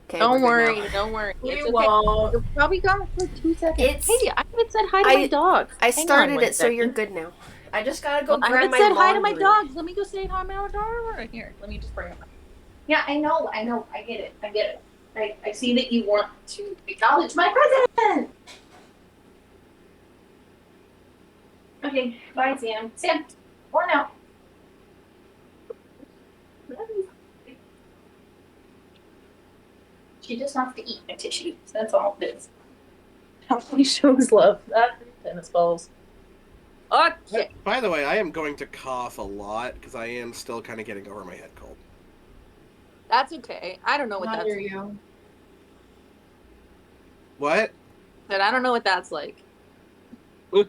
Okay, Don't we're worry, good now. don't worry. We It's okay. won't. You're probably gone for 2 seconds. It's- Hey, I haven't said hi to my dogs. I Hang on started one it, so you're second. good now. I just gotta go Well, I grab haven't my said hi to my laundry. dogs. Let me go say hi to my dog. Here, let me just bring it. Yeah, I know. I get it. I see that you want to acknowledge my presence. Okay, bye, Sam. Sam, or now. She just wants to eat my tissue. So that's all it is. How many shows love that? Tennis balls. Okay. By the way, I am going to cough a lot because I am still kind of getting over my head cold. That's okay. I don't know what How that's are you? What? but I don't know what that's like. Oop.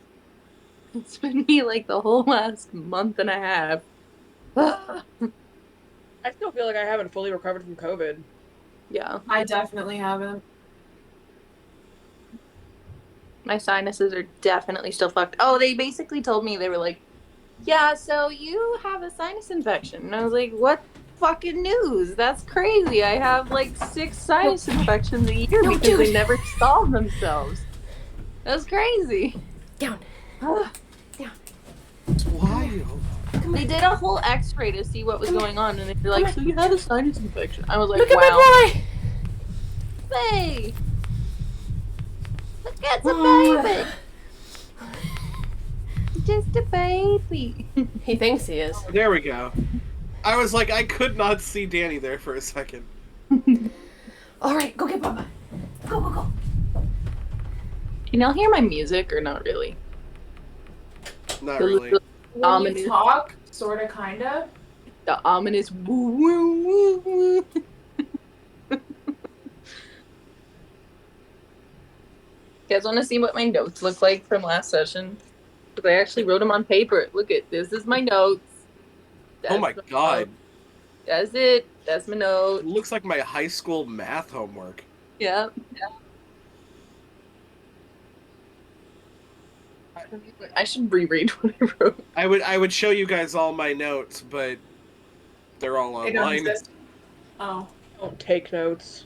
It's been me like the whole last month and a half. I still feel like I haven't fully recovered from COVID. Yeah, I definitely haven't. my sinuses are definitely still fucked. Oh, they basically told me, they were like, yeah, so you have a sinus infection. And I was like, what fucking news? That's crazy. I have like 6 sinus infections a year No, because they dude. never solve themselves. That's crazy. Down. It's wild. They did a whole x-ray to see what was going on, and they're like, so you have a sinus infection. I was like, Look at wow. my boy! Hey! Look at the baby! Just a baby. He thinks he is. There we go. I was like, I could not see Danny there for a second. Alright, go get Papa. Go. Can y'all hear my music or not really? Not really. When Ominous. you talk, sort of, kind of. The ominous woo woo woo woo. You guys want to see what my notes look like from last session? Because I actually wrote them on paper. Look at this. Is my notes. Oh my god. notes. That's it. That's my It note. looks like my high school math homework. Yeah. I should reread what I wrote. I would show you guys all my notes, but they're all They don't online. exist. Oh. Don't take notes.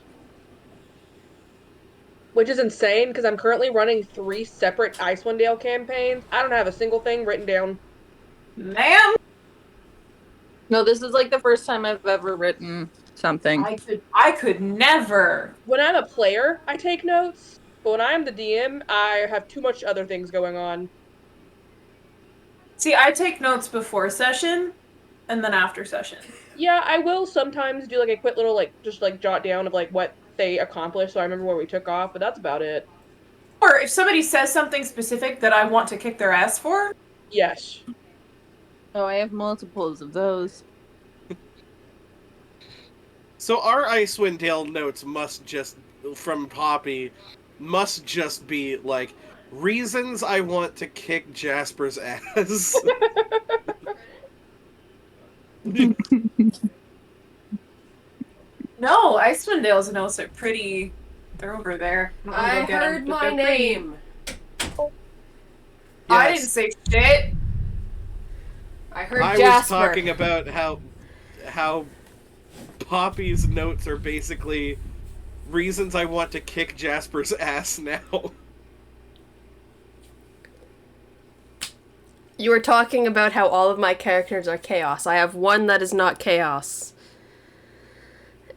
Which is insane because I'm currently running 3 separate Icewind Dale campaigns. I don't have a single thing written down. Ma'am, No, this is like the first time I've ever written something. I could never. When I'm a player, I take notes. But when I'm the DM, I have too much other things going on. See, I take notes before session and then after session. Yeah, I will sometimes do like a quick little just jot down of what they accomplished so I remember where we took off, but that's about it. Or if somebody says something specific that I want to kick their ass for. Yes. Oh, I have multiples of those. So our Icewind Dale notes from Poppy must just be like reasons I want to kick Jasper's ass. No, Icewind Dale's notes are pretty. They're over there. don't wanna I go get 'em, heard but my they're pretty. name. I Yes. didn't say shit. I heard I was Jasper. talking about how Poppy's notes are basically reasons I want to kick Jasper's ass now. You were talking about how all of my characters are chaos. I have one that is not chaos.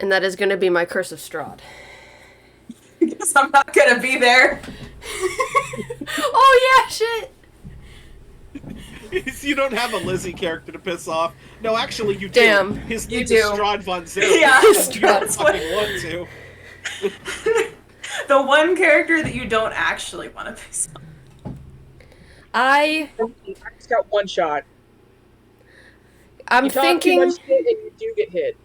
And that is going to be my Curse of Strahd. Because I'm not gonna be there. Oh yeah, shit! You don't have a Lizzie character to piss off. No, actually, you do. Damn. His You name do. is Strahd von Zero. Yeah, you don't that's what- fucking want to. The one character that you don't actually want to piss off. I I just got one shot. I'm You talk too thinking much shit and you do get hit.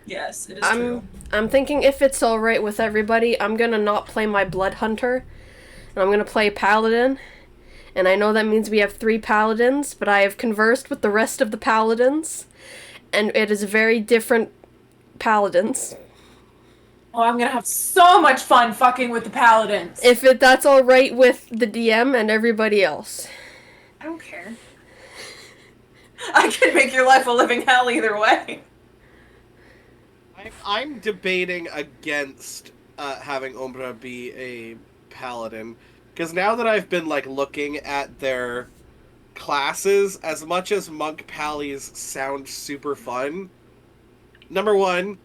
Yes, it is true. I'm thinking if it's alright with everybody, I'm gonna not play my Blood Hunter. And I'm gonna play Paladin. And I know that means we have 3 Paladins, but I have conversed with the rest of the Paladins. And it is very different Paladins. Oh, I'm gonna have so much fun fucking with the paladins. If that's alright with the DM and everybody else. I don't care. I can make your life a living hell either way. I'm debating against having Umbra be a paladin, because now that I've been like looking at their classes, as much as monk pallies sound super fun, number one,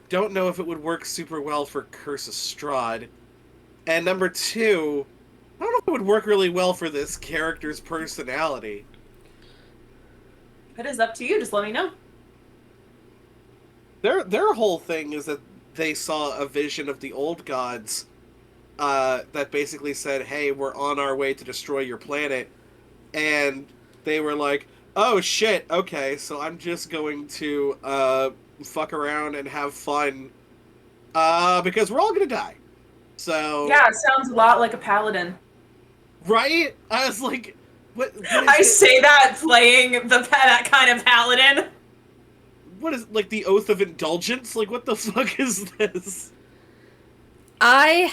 don't know if it would work super well for Curse of Strahd, and number two, I don't know if it would work really well for this character's personality. It is up to you. Just let me know. Their whole thing is that they saw a vision of the old gods that basically said, hey, we're on our way to destroy your planet. And they were like, oh shit, okay, so I'm just going to fuck around and have fun because we're all gonna die. So Yeah, it sounds a lot like a paladin. right? I was like, what is I it? say that playing that kind of paladin. What is, like, the Oath of Indulgence? Like, what the fuck is this? A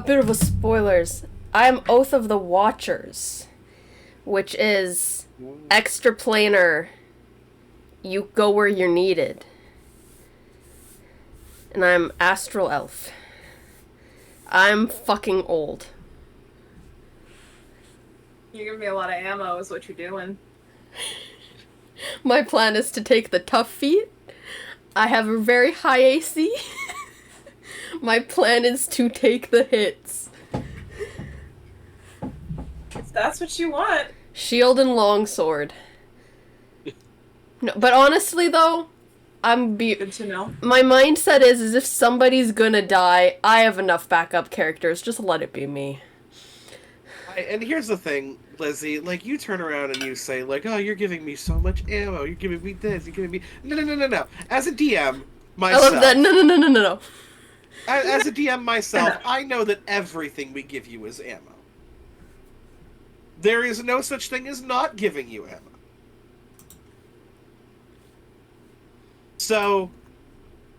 bit of a spoilers. I'm Oath of the Watchers, which is extra planar. You go where you're needed. And I'm Astral Elf. I'm fucking old. You're giving me a lot of ammo is what you're doing. My plan is to take the tough feat. I have a very high AC. My plan is to take the hits. If that's what you want. Shield and longsword. No, but honestly though, Good to know. my mindset is if somebody's gonna die, I have enough backup characters. Just let it be me. And here's the thing, Lizzie, like, you turn around and you say, like, oh, you're giving me so much ammo, you're giving me this, you're giving me... No. As a DM, myself... I love that. No. As a DM myself, I know that everything we give you is ammo. There is no such thing as not giving you ammo. So,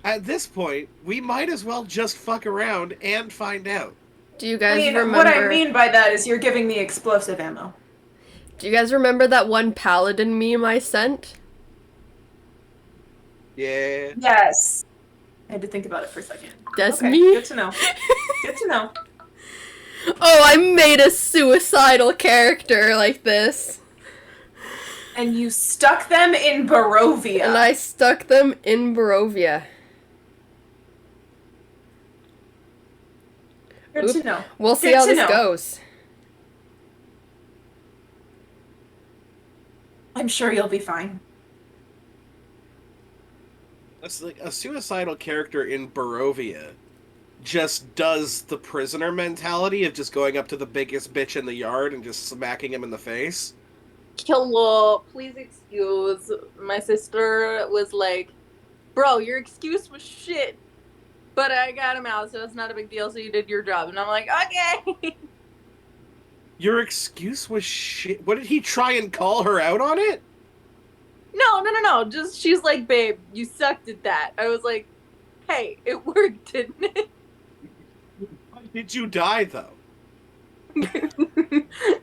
at this point, we might as well just fuck around and find out. Do you guys remember? What I mean by that is you're giving me explosive ammo. Do you guys remember that one paladin meme I sent? Yeah. Yes. I had to think about it for a second. That's Okay, me. Good to know. Good to know. Oh, I made a suicidal character like this. And you stuck them in Barovia. And I stuck them in Barovia. Good Oop. to know. We'll see Good how to this know. goes. I'm sure you'll be fine. It's like a suicidal character in Barovia just does the prisoner mentality of just going up to the biggest bitch in the yard and just smacking him in the face. Hello, please excuse. My sister was like, bro, your excuse was shit. But I got him out, so it's not a big deal, so you did your job. And I'm like, okay. Your excuse was shit. What, did he try and call her out on it? No. Just, she's like, babe, you sucked at that. I was like, hey, it worked, didn't it? Why did you die, though?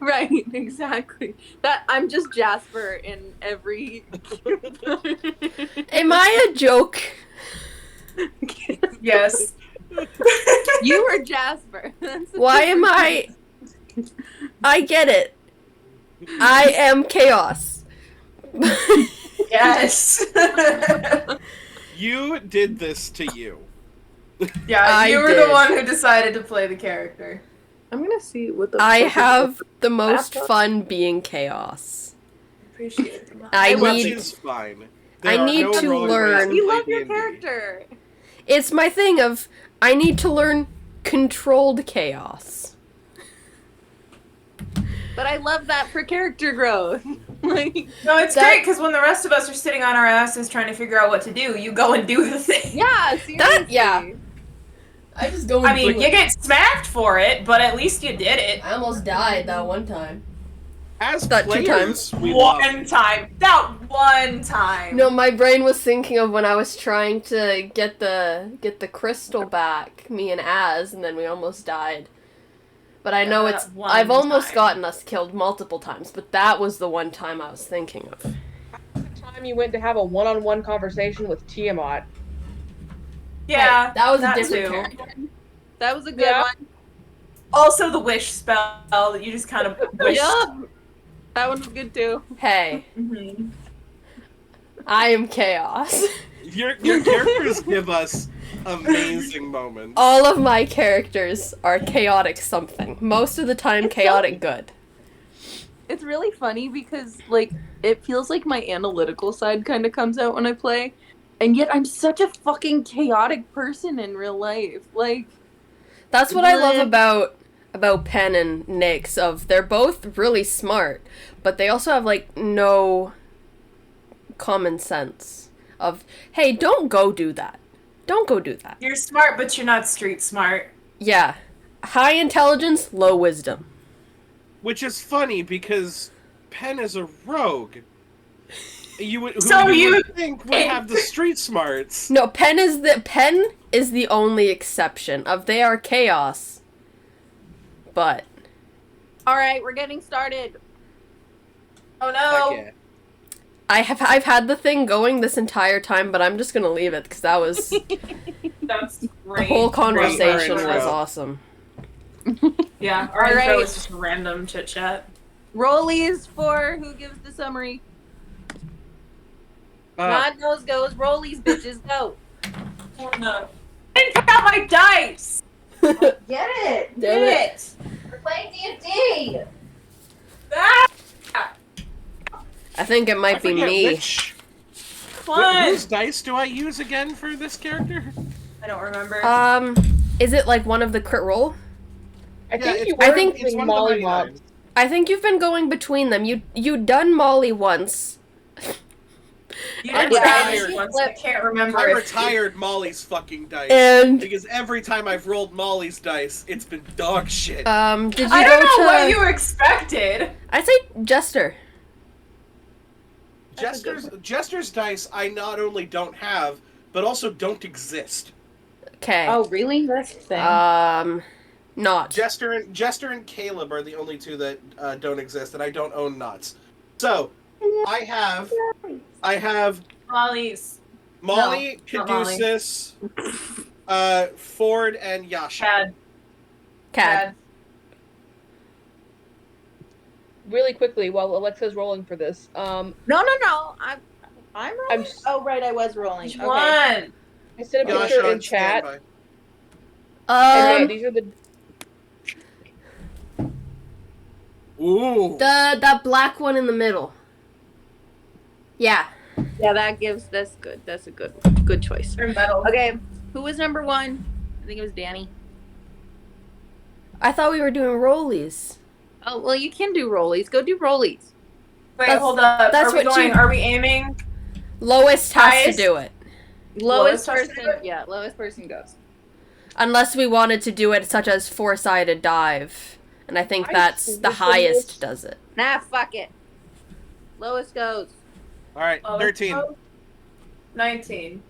Right, exactly. That I'm just Jasper in every. Am I a joke? Yes. You were Jasper. That's the Why am difference. I get it. I am chaos. Yes. You did this to you. Yeah, I you were did. the one who decided to play the character. I'm gonna see what the. I fuck is have this the most laptop? fun being chaos. Appreciate it. I Which need is fine. I There are need no to wrong ways learn- We play love your D&D. character. It's my thing of I need to learn controlled chaos. But I love that for character growth. Like, No, it's That- great because when the rest of us are sitting on our asses trying to figure out what to do, you go and do the thing. yeah, seriously. yeah. I just go I mean, you get smacked for it, but at least you did it. I almost died that one time. As That two players, we love One time. That one time. No, my brain was thinking of when I was trying to get the crystal back, me and Az, and then we almost died. But I know Yeah, it's that one I've almost time. gotten us killed multiple times, but that was the one time I was thinking of. The time you went to have a one-on-one conversation with Tiamat. Yeah, that was a that different too. character. That was a good Yeah. one. Also, the wish spell that you just kind of wished. Yup. That one was good too. Hey, Mhm. I am chaos. Your characters give us amazing moments. All of my characters are chaotic something. Most of the time, chaotic good. It's really funny because like it feels like my analytical side kind of comes out when I play, and yet I'm such a fucking chaotic person in real life. Like, That's what I love Bleh. about Penn and Nyx. Of they're both really smart, but they also have like no common sense. Of hey, don't go do that. Don't go do that. You're smart, but you're not street smart. Yeah, high intelligence, low wisdom. Which is funny because Penn is a rogue. You would, who So you you would think would have the street smarts. No, Penn is the only exception. Of they are chaos, but all right, we're getting started. Oh Heck no. yeah. I've had the thing going this entire time, but I'm just gonna leave it because that was That's the great. whole conversation Great. was awesome. Yeah, our All intro right. was just random chit chat. Rollies for who gives the summary. God knows goes. Rollies, bitches, go. Oh no. I didn't pick out my dice! Get it. Damn it. We're playing D&D. Ah! I think it I might be forget me. whose dice do I use again for this character? I don't remember. Is it like one of the crit roll? I Yeah, think you it's- were I think it's using one of the Molly 99. Mobs. I think you've been going between them. You done Molly once. You I'm did retired. that once. I can't remember. I if- retired Molly's fucking dice. And Because every time I've rolled Molly's dice, it's been dog shit. did you I don't go know to what you expected. I'd say Jester. Jester's dice I not only don't have, but also don't exist. Okay. Oh, really? That's the thing. Not. Jester and Caleb are the only two that don't exist, and I don't own Knots. So I have Molly's. Molly, No, not Molly. Caduceus, Ford, and Yasha. Cad. Really quickly, while Alexa's rolling for this, No. I'm rolling. I'm s- Oh, right. I was rolling. Which Okay. one? I sent a Yasha picture in on chat. standby. And these are the Ooh. that black one in the middle. Yeah. Yeah, that's good. That's a good choice. They're metal. Okay, who was number one? I think it was Danny. I thought we were doing rollies. Oh, well, you can do rollies. Go do rollies. Wait, That's- hold up. that's Are we what going? you- Are we aiming? Lowest has Highest? to do it. Lowest has to do person. it? Yeah, lowest person goes. Unless we wanted to do it such as four-sided dive. And I think I that's see the this highest is- does it. Nah, fuck it. Lowest goes. All right, Oh, 13. 19.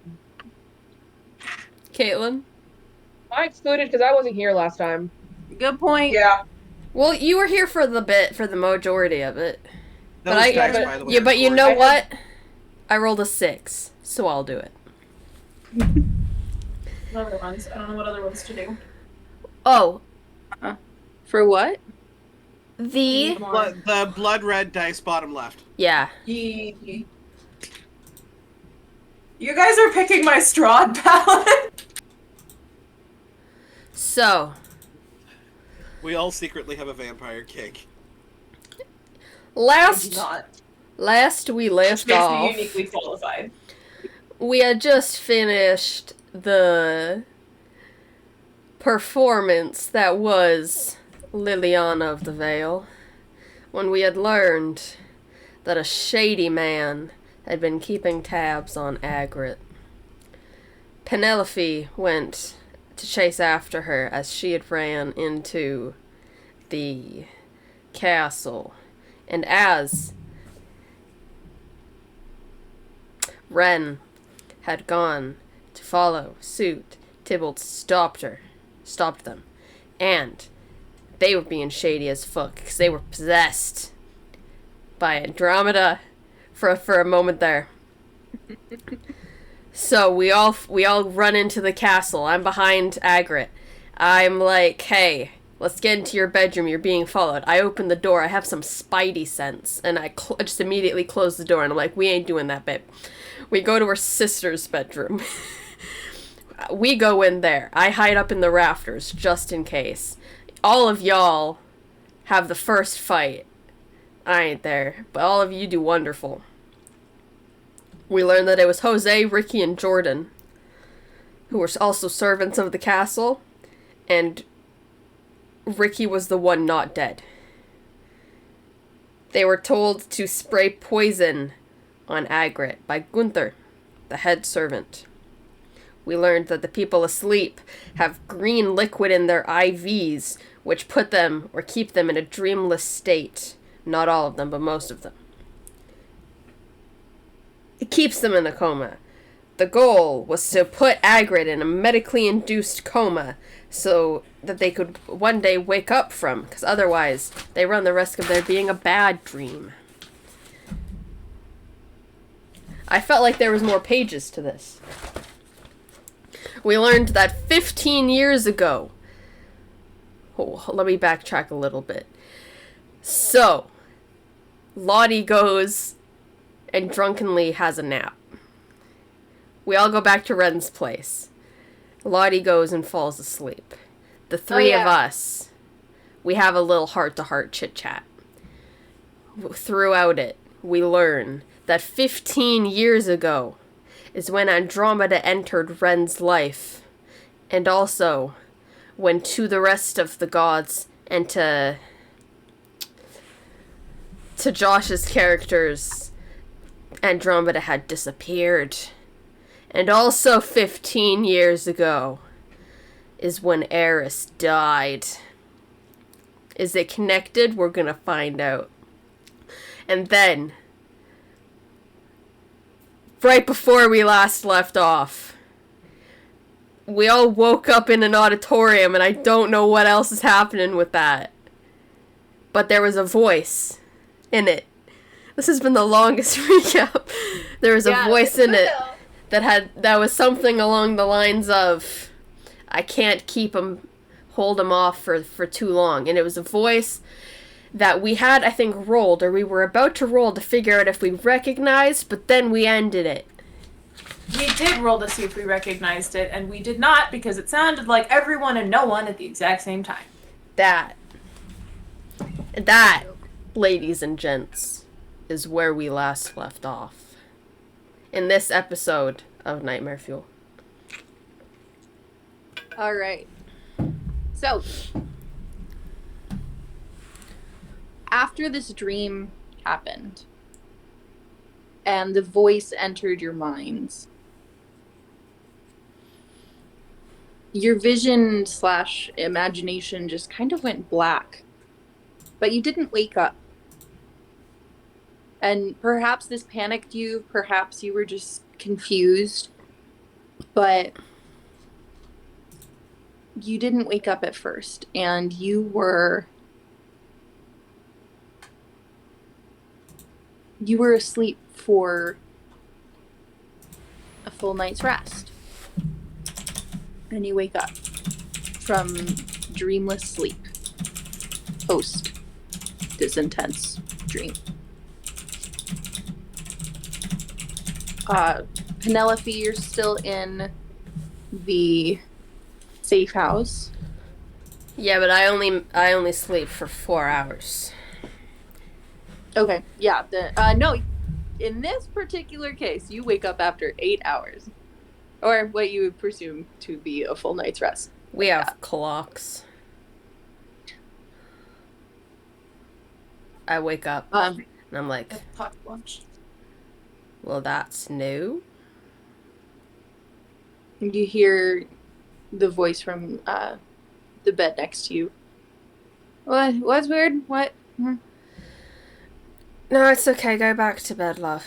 Caitlin? I excluded because I wasn't here last time. Good point. Yeah. Well, you were here for the majority of it. Those but I- dice, but- by the way, Yeah, are but you gorgeous. know I had- what? I rolled a 6, so I'll do it. What other ones? I don't know what other ones to do. Oh, For what? the... The blood red dice, bottom left. Yeah. You guys are picking my Strahd palette. So, We all secretly have a vampire kink. last Not. we Which left makes me off, uniquely qualified. we had just finished the performance that was Liliana of the Vale, when we had learned that a shady man had been keeping tabs on Agrit. Penelope went to chase after her as she had ran into the castle, and as Ren had gone to follow suit, Tybalt stopped them, and they were being shady as fuck because they were possessed by Andromeda for a moment there. So we all run into the castle. I'm behind Agrit. I'm like, hey, let's get into your bedroom. You're being followed. I open the door. I have some spidey sense, and I just immediately close the door. And I'm like, we ain't doing that, babe. We go to her sister's bedroom. We go in there. I hide up in the rafters just in case. All of y'all have the first fight. I ain't there, but all of you do wonderful. We learn that it was Jose, Ricky, and Jordan, who were also servants of the castle, and Ricky was the one not dead. They were told to spray poison on Agrit by Gunther, the head servant. We learned that the people asleep have green liquid in their IVs, which put them or keep them in a dreamless state. Not all of them, but most of them. It keeps them in a coma. The goal was to put Agrit in a medically induced coma so that they could one day wake up from, because otherwise they run the risk of there being a bad dream. I felt like there was more pages to this. We learned that 15 years ago... Oh, let me backtrack a little bit. So, Lottie goes and drunkenly has a nap. We all go back to Ren's place. Lottie goes and falls asleep. The three of us, we have a little heart-to-heart chit-chat. Throughout it, we learn that 15 years ago is when Andromeda entered Ren's life, and also when to the rest of the gods and to Josh's characters, Andromeda had disappeared. And also 15 years ago is when Eris died. Is it connected? We're gonna find out. And then, right before we last left off, we all woke up in an auditorium, and I don't know what else is happening with that. But there was a voice in it. This has been the longest recap. There was a voice in it that was something along the lines of, I can't hold him off for too long. And it was a voice that we had, I think, rolled, or we were about to roll to figure out if we recognized, but then we ended it. We did roll to see if we recognized it, and we did not because it sounded like everyone and no one at the exact same time. That, ladies and gents, is where we last left off in this episode of Nightmare Fuel. All right. So, after this dream happened and the voice entered your minds, your vision / imagination just kind of went black, but you didn't wake up. And perhaps this panicked you, perhaps you were just confused, but you didn't wake up at first, and you were asleep for a full night's rest. And you wake up from dreamless sleep post this intense dream. Penelope, you're still in the safe house. Yeah, but I only sleep for 4 hours. Okay, yeah. No, in this particular case, you wake up after 8 hours. Or what you would presume to be a full night's rest. We have clocks. I wake up and I'm like, Hot lunch. well, that's new. You hear the voice from the bed next to you. What? What's weird? What? No, it's okay. Go back to bed, love.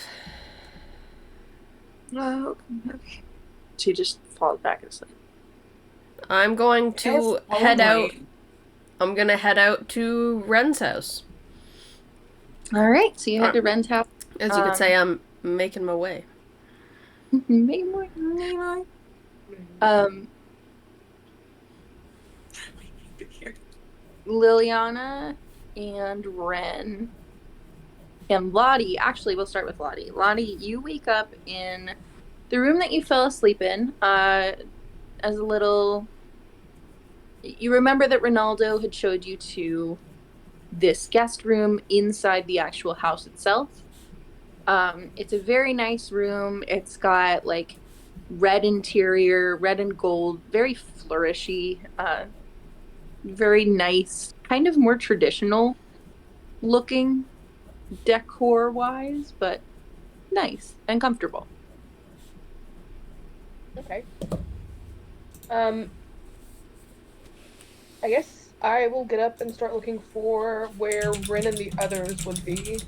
Oh, okay. She just falls back asleep. I'm going to Yes, head only. out. I'm gonna head out to Ren's house. All right, so you head to Ren's house. As you could say, I'm making my way. Um, Liliana and Ren and Lottie. Actually, we'll start with Lottie. Lottie, you wake up in the room that you fell asleep in. As a little, you remember that Ronaldo had showed you to this guest room inside the actual house itself. It's a very nice room. It's got like red interior, red and gold, very flourishy, very nice, kind of more traditional looking decor wise, but nice and comfortable. Okay. I guess I will get up and start looking for where Ren and the others would be.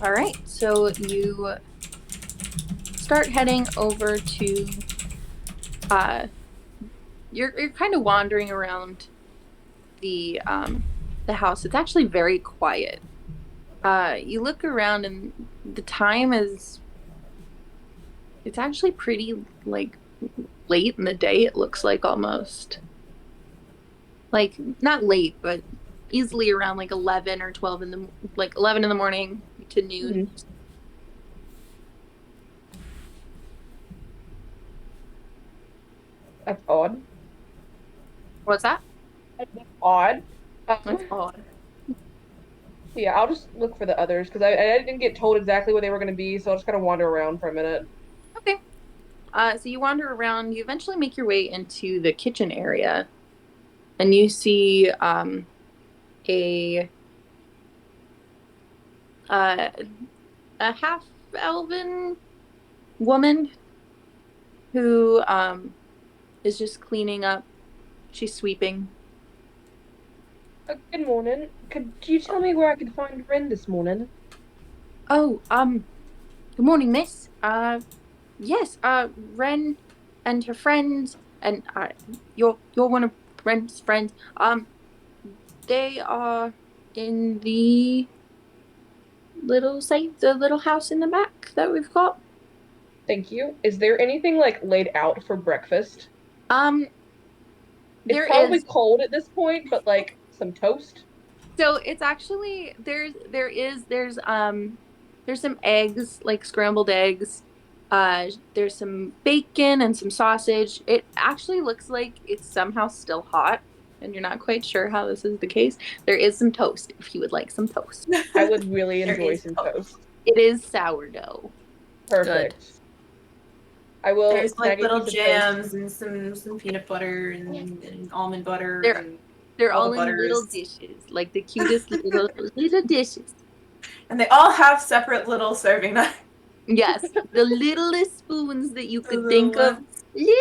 All right, so you start heading over to. You're kind of wandering around the house. It's actually very quiet. You look around and the time is. It's actually pretty like late in the day. It looks like almost. Like not late, but easily around like 11 or 12 in the 11 in the morning to noon. Mhm. That's odd. What's that? That's odd. That's odd. Yeah, I'll just look for the others because I didn't get told exactly where they were going to be, so I'll just kind of wander around for a minute. Okay. So you wander around. You eventually make your way into the kitchen area, and you see a half elven woman who is just cleaning up. She's sweeping. Good morning. Could you tell me where I could find Ren this morning? Oh, good morning, miss. Yes, Ren and her friends, and you're one of Ren's friends. They are in the little house in the back that we've got. Thank you. Is there anything like laid out for breakfast? There It's probably is. cold at this point, but like some toast. So it's actually there's some eggs, like scrambled eggs. There's some bacon and some sausage. It actually looks like it's somehow still hot, and you're not quite sure how this is the case. There is some toast if you would like some toast. I would really There enjoy is some toast. toast. It is sourdough. Perfect. I will There's like snag a little piece of toast. jams and some peanut butter and almond butter. They're- and They're all all the in little butters. dishes, like the cutest little dishes. And they all have separate little serving knives. Yes, the littlest spoons that you could The think of. ones. Little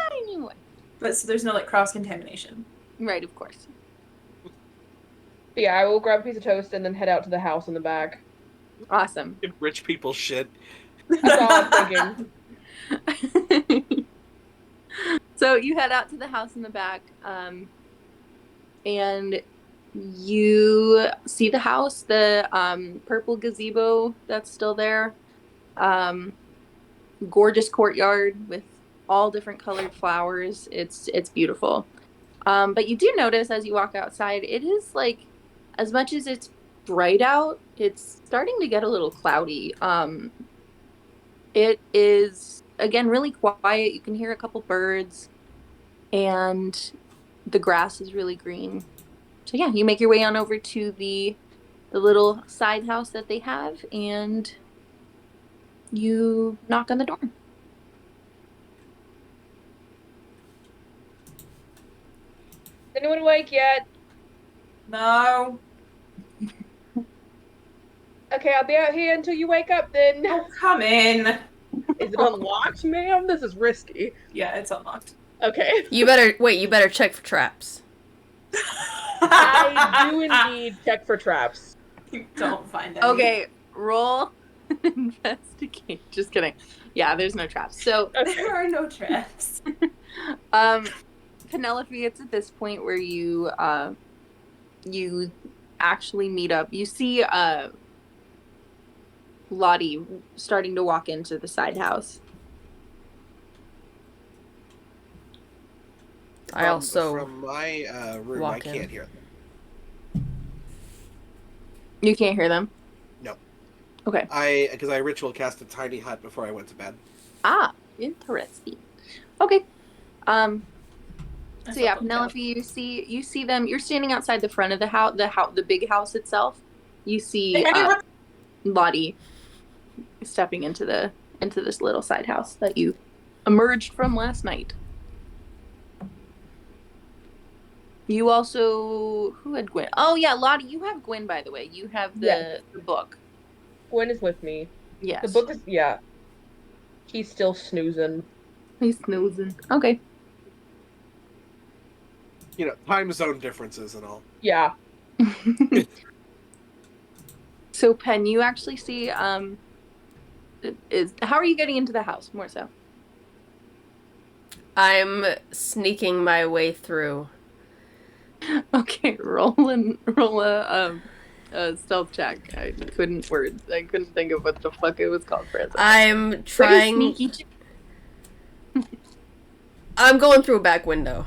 tiny one. But so there's no like cross contamination. Right, of course. But yeah, I will grab a piece of toast and then head out to the house in the back. Awesome. Rich people shit. That's all I'm thinking. So you head out to the house in the back, and you see the house, the purple gazebo that's still there, gorgeous courtyard with all different colored flowers. It's beautiful. But you do notice as you walk outside, it is like, as much as it's bright out, it's starting to get a little cloudy. It is, again, really quiet. You can hear a couple birds, and the grass is really green. So yeah, you make your way on over to the little side house that they have, and you knock on the door. Is anyone awake yet? No. Okay, I'll be out here until you wake up then. Oh, come in. Is it unlocked, ma'am? This is risky. Yeah, it's unlocked. Okay. You better check for traps. I do indeed check for traps. You don't find any. Okay, roll investigate. Just kidding. Yeah, there's no traps. So, There are no traps. Penelope, it's at this point where you actually meet up. You see Lottie starting to walk into the side house. I also from my room, I walk in. can't hear them. You can't hear them? No. Okay. Because I ritual cast a tiny hut before I went to bed. Ah, interesting. Okay. I So yeah, thought Penelope, you see them. You're standing outside the front of the house, the big house itself. You see Lottie stepping into this little side house that you emerged from last night. You also who had Gwen? Oh yeah, Lottie, you have Gwen, by the way. You have the book. Gwen is with me. Yes. The book is He's still snoozing. He's snoozing. Okay. You know, time zone differences and all. Yeah. So Pen, you actually see how are you getting into the house more so? I'm sneaking my way through. Okay, roll a stealth check. I couldn't think of what the fuck it was called for a second. I'm trying. What is sneaky? I'm going through a back window.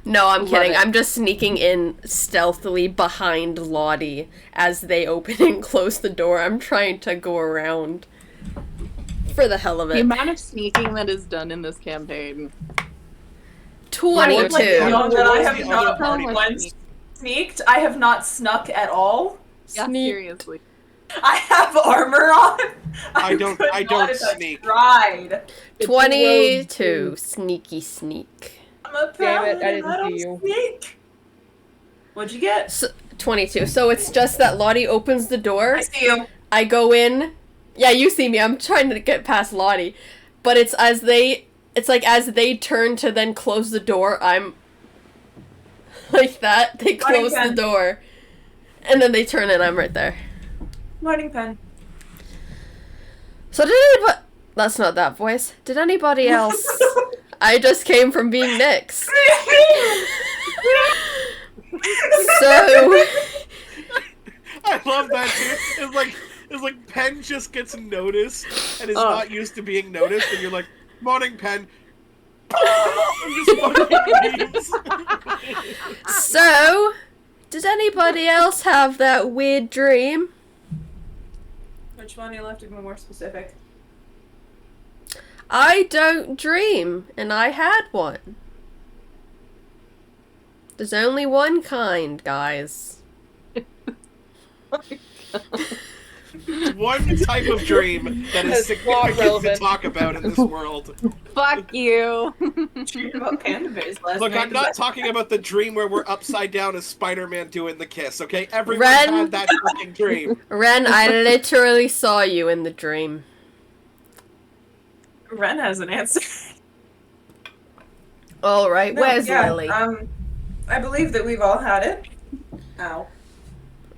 No, I'm Love kidding. it. I'm just sneaking in stealthily behind Lottie as they open and close the door. I'm trying to go around for the hell of The it. amount of sneaking that is done in this campaign. 22. No, that I have The not other party once sneaked. I have not snuck at all. Yeah, Sneak. seriously. I have armor on. I don't could I not don't have sneak. Tried. 22. Sneaky sneak. I'm a Damn it, I paladin, didn't don't see you. sneak. What'd you get? So, 22. So it's just that Lottie opens the door. I see you. I go in. Yeah, you see me. I'm trying to get past Lottie. But it's like as they turn to then close the door, I'm like that. They close the Pen. door. And then they turn and I'm right there. Morning pen. So did anybody... That's not that voice. Did anybody else... I just came from being Nyx. So... I love that too. It's like Pen just gets noticed and is not used to being noticed, and you're like, "Morning, Pen." And just fucking leaves. So... Did anybody else have that weird dream? Which one? You'll have to be more specific. I don't dream, and I had one. There's only one kind, guys. One type of dream that is That's not significant to relevant. talk about in this world. Fuck you. Dreamed about panda bears last Look, night. I'm not talking about the dream where we're upside down as Spider-Man doing the kiss, okay? Everyone Ren? had that fucking dream. Ren, I literally saw you in the dream. Ren has an answer. Alright, No, where's yeah, Lily? I believe that we've all had it. Ow.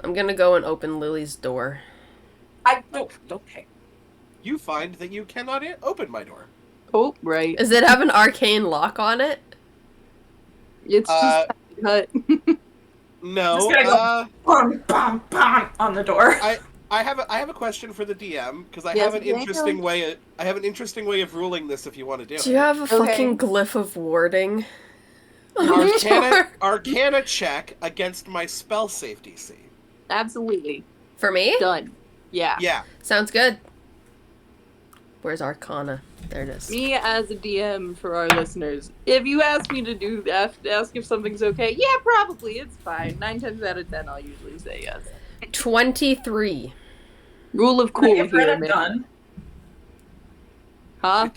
I'm gonna go and open Lily's door. Okay. You find that you cannot open my door. Oh, right. Does it have an arcane lock on it? It's just cut. No. Just gonna go- Bum, bum, bum, on the door. I have a question for the DM because I Yes, have an okay, interesting go. way. I have an interesting way of ruling this. If you want to do Do you it, have a Okay. fucking glyph of warding? on the door? Arcana check against my spell save DC. Absolutely. For me? Done. Yeah. Yeah. Sounds good. Where's Arcana? There it is. Me as a DM for our listeners, if you ask me to do that, ask if something's okay, yeah, probably, it's fine. 9 times out of 10, I'll usually say yes. 23. Rule of Can I cool give Ren here, a man. gun? Huh?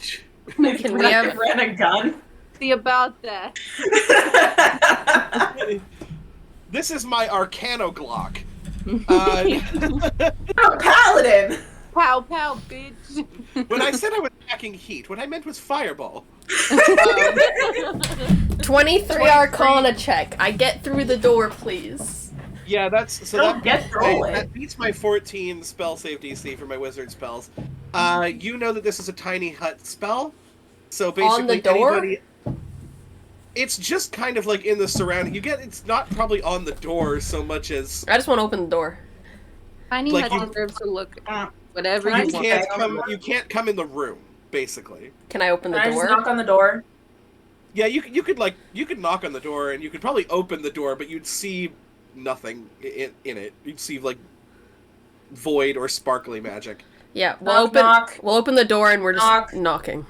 Can we Can I have... give Ren a gun? See about that. This is my Arcano Glock. I'm a paladin! Pow pow, bitch. When I said I was packing heat, what I meant was fireball. 23 Arcana check. I get through the door, please. Yeah, that's so Don't get rolling. that beats my 14 spell save DC for my wizard spells. You know that this is a tiny hut spell, so basically On the door? anybody. It's just kind of like in the surrounding. It's not probably on the door so much as I just want to open the door. Tiny Like, Hut you- deserves to look whatever Can I you just want. You can't come in the room, basically. Can I open the Can I just door? knock on the door? Yeah, you could knock on the door and you could probably open the door, but you'd see nothing in it. You'd see like void or sparkly magic. Yeah, Knock. we'll open the door and we're just Knock. knocking.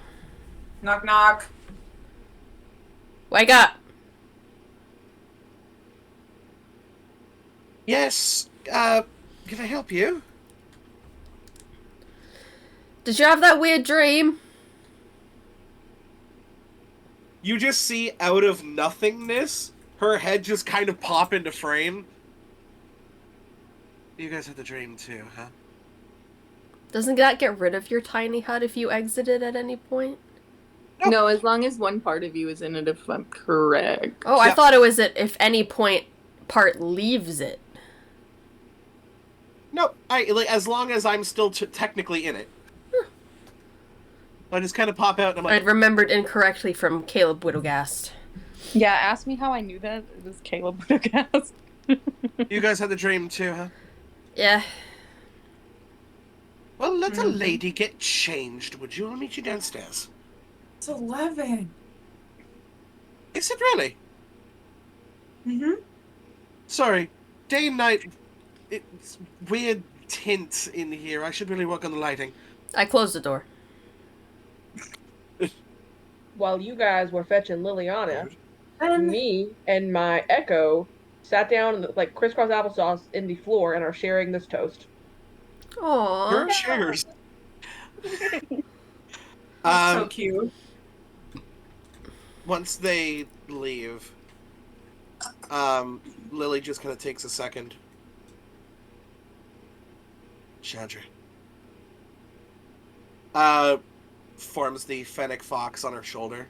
Knock, knock. Wake up! Yes. Can I help you? Did you have that weird dream? You just see out of nothingness, her head just kind of pop into frame. You guys had the dream too, huh? Doesn't that get rid of your tiny hut if you exit it at any point? No, as long as one part of you is in it, if I'm correct. Oh, I Yeah. thought it was at if any point part leaves it. No, as long as I'm still technically in it. I just kind of pop out and I'm I like, remembered incorrectly from Caleb Widogast. Yeah, ask me how I knew that. It was Caleb Widogast. you guys had the dream too, huh? Yeah. Well, let a lady get changed, would you? I'll meet you downstairs. It's 11. Is it really? Mm-hmm. Sorry, day and night. It's weird tint in here. I should really work on the lighting. I closed the door. While you guys were fetching Liliana, And me and my Echo sat down like crisscross applesauce in the floor and are sharing this toast. Aww. Cheers. that's so cute. Once they leave, Lily just kind of takes a second. Chandra. Forms the fennec fox on her shoulder.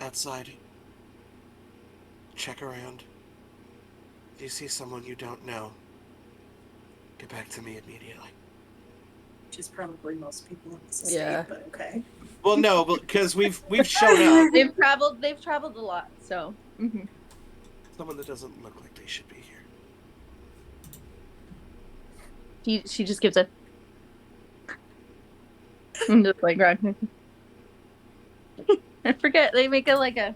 Outside. Check around. If you see someone you don't know, get back to me immediately. Which is probably most people in this Yeah. state, but okay. Well, no, because we've shown up. They've traveled a lot, so. Mhm. Someone that doesn't look like they should be here. She just gives a. I'm just like, right. I forget, they make it like a.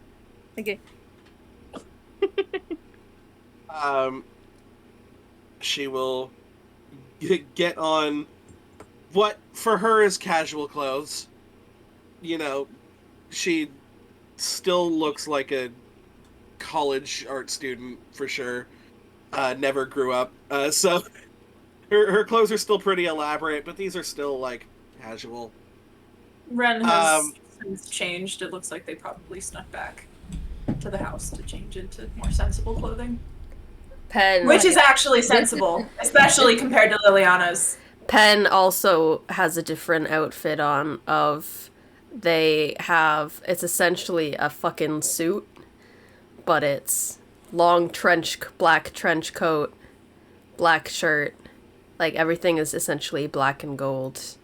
She will get on what for her is casual clothes. You know, she still looks like a college art student for sure. Never grew up. So her clothes are still pretty elaborate, but these are still like casual. Ren has since changed. It looks like they probably snuck back to the house to change into more sensible clothing. Pen. Which is actually sensible, especially compared to Liliana's. Pen also has a different outfit on of it's essentially a fucking suit, but it's long black trench coat, black shirt, like everything is essentially black and gold.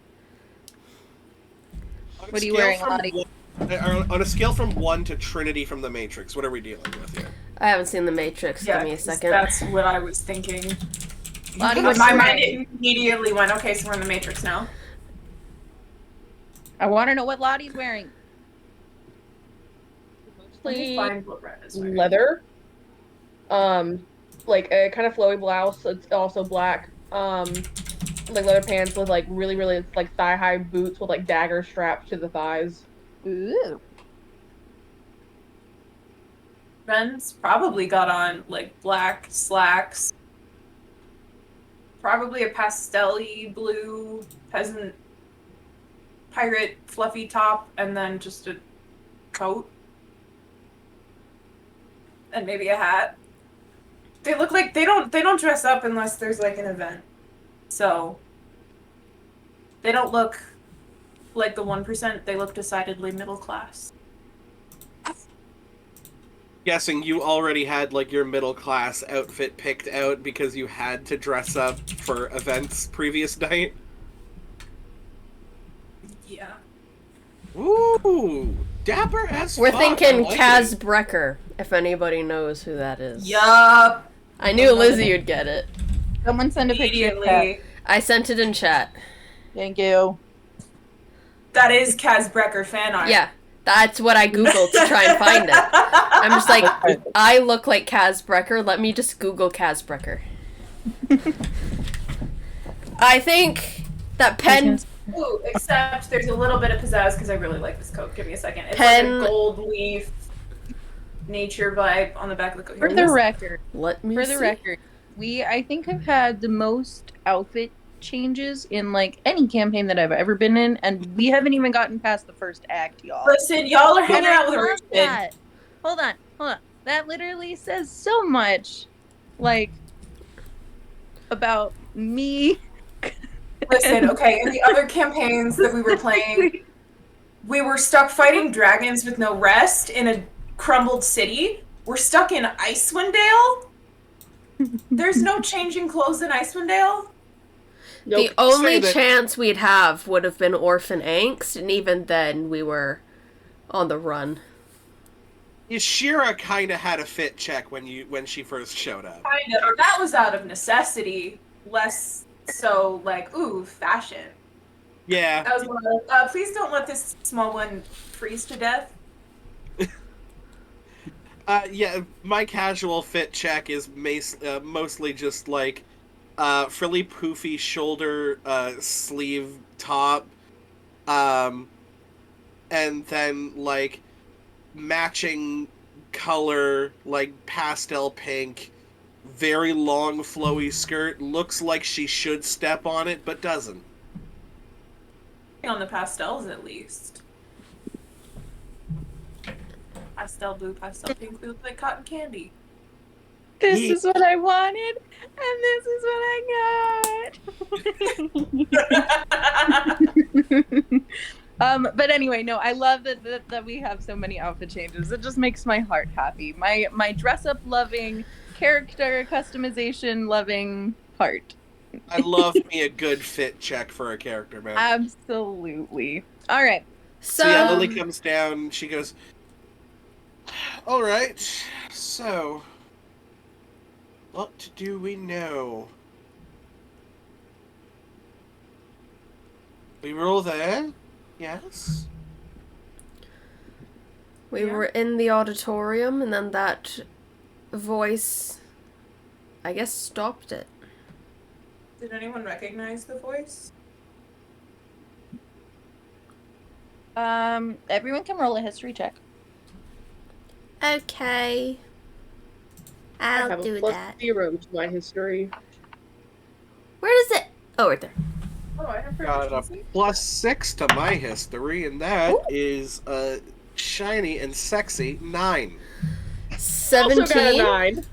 What are you wearing, Lottie? On a scale from 1 to Trinity from the Matrix, what are we dealing with here? I haven't seen The Matrix. Yeah, Give me a second. that's what I was thinking. Lottie, My what's mind wearing? immediately went, okay, so we're in the Matrix now. I want to know what Lottie's wearing. Let me Mostly find what Ren is wearing. leather. Like a kind of flowy blouse. It's also black. Like leather pants with like really, really like thigh high boots with like daggers strapped to the thighs. Ooh. Ren's probably got on like black slacks, probably a pastel-y blue peasant pirate fluffy top, and then just a coat, and maybe a hat. They look like they don't dress up unless there's like an event, so they don't look like the 1%. They look decidedly middle class. Guessing you already had like your middle class outfit picked out because you had to dress up for events previous night. Yeah. Ooh, dapper as We're fuck. thinking I like Kaz it. Brecker, if anybody knows who that is. Yup. I knew Lizzie would get it. Someone send a picture of Kat. Immediately. I sent it in chat. Thank you. That is Kaz Brecker fan art. Yeah, that's what I googled to try and find it. I'm just like, I look like Kaz Brecker. Let me just Google Kaz Brecker. I think that pen. Ooh, except there's a little bit of pizzazz because I really like this coat. Give me a second. It's Pen- like a gold leaf nature vibe on the back of the coat. For the record, Let me for the see. record, we I think have had the most outfit changes in like any campaign that I've ever been in, and we haven't even gotten past the first act, y'all. Listen, y'all are hanging And I out with a love rich kid. that. Hold on. That literally says so much, like, about me. Listen, okay, in the other campaigns that we were playing, we were stuck fighting dragons with no rest in a crumbled city. We're stuck in Icewind Dale. There's no changing clothes in Icewind Dale. The Nope. only Say that- chance we'd have would have been Orphan Angst, and even then we were on the run. Shira kind of had a fit check when she first showed up. Kind of. That was out of necessity, less so like, ooh, fashion. Yeah. That was one of, please don't let this small one freeze to death. Yeah, my casual fit check is mostly just like frilly poofy shoulder sleeve top, and then like matching color, like pastel pink, very long flowy skirt. Looks like she should step on it, but doesn't. On the pastels, at least. Pastel blue, pastel pink, we look like cotton candy. This Ye- is what I wanted, and this is what I got. But anyway, no, I love that we have so many outfit changes. It just makes my heart happy. My dress up loving, character customization loving heart. I love me a good fit check for a character, man. Absolutely. All right. So, So yeah, Lily comes down. She goes, "All right, so what do we know? We roll there, yes. we Yeah. were in the auditorium, and then that voice, I guess, stopped it. Did anyone recognize the voice? Everyone can roll a history check. Okay. I I'll have a do plus that. 0 to my history. Where is it? Oh, right there. Oh, I have Got a proficiency. +6 to my history, and that is a shiny and sexy 9. Also got a 17. 9.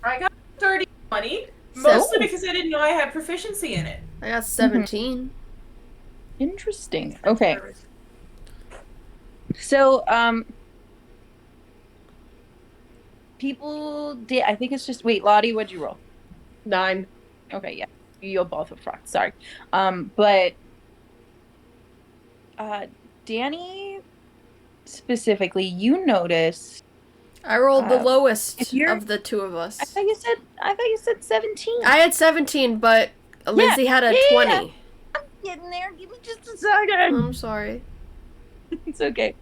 I got 30 money, So- mostly because I didn't know I had proficiency in it. I got 17. Interesting. Okay. So, people did. I think it's just. Wait, Lottie, what'd you roll? 9. Okay, yeah, you'll both have frocked. Sorry, but Danny specifically, you notice. I rolled the if lowest you're- of the two of us. I thought you said 17. I had 17, but Lindsay had a yeah, 20. I'm getting there. Give me just a second. I'm sorry. It's okay.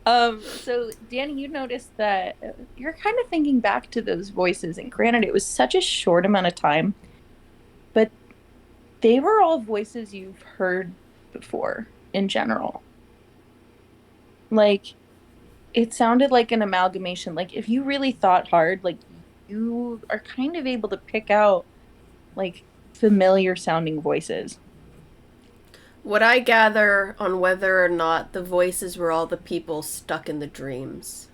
So Danny, you noticed that you're kind of thinking back to those voices, and granted, it was such a short amount of time, but they were all voices you've heard before in general. Like, it sounded like an amalgamation. Like, if you really thought hard, like, you are kind of able to pick out, like, familiar sounding voices. Would I gather on whether or not the voices were all the people stuck in the dreams?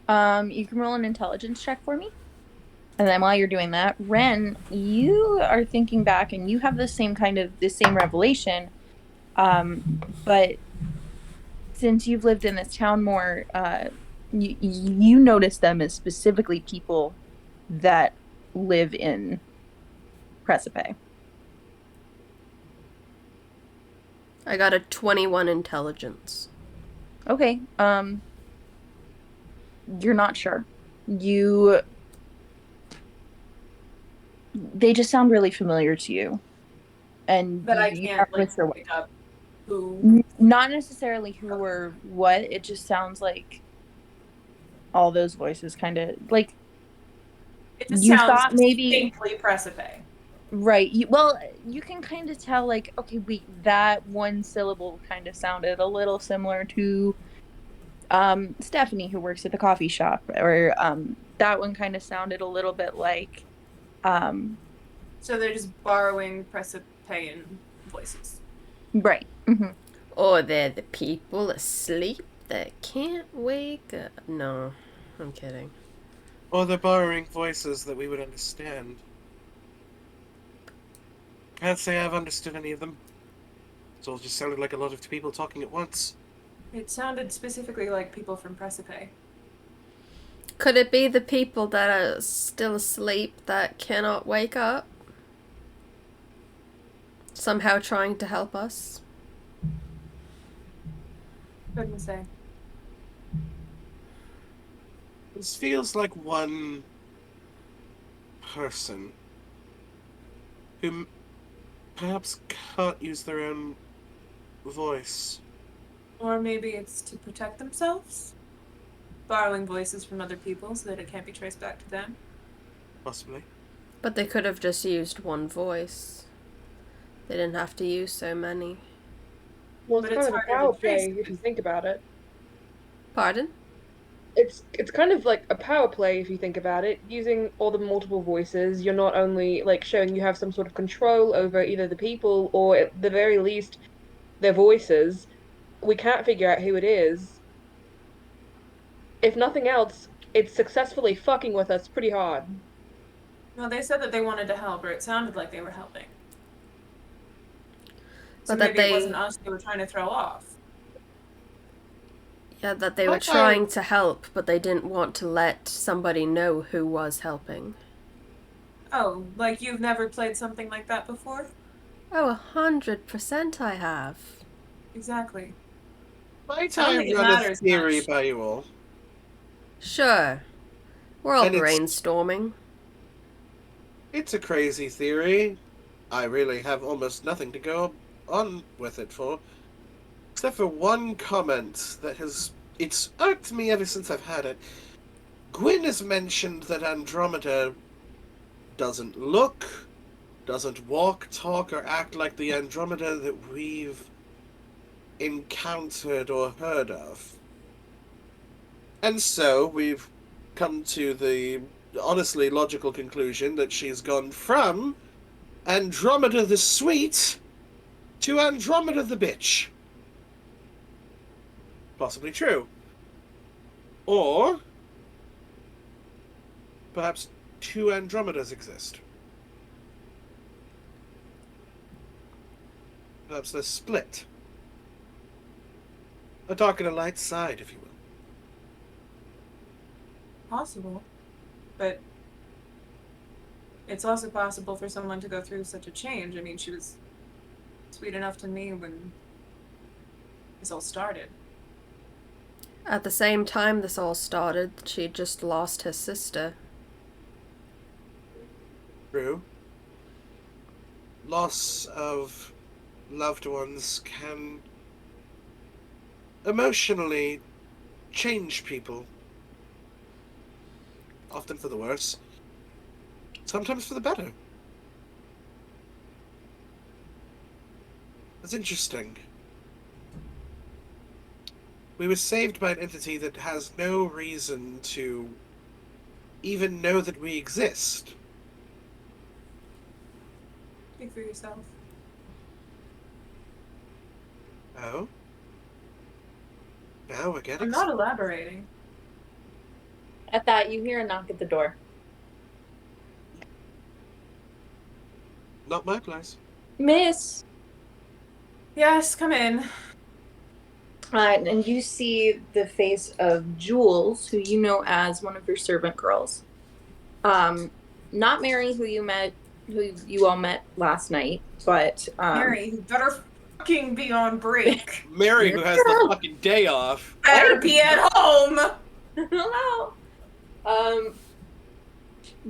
You can roll an intelligence check for me. And then while you're doing that, Ren, you are thinking back and you have the same revelation. But since you've lived in this town more, you notice them as specifically people that live in Precipice. I got a 21 intelligence. Okay. You're not sure. You they just sound really familiar to you, and But I you're can't not like really sure what. pick up who. Not necessarily who or what. It just sounds like all those voices kind of like It just you sounds thought maybe. distinctly Precipice. Right. Well, you can kind of tell, like, okay, wait, that one syllable kind of sounded a little similar to Stephanie, who works at the coffee shop, or that one kind of sounded a little bit like um So they're just borrowing Precipian voices. right. Or they're the people asleep that can't wake up. No, I'm kidding. Or they're borrowing voices that we would understand. Can't say I've understood any of them. It's all just sounded like a lot of people talking at once. It sounded specifically like people from Precipice. Could it be the people that are still asleep that cannot wake up? Somehow trying to help us? Couldn't say. This feels like one person who perhaps can't use their own voice. Or maybe it's to protect themselves? Borrowing voices from other people so that it can't be traced back to them? Possibly. But they could have just used one voice. They didn't have to use so many. Well, But it's it's kind of a harder power to trace play if you think about it. Pardon? It's kind of like a power play if you think about it. Using all the multiple voices, you're not only like showing you have some sort of control over either the people or at the very least their voices. We can't figure out who it is. If nothing else, it's successfully fucking with us pretty hard. Well, they said that they wanted to help, or it sounded like they were helping. So But that maybe it wasn't us they were trying to throw off. Yeah, that they were trying to help, but they didn't want to let somebody know who was helping. Oh, like you've never played something like that before? Oh, 100% I have. Exactly. Might I don't I think it run a matters theory much. by you all? Sure. We're all And it's- brainstorming. It's a crazy theory. I really have almost nothing to go on with it for. Except for one comment that it's irked me ever since I've had it. Gwyn has mentioned that Andromeda doesn't look, doesn't walk, talk, or act like the Andromeda that we've encountered or heard of. And so we've come to the honestly logical conclusion that she's gone from Andromeda the Sweet to Andromeda the Bitch. Possibly true. Or perhaps two Andromedas exist. Perhaps they're split. A dark and a light side, if you will. Possible. But it's also possible for someone to go through such a change. I mean, she was sweet enough to me when this all started. At the same time this all started, she had just lost her sister. True. Loss of loved ones can emotionally change people. Often for the worse. Sometimes for the better. That's interesting. We were saved by an entity that has no reason to even know that we exist. Speak for yourself. Oh? Now we're getting... I'm not elaborating. At that, you hear a knock at the door. Not my place. Miss. Yes, come in. And you see the face of Jules, who you know as one of your servant girls. Not Mary, who you all met last night, but Mary, you better fucking be on break. Mary, who has the fucking day off. Better be at Hello.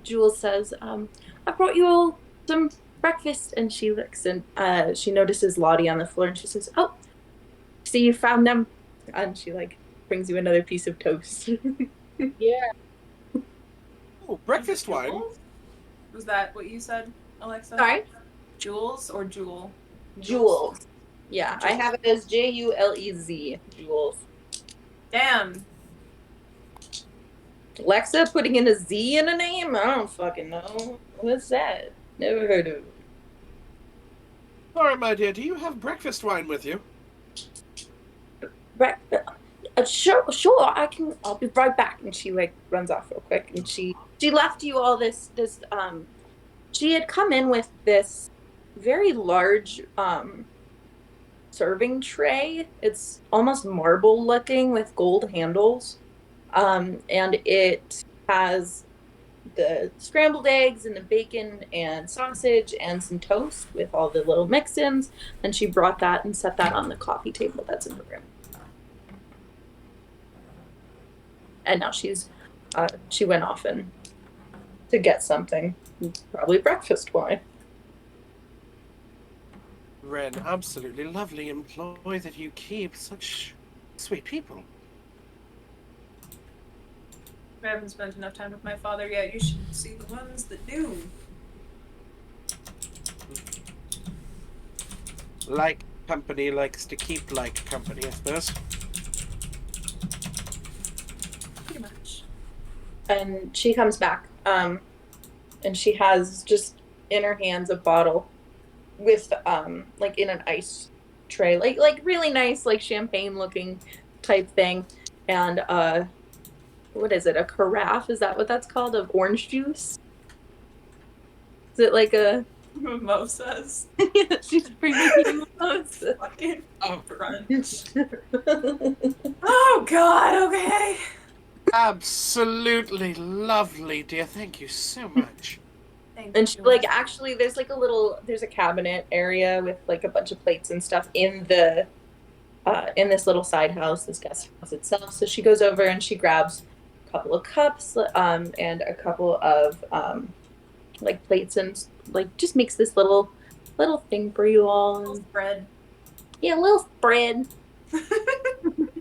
Jules says, all I brought you all some breakfast. And she looks and she notices Lottie on the floor and she says, oh, see, you found them. And she like brings you another piece of toast. Yeah. Oh, breakfast wine. Jules? Was that what you said, Alexa? Sorry? Jules or Jewel? Jules. Yeah, I have it as Julez. Jules. Damn. Alexa putting in a Z in a name? I don't fucking know. What's that? Never heard of it. Alright, my dear, do you have breakfast wine with you? Sure, I'll be right back. And she like runs off real quick. And she left you all this she had come in with this very large serving tray. It's almost marble looking with gold handles. And it has the scrambled eggs and the bacon and sausage and some toast with all the little mix-ins. And she brought that and set that on the coffee table that's in her room. And now she went off and to get something, probably breakfast wine. Ren, absolutely lovely employee that you keep. Such sweet people. I haven't spent enough time with my father yet. You should see the ones that do. Like company likes to keep like company, I suppose. Pretty much. And she comes back, and she has just in her hands a bottle with like in an ice tray, like really nice, like champagne looking type thing, and what is it, a carafe, is that what that's called, of orange juice? Is it like a Mimosas. she's bringing mimosa. Fucking Oh, brunch. Oh god, okay. absolutely lovely, dear. Thank you so much. Thank And she, you. like, actually there's a cabinet area with like a bunch of plates and stuff in this little side house, this guest house itself. So she goes over and she grabs a couple of cups and a couple of like plates and like just makes this little thing for you all. Little bread. Yeah, a little spread.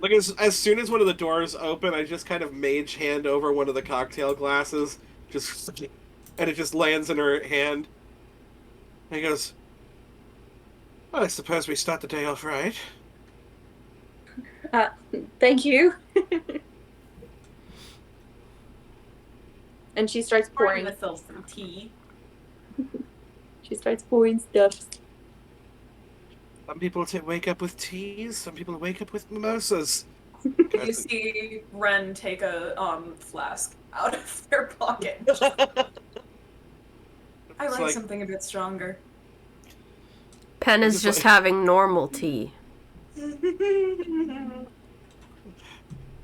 Like as soon as one of the doors open, I just kind of mage hand over one of the cocktail glasses, and it just lands in her hand. And he goes, well, I suppose we start the day off right. Thank you. And she starts pouring. Pouring myself some tea. She starts pouring stuff. Some people wake up with teas, some people wake up with mimosas. You see Ren take a flask out of their pocket. I like something a bit stronger. Pen is just having normal tea.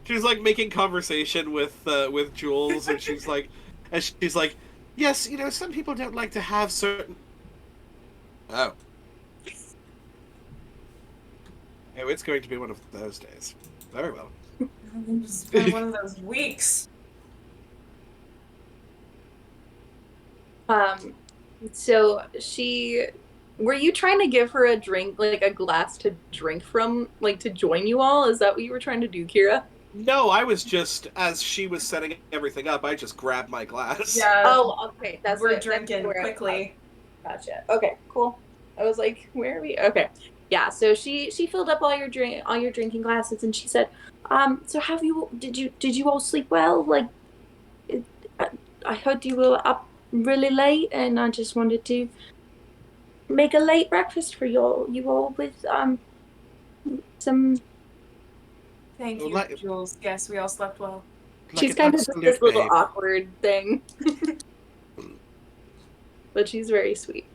She's like making conversation with Jules, and she's like, yes, you know, some people don't like to have certain. Oh. Oh, it's going to be one of those days. Very well. It's been one of those weeks. So were you trying to give her a drink, like a glass to drink from, like to join you all? Is that what you were trying to do, Kira? No, I was just, as she was setting everything up, I just grabbed my glass. Yeah. Oh, okay. We're drinking quickly. Gotcha. Okay, cool. I was like, where are we? Okay. Yeah, so she filled up all your drinking glasses, and she said, so did you all sleep well? Like, I heard you were up really late, and I just wanted to make a late breakfast for you all with some. Thank you, Like- Jules. Yes, we all slept well. Like She's an kind of just absolute this little babe. awkward thing, but she's very sweet.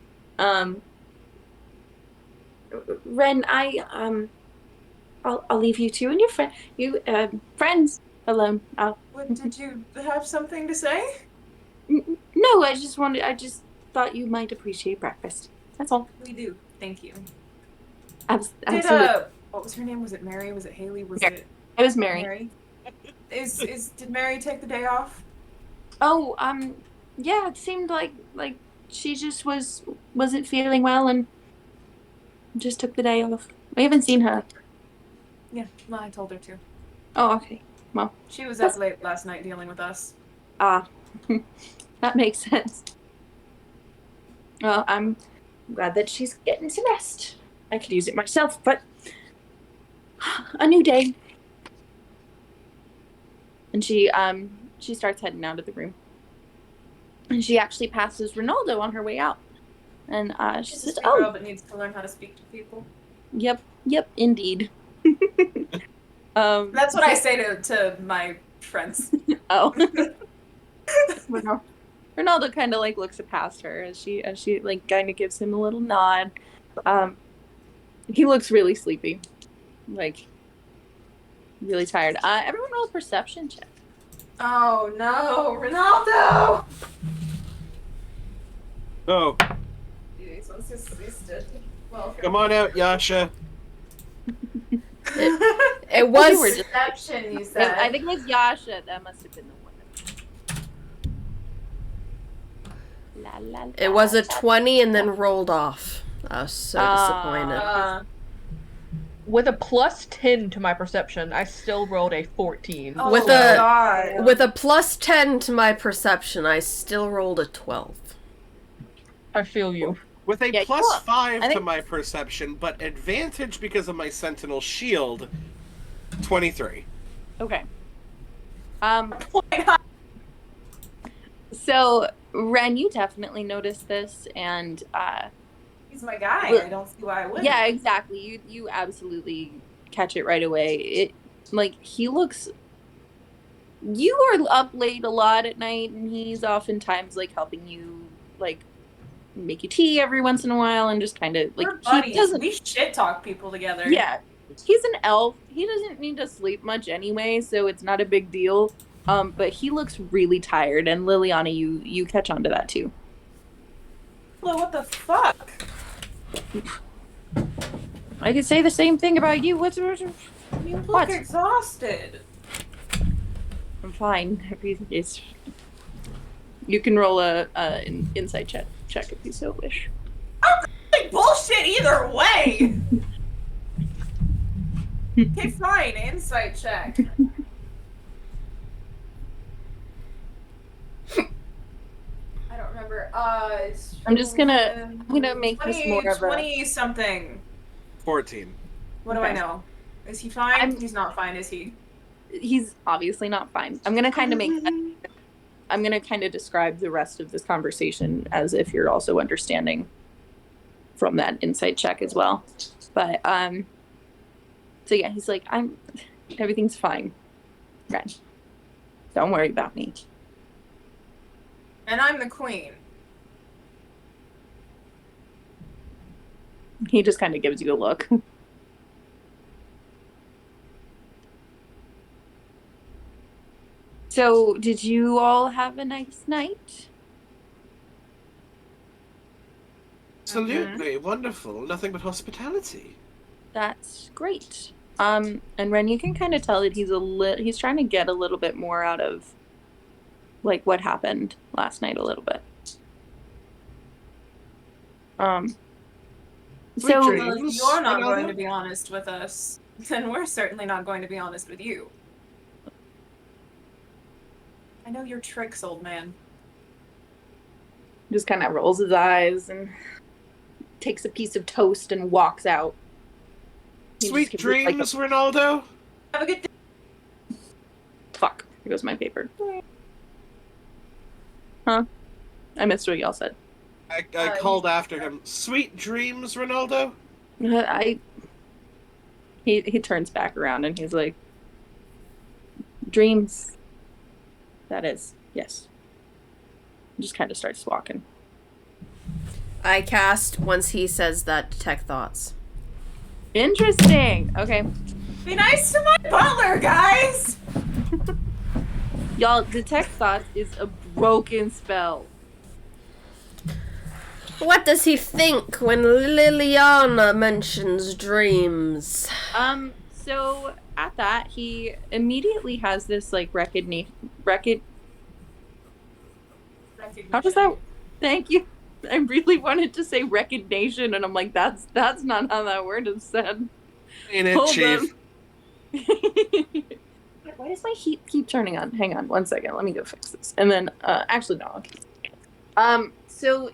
Ren, I'll leave you two and your friends alone. What, did you have something to say? No, I just thought you might appreciate breakfast. That's all. We do. Thank you. Absolutely. What was her name? Was it Mary? Was it Haley? Was Mary. it It was Mary. Mary? Did Mary take the day off? Oh, yeah, it seemed like she just wasn't feeling well and just took the day off. We haven't seen her. Yeah, well, I told her to. Oh, okay. She was up late last night dealing with us. Ah, that makes sense. Well, I'm glad that she's getting some rest. I could use it myself, but a new day. And she starts heading out of the room. And she actually passes Ronaldo on her way out. And she She's says, a girl that needs to learn how to speak to people. Yep, indeed. That's what I say to my friends. Oh. Ronaldo kind of like looks past her as she like kind of gives him a little nod. He looks really sleepy, like really tired. Everyone roll a perception check. Oh no, Ronaldo! Oh, This one's just wasted. Well, come on out, Yasha. It was. were just- Perception, you said. I think it was Yasha. That must have been the one. La, la, la, It was a la. 20 and then rolled off. I was so disappointed. With a plus 10 to my perception, I still rolled a 14. Oh, With a- God. With a plus 10 to my perception, I still rolled a 12. I feel you. With a Yeah, plus you are. 5 I to think- my perception, but advantage because of my sentinel shield, 23. Okay. So Ren, you definitely noticed this, and He's my guy. Look. I don't see why I wouldn't. yeah, exactly. You absolutely catch it right away. It like he looks. You are up late a lot at night, and he's oftentimes like helping you like make you tea every once in a while, and just kind of like We're he buddies. doesn't. We shit talk people together. Yeah, he's an elf. He doesn't need to sleep much anyway, so it's not a big deal. But he looks really tired, and Liliana, you catch on to that too. Flo, what the fuck? I could say the same thing about you. What's You look What? exhausted. I'm fine. It's, you can roll an insight check if you so wish. Like bullshit either way. Okay, fine. Insight check. I don't remember. I'm just gonna make this more of a. 20 something. 14. What do I Okay. know? Is he fine? I'm- He's not fine, is he? He's obviously not fine. I'm gonna kind of make. I'm gonna kind of describe the rest of this conversation as if you're also understanding from that insight check as well. But so yeah, he's like, everything's fine. Ren, don't worry about me. And I'm the queen. He just kind of gives you a look. So, did you all have a nice night? Absolutely. Wonderful. Nothing but hospitality. That's great. And Ren, you can kind of tell that he's trying to get a little bit more out of like what happened last night a little bit. Sweet So dreams. Well, if you're not Another? going to be honest with us, then we're certainly not going to be honest with you. I know your tricks, old man. just kind of rolls his eyes and takes a piece of toast and walks out. He just Sweet gives it, like, dreams, Ronaldo. Have a good day. Fuck. Here goes my paper. Huh? I missed what y'all said. I Uh, called after him. Sweet dreams, Ronaldo. He turns back around and he's like, dreams. That is, yes. Just kind of starts walking. I cast, once he says that, Detect Thoughts. Interesting. Okay. Be nice to my butler, guys! Y'all, Detect Thoughts is a broken spell. What does he think when Liliana mentions dreams? So at that, he immediately has this, like, How does that... Thank you. I really wanted to say recognition, and I'm like, that's not how that word is said. Ain't it, Hold Chief? Why does my heat keep turning on? Hang on 1 second. Let me go fix this. And then, actually, no. I'll keep so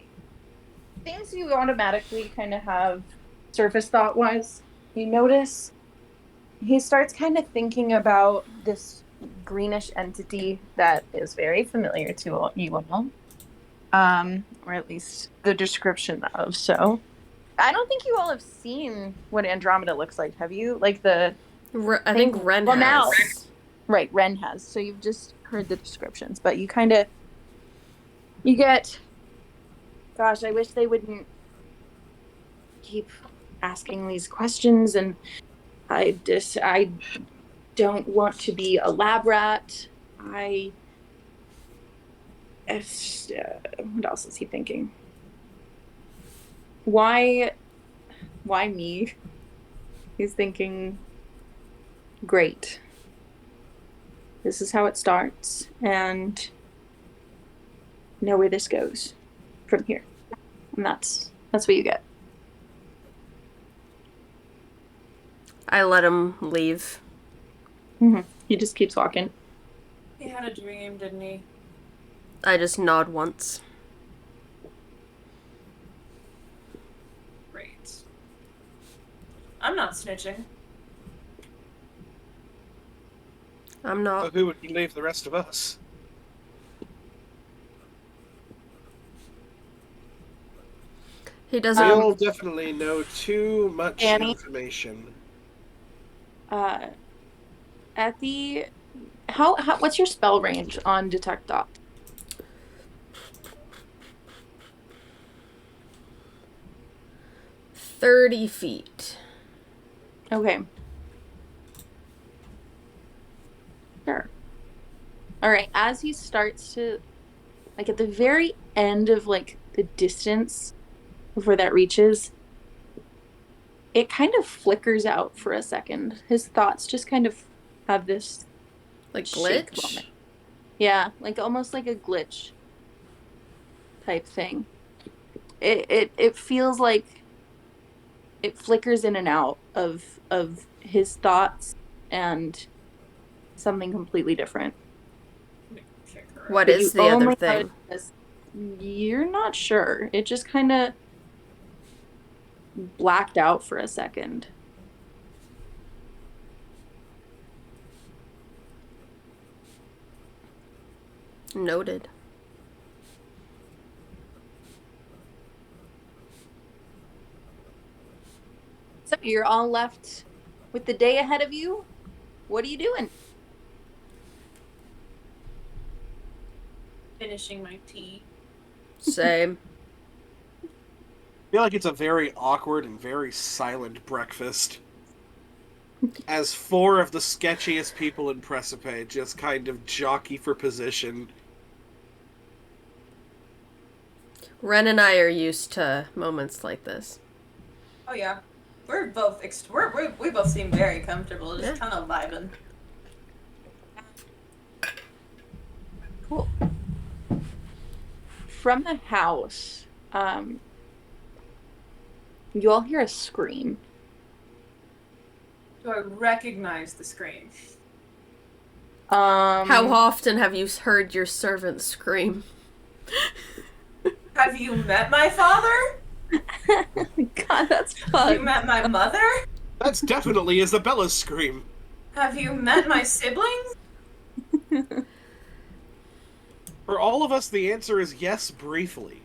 things you automatically kind of have surface thought wise, you notice he starts kind of thinking about this greenish entity that is very familiar to you all, or at least the description of. So, I don't think you all have seen what Andromeda looks like, have you? Like the I think Ren well, now- has. right, Ren has. So you've just heard the descriptions, but you kind of you get. Gosh, I wish they wouldn't keep asking these questions, and I don't want to be a lab rat. What else is he thinking? Why me? He's thinking, great. This is how it starts, and know where this goes from here. And that's what you get. I let him leave. He just keeps walking. He had a dream, didn't he? I just nod once. Great. I'm not snitching. I'm So not. who would believe the rest of us? He We doesn't. all definitely know too much Annie? information. At the how what's your spell range on detect dot? "30 feet." Okay. Sure. All right. As he starts to, like, at the very end of like the distance before that reaches, it kind of flickers out for a second. His thoughts just kind of have this Like shake glitch? moment. Yeah, like almost like a glitch type thing. It feels like it flickers in and out of his thoughts and something completely different. What But is you the other only thing? notice- You're not sure. It just kind of blacked out for a second. Noted. So you're all left with the day ahead of you. What are you doing? Finishing my tea. Same. I feel like it's a very awkward and very silent breakfast. As four of the sketchiest people in Precipice just kind of jockey for position. Ren and I are used to moments like this. Oh yeah, we're both we both seem very comfortable, just Yeah. kind of vibing. Cool. From the house, you all hear a scream. Do I recognize the scream? How often have you heard your servant scream? Have you met my father? God, that's Have fun. you met my mother? That's definitely Isabella's scream. Have you met my siblings? For all of us, the answer is yes, briefly.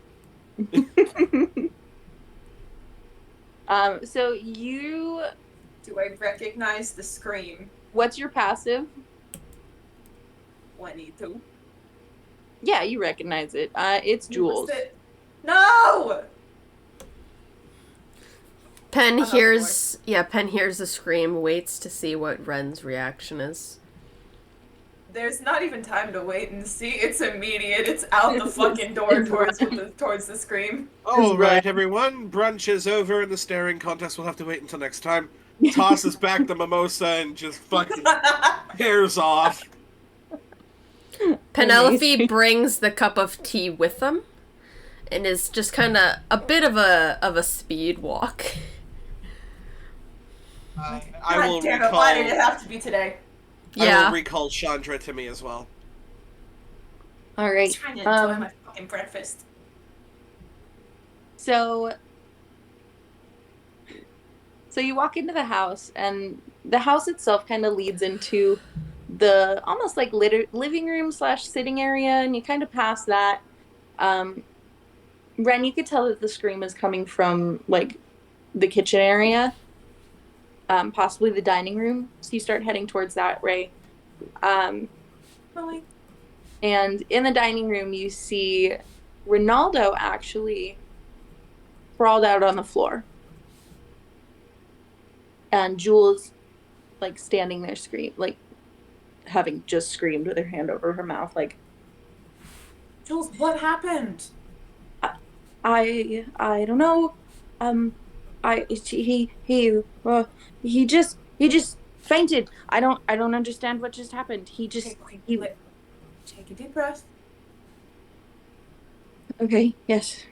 So you, Do I recognize the scream? what's your passive? 22. Yeah, you recognize it. It's Jules. What's it? No! Pen not hears Pen hears the scream, waits to see what Ren's reaction is. There's not even time to wait and see. It's immediate. It's out the fucking door towards the scream. All Right. right, everyone. Brunch is over, and the staring contest will have to wait until next time. Tosses back the mimosa and just fucking hairs off. Penelope Amazing. brings the cup of tea with them, and is just kind of a bit of a speed walk. I God will damn it, recall. why did it have to be today? I Yeah. will recall Chandra to me as well. All I'm right. trying to enjoy my fucking breakfast. So you walk into the house, and the house itself kind of leads into the almost like living room / sitting area, and you kind of pass that. Ren, you could tell that the scream is coming from like the kitchen area, possibly the dining room. So you start heading towards that, Ray. Really? And in the dining room, you see Ronaldo actually crawled out on the floor. And Jules, like, standing there like, having just screamed with her hand over her mouth, like, Jules, what happened? I don't know. He just fainted. I don't understand what just happened. He just, Take a deep breath. okay, yes.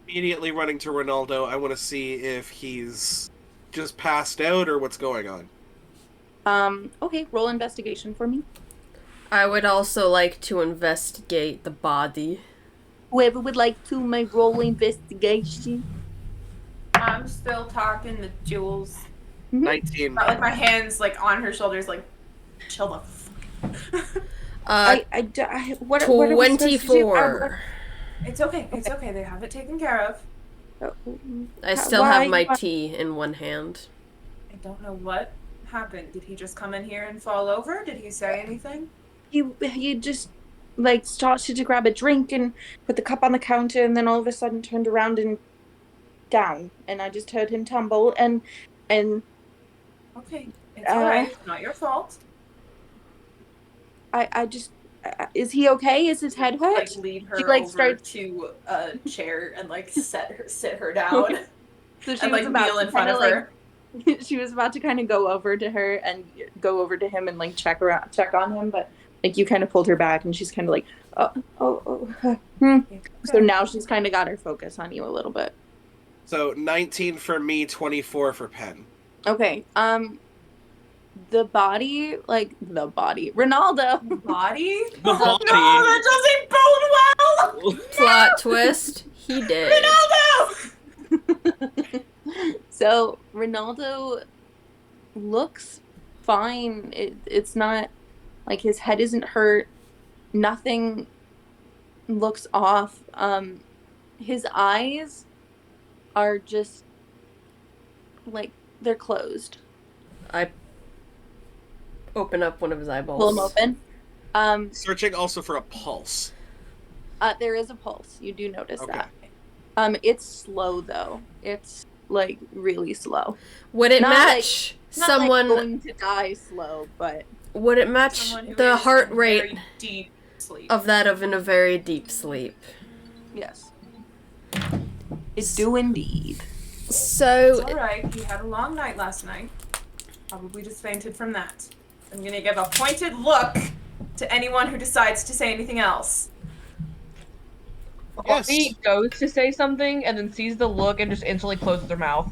Immediately running to Ronaldo, I want to see if he's just passed out or what's going on. Okay, roll investigation for me. I would also like to investigate the body. Whoever would like to make roll investigation. I'm still talking to Jules. 19. Not like my hands like on her shoulders, like chill the fuck. What are we supposed to do? 24. It's okay. It's okay. They have it taken care of. I still Why- have my tea in one hand. I don't know what happened. Did he just come in here and fall over? Did he say anything? He just like started to grab a drink and put the cup on the counter, and then all of a sudden turned around and down, and I just heard him tumble and Okay, it's alright. It's not your fault. I just is he okay? Is his head hurt? Like lead her She, like, over starts- to a chair and like sit her down So she and was like about kneel to in front kinda, of her. she was about to kind of go over to her and go over to him and like check on him, but like you kind of pulled her back, and she's kind of like, So now she's kind of got her focus on you a little bit. So 19 for me, 24 for Penn. Okay. The body, Ronaldo. Body? The No, body. that doesn't bode well. Plot twist, he did. Ronaldo! So Ronaldo looks fine. It's not like his head isn't hurt. Nothing looks off. His eyes are just like they're closed. I open up one of his eyeballs. Pull them open. Searching also for a pulse. There is a pulse. You do notice Okay. that. It's slow though. It's like really slow. Would it Not match Not someone? like going to die slow, but Would it match Someone who the is heart in rate very deep sleep. of that of in a very deep sleep? yes, it do indeed. So It's alright. He had a long night last night. Probably just fainted from that. I'm gonna give a pointed look to anyone who decides to say anything else. Yes. He goes to say something and then sees the look and just instantly closes her mouth.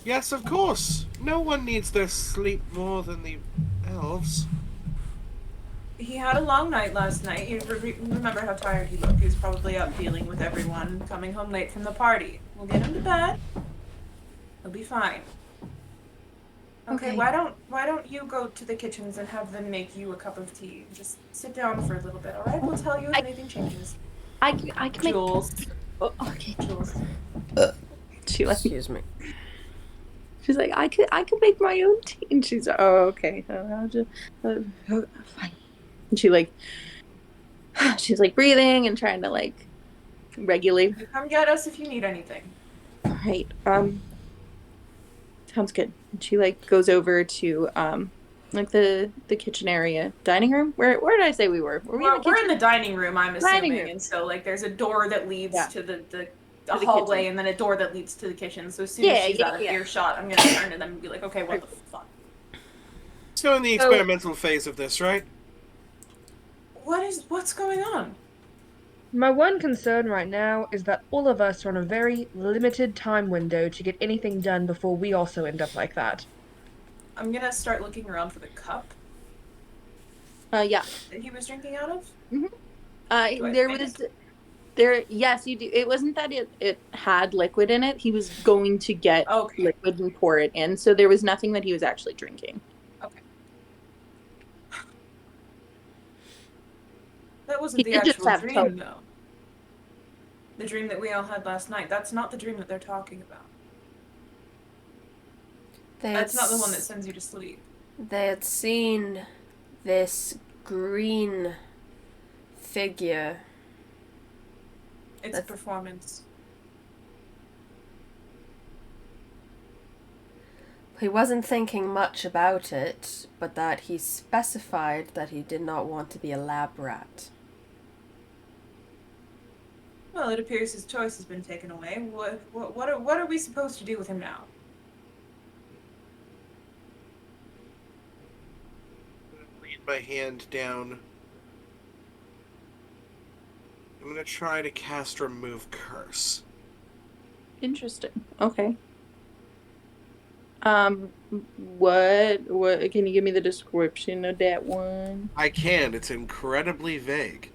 Yes, of course. No one needs their sleep more than the elves. He had a long night last night. You remember how tired he looked. He was probably up dealing with everyone, coming home late from the party. We'll get him to bed. He'll be fine. Okay, Okay. why don't you go to the kitchens and have them make you a cup of tea? Just sit down for a little bit, alright? We'll tell you if anything changes. I can make. Jules. Oh, okay. Jules. She like excuse me. she's like I could make my own tea, and she's like, oh okay. I'll just fine. And she like she's like breathing and trying to like regulate. You come get us if you need anything. All right. Sounds good. And she like goes over to like the kitchen area, dining room. Where did I say we were? Were we in the We're kitchen? in the dining room, I'm assuming, Dining room. and so like there's a door that leads Yeah. to the the hallway, kitchen. and then a door that leads to the kitchen. So as soon Yeah, as she's yeah, out of yeah. earshot, I'm gonna turn to them and be like, okay, what the fuck? Still in the So- experimental phase of this, right? What's going on? My one concern right now is that all of us are on a very limited time window to get anything done before we also end up like that. I'm gonna start looking around for the cup Yeah. that he was drinking out of. Do I There fit was there. Yes, you do. It wasn't that it had liquid in it. He was going to get Okay. liquid and pour it in, so there was nothing that he was actually drinking. Okay. That He wasn't the did just actual have dream, though. The dream that we all had last night. That's not the dream that they're talking about. That's not the one that sends you to sleep. They had seen this green figure. It's That's- a performance. He wasn't thinking much about it, but that he specified that he did not want to be a lab rat. Well, it appears his choice has been taken away. What are we supposed to do with him now? Lean my hand down. I'm gonna try to cast Remove Curse. Interesting. Okay. What can you give me the description of that one? I can. It's incredibly vague.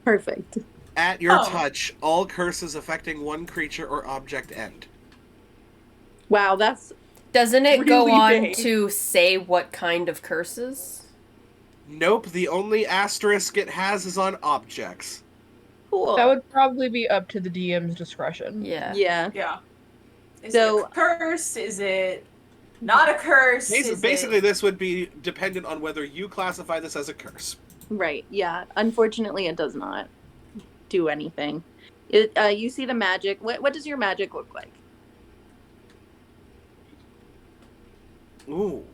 Perfect. At your Oh. touch, all curses affecting one creature or object end. Wow, that's Doesn't it go Really on vague. to say what kind of curses? Nope, the only asterisk it has is on objects. cool. That would probably be up to the DM's discretion. Yeah. Yeah. Yeah. Is So- it a curse? Is it not a curse? Basically, this would be dependent on whether you classify this as a curse. Right. Yeah. Unfortunately, it does not do anything. You see the magic. What does your magic look like? Ooh.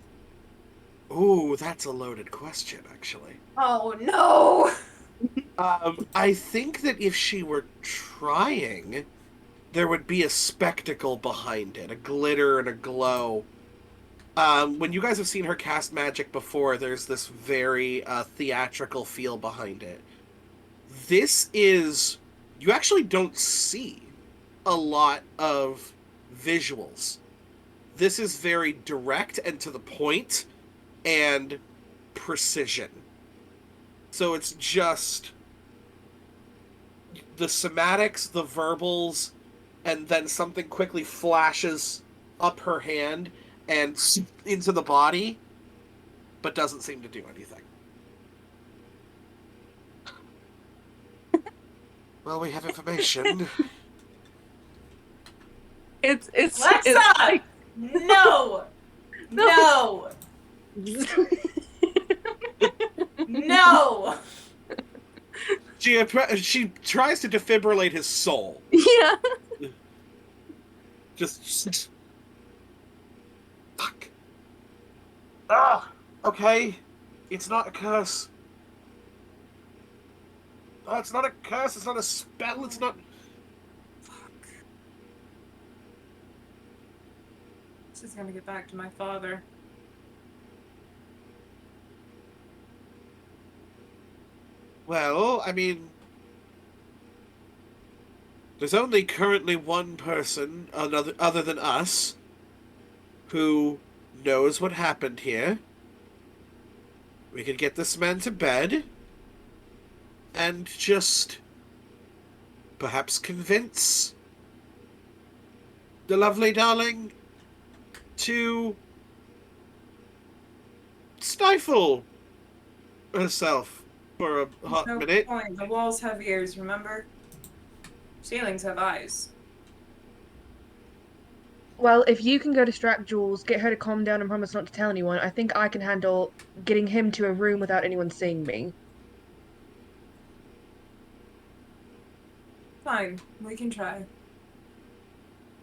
Ooh, that's a loaded question, actually. Oh no! I think that if she were trying, there would be a spectacle behind it, a glitter and a glow. When you guys have seen her cast magic before, there's this very theatrical feel behind it. This is... You actually don't see a lot of visuals. This is very direct and to the point and precision. So it's just the somatics, the verbals, and then something quickly flashes up her hand and into the body, but doesn't seem to do anything. Well, we have information. It's Lexa! No! No! No! She tries to defibrillate his soul. yeah. Just... Fuck. Ah! Okay. It's not a curse. Oh, it's not a curse, it's not a spell, it's not... Fuck. This is gonna get back to my father. Well, I mean... There's only currently one person, other than us, who knows what happened here. We could get this man to bed, and just perhaps convince the lovely darling to stifle herself for a hot No minute. point. The walls have ears, remember? Ceilings have eyes. Well, if you can go distract Jules, get her to calm down and promise not to tell anyone, I think I can handle getting him to a room without anyone seeing me. Fine, we can try.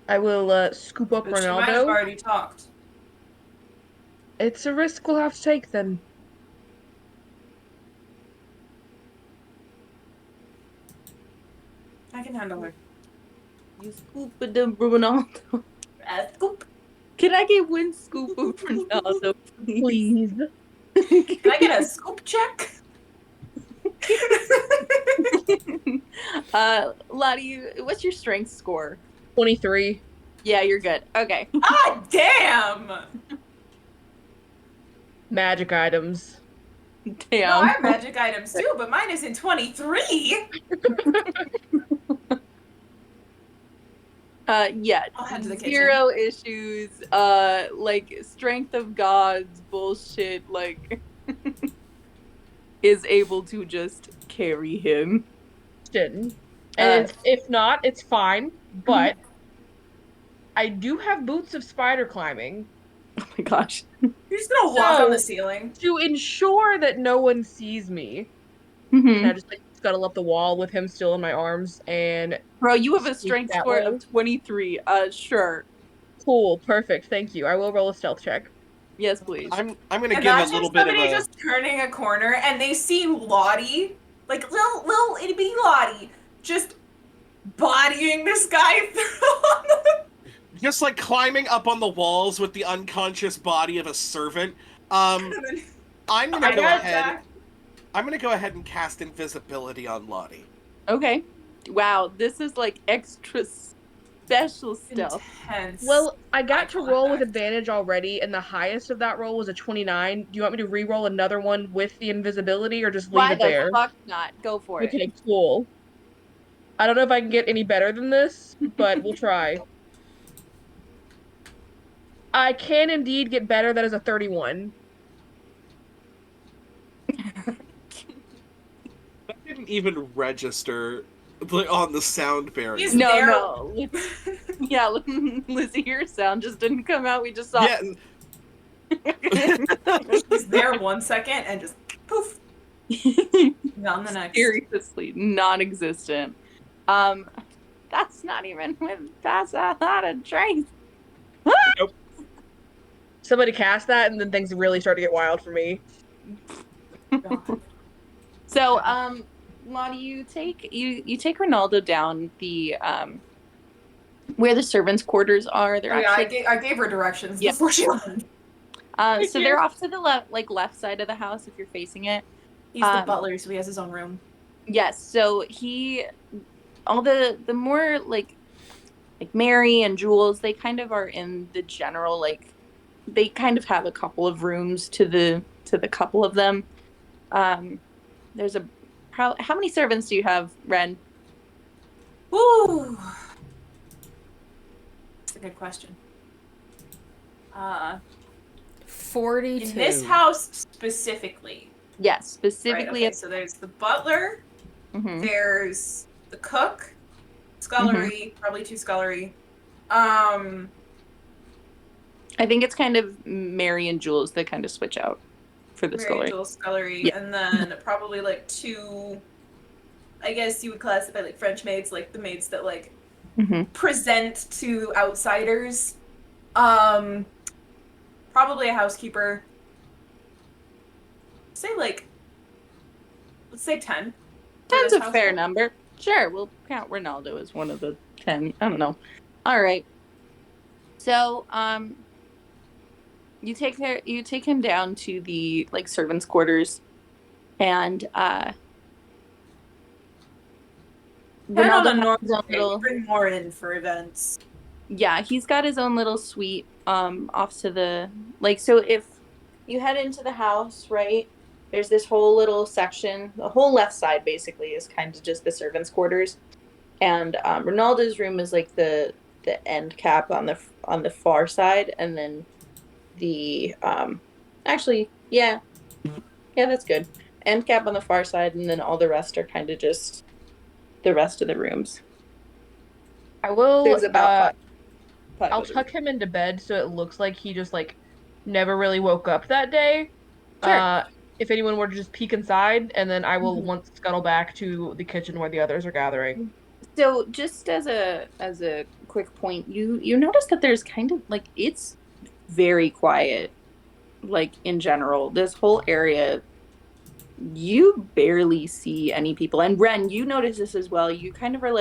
I will scoop up But she might have Ronaldo. already talked. It's a risk we'll have to take then. I can handle her. You scoop of the Ronaldo. Scoop. Can I get one scoop of Ronaldo, please? Please. Can I get a scoop check? Lottie, what's your strength score? 23. Yeah, you're good. Okay. Ah, damn! Magic items. Damn. No, I have magic items too, but mine isn't 23. Yeah, I'll head to the kitchen. 0 issues. Like strength of gods bullshit. Like is able to just carry him. And if not, it's fine. But I do have boots of spider climbing. Oh my gosh. You're just gonna walk So- on the ceiling. To ensure that no one sees me, Mhm. I just like scuttle up the wall with him still in my arms and Bro, you have a Sneak strength that score way. of 23. Sure. cool, perfect, thank you. I will roll a stealth check. Yes, please. I'm gonna give a Imagine little bit of somebody a. just turning a corner and they see Lottie, like little itty bitty Lottie, just bodying this guy through. Just like climbing up on the walls with the unconscious body of a servant. I'm gonna I go got ahead. that. I'm gonna go ahead and cast invisibility on Lottie. Okay. Wow, this is like extra special stuff. Intense. Well, I got to Eye roll with contact. advantage already, and the highest of that roll was a 29. Do you want me to re-roll another one with the invisibility, or just leave Why it the there? fuck not? Go for it. Okay, cool. I don't know if I can get any better than this, but we'll try. I can indeed get better. That is a 31. That didn't even register on the sound barrier. He's No, there. no. Yeah, Lizzie, your sound just didn't come out. We just saw. Yeah. He's there 1 second and just poof. On the next. Seriously, non-existent. That's not even with. That's a lot of trace. Somebody cast that, and then things really start to get wild for me. So, Lottie, you take Ronaldo down the where the servants' quarters are. They're Oh, yeah, actually I gave her directions Yeah. before she left. so they're off to the left side of the house if you're facing it. He's the Um, butler, so he has his own room. Yes, so all the more like Mary and Jules, they kind of are in the general they kind of have a couple of rooms to the couple of them. There's how many servants do you have, Ren? Ooh. That's a good question. 42. In this house specifically. Yes, Right, specifically. okay, so there's the butler, Mhm. there's the cook, scullery, probably 2 scullery. I think it's kind of Mary and Jules that kind of switch out for the Mary scullery. Jewel scullery, Yeah. and then probably 2. I guess you would classify French maids, like the maids that Mhm. present to outsiders. Probably a housekeeper. Say let's say 10. for 10's this a fair household. number. Sure, we'll count Ronaldo as one of the 10. I don't know. All right. So, you take him down to the servants' quarters, and Depending on the Ronaldo has norm, his own little. bring more in for events. Yeah, he's got his own little suite off to the so if you head into the house, right? There's this whole little section. The whole left side basically is kind of just the servants' quarters. And Ronaldo's room is the end cap on the far side, and then the actually yeah, that's good. End cap on the far side, and then all the rest are kind of just the rest of the rooms. I will. There's about five I'll other tuck him into bed so it looks like he just never really woke up that day. Sure. If anyone were to just peek inside, and then I will once scuttle back to the kitchen where the others are gathering. So just as a quick point, you notice that there's kind of it's very quiet, in general. This whole area, you barely see any people. And Ren, you notice this as well. You kind of are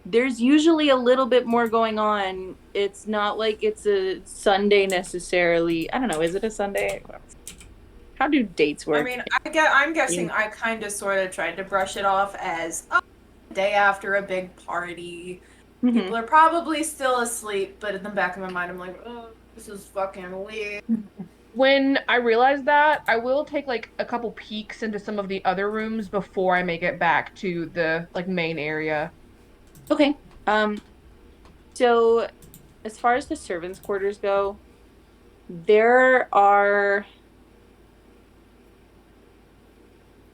there's usually a little bit more going on. It's not like it's a Sunday necessarily. I don't know. Is it a Sunday? how do dates work? I mean, I'm guessing I kind of sort of tried to brush it off as day after a big party. Mhm. People are probably still asleep, but in the back of my mind, I'm like, oh, this is fucking weird. When I realize that, I will take like a couple peeks into some of the other rooms before I make it back to the like main area. Okay. So as far as the servants' quarters go, there are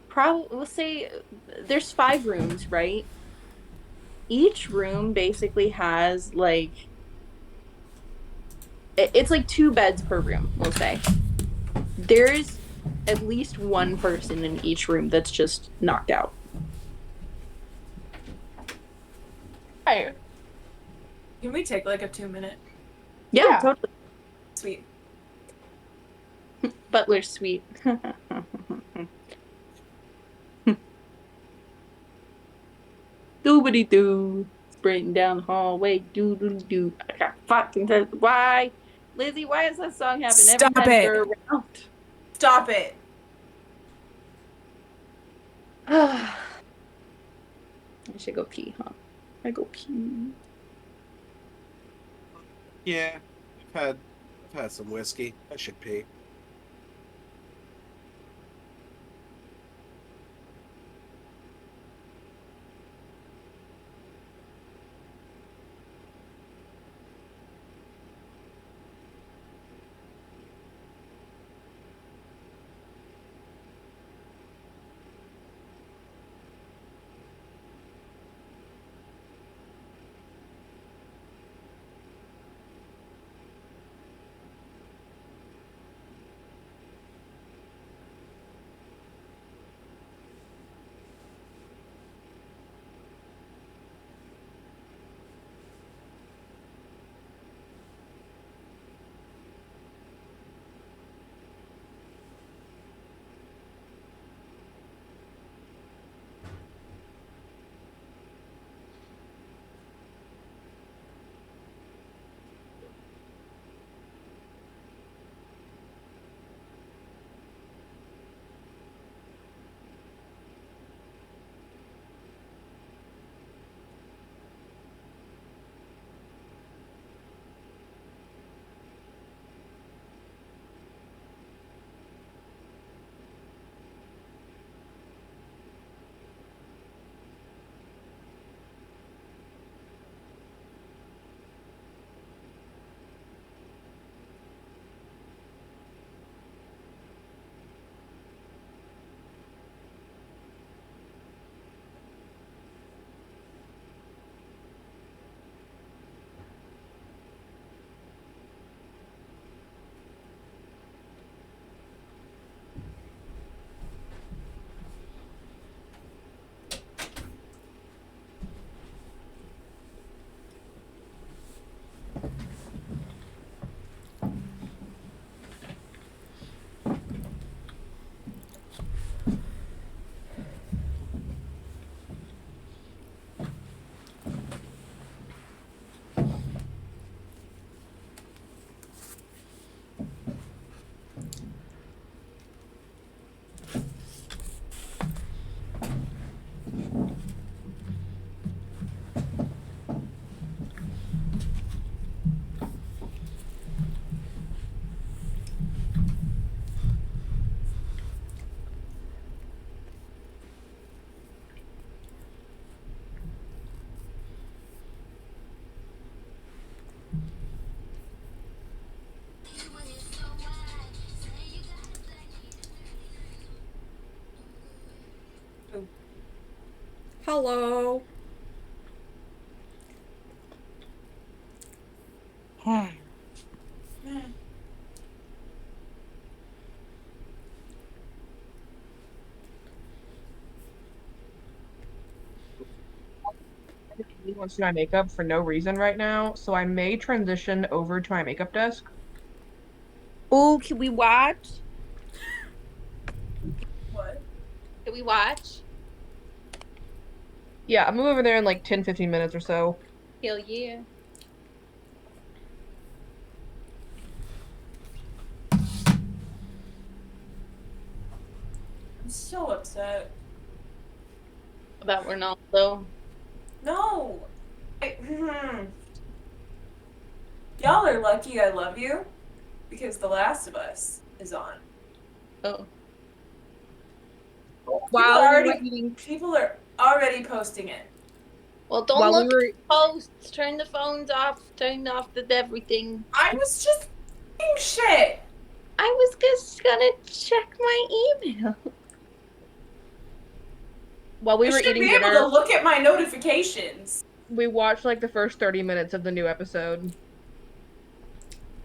probably, we'll say there's 5 rooms, right? Each room basically has like it's like 2 beds per room, we'll say. There's at least one person in each room that's just knocked out. Hey, Can we take like a 2-minute? Yeah, Yeah. totally. Sweet. Butler's sweet. Doobity doo. Sprinting down the hallway. Doo doo doo. I got fucking why? Lizzie, why is that song happen Stop every time it. you're around? Stop it. I should go pee, huh? I go pee. Yeah, I've had some whiskey. I should pee. Hello. He wants to do my makeup for no reason right now, so I may transition over to my makeup desk. Oh, can we watch? What? Can we watch? Yeah, I'll move over there in like 10, 15 minutes or so. Hell yeah. so upset. That we're not though. No. Y'all are lucky I love you because The Last of Us is on. Oh. People are already posting it. Well, don't While we look were- at posts. Turn the phones off. Turn off everything. I was just thinking shit. I was just gonna check my email. While we I were should eating be able to dinner, look at my notifications. we watched like the first 30 minutes of the new episode.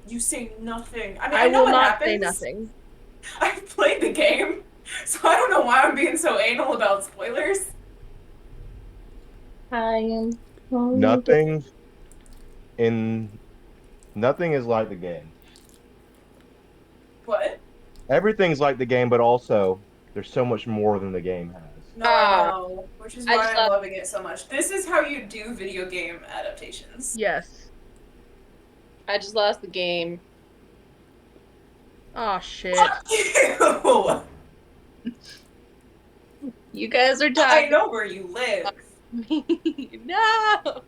You say nothing. I mean, I know will what not happens. say nothing. I've played the game, so I don't know why I'm being so anal about spoilers. I am. Nothing is like the game. What? Everything's like the game, but also there's so much more than the game has. No, I know. Which is I why just I'm thought- loving it so much. This is how you do video game adaptations. Yes. I just lost the game. Oh shit. Fuck you! You guys are I talking. know where you live. No.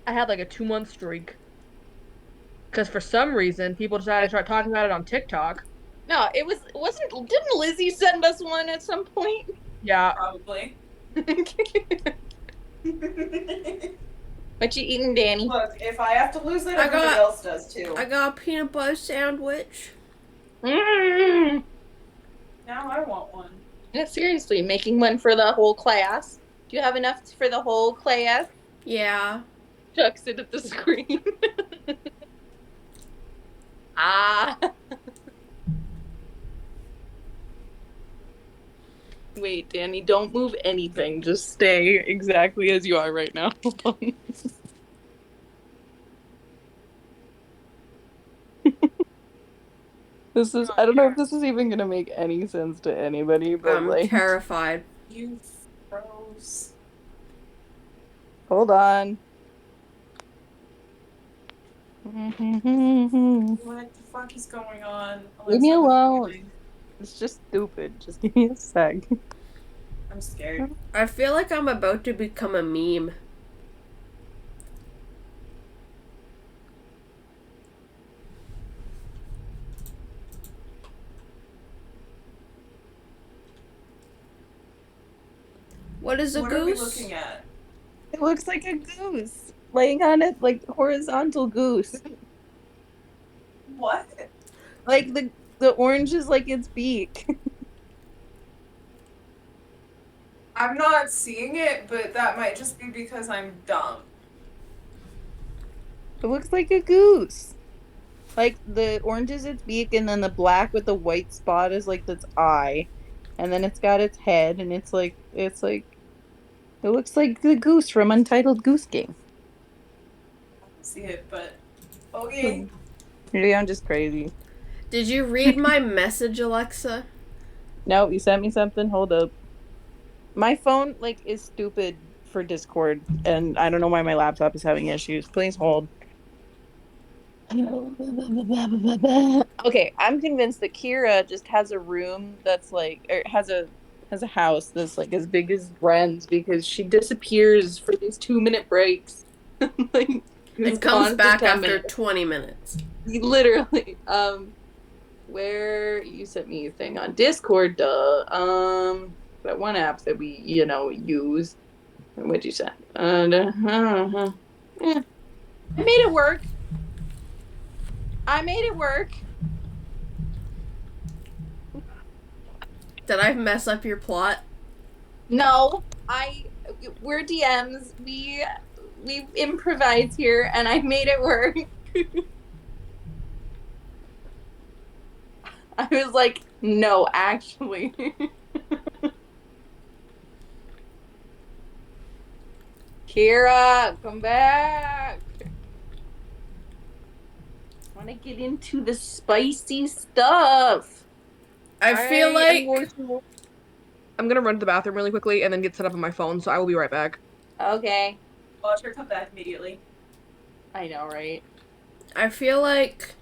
I had like a 2-month streak. Because for some reason, people decided to start talking about it on TikTok. No, wasn't. Didn't Lizzie send us one at some point? Yeah. Probably. What you eating, Danny? Look, if I have to lose it, I everybody got- else does too. I got a peanut butter sandwich. Mm. Now I want one. Yeah, seriously, making one for the whole class. Do you have enough for the whole class? Yeah. Chucks it at the screen. Ah. Wait, Danny, don't move anything. Just stay exactly as you are right now. This is, I don't know if this is even gonna make any sense to anybody, but I'm like, terrified. You froze. hold on. What the fuck is going on? Leave me Alexa, alone. It's just stupid. Just give me a sec. I'm scared. I feel like I'm about to become a meme. What is a What are we goose? looking at? It looks like a goose laying on it, like horizontal goose. What? Like the orange is like its beak. I'm not seeing it, but that might just be because I'm dumb. It looks like a goose. Like the orange is its beak, and then the black with the white spot is like its eye, and then it's got its head, and it looks like the goose from Untitled Goose Game. I don't see it, but okay. Maybe I'm just crazy. Did you read my message, Alexa? No, you sent me something. Hold up. My phone like is stupid for Discord, and I don't know why my laptop is having issues. Please hold. Okay, I'm convinced that Kira just has a room that's like, or has a house that's like as big as Bren's because she disappears for these 2-minute breaks. Like, And comes back after 20 minutes. Literally. Where you sent me a thing on Discord, that one app that we, use. What'd you send? Yeah. I made it work. Did I mess up your plot? No, we're DMs. We improvise here, and I made it work. I was like, no, actually. Kira, come back. I want to get into the spicy stuff. I feel like I'm gonna run to the bathroom really quickly and then get set up on my phone, so I will be right back. Okay. Watch her come back immediately. I know, right? I feel like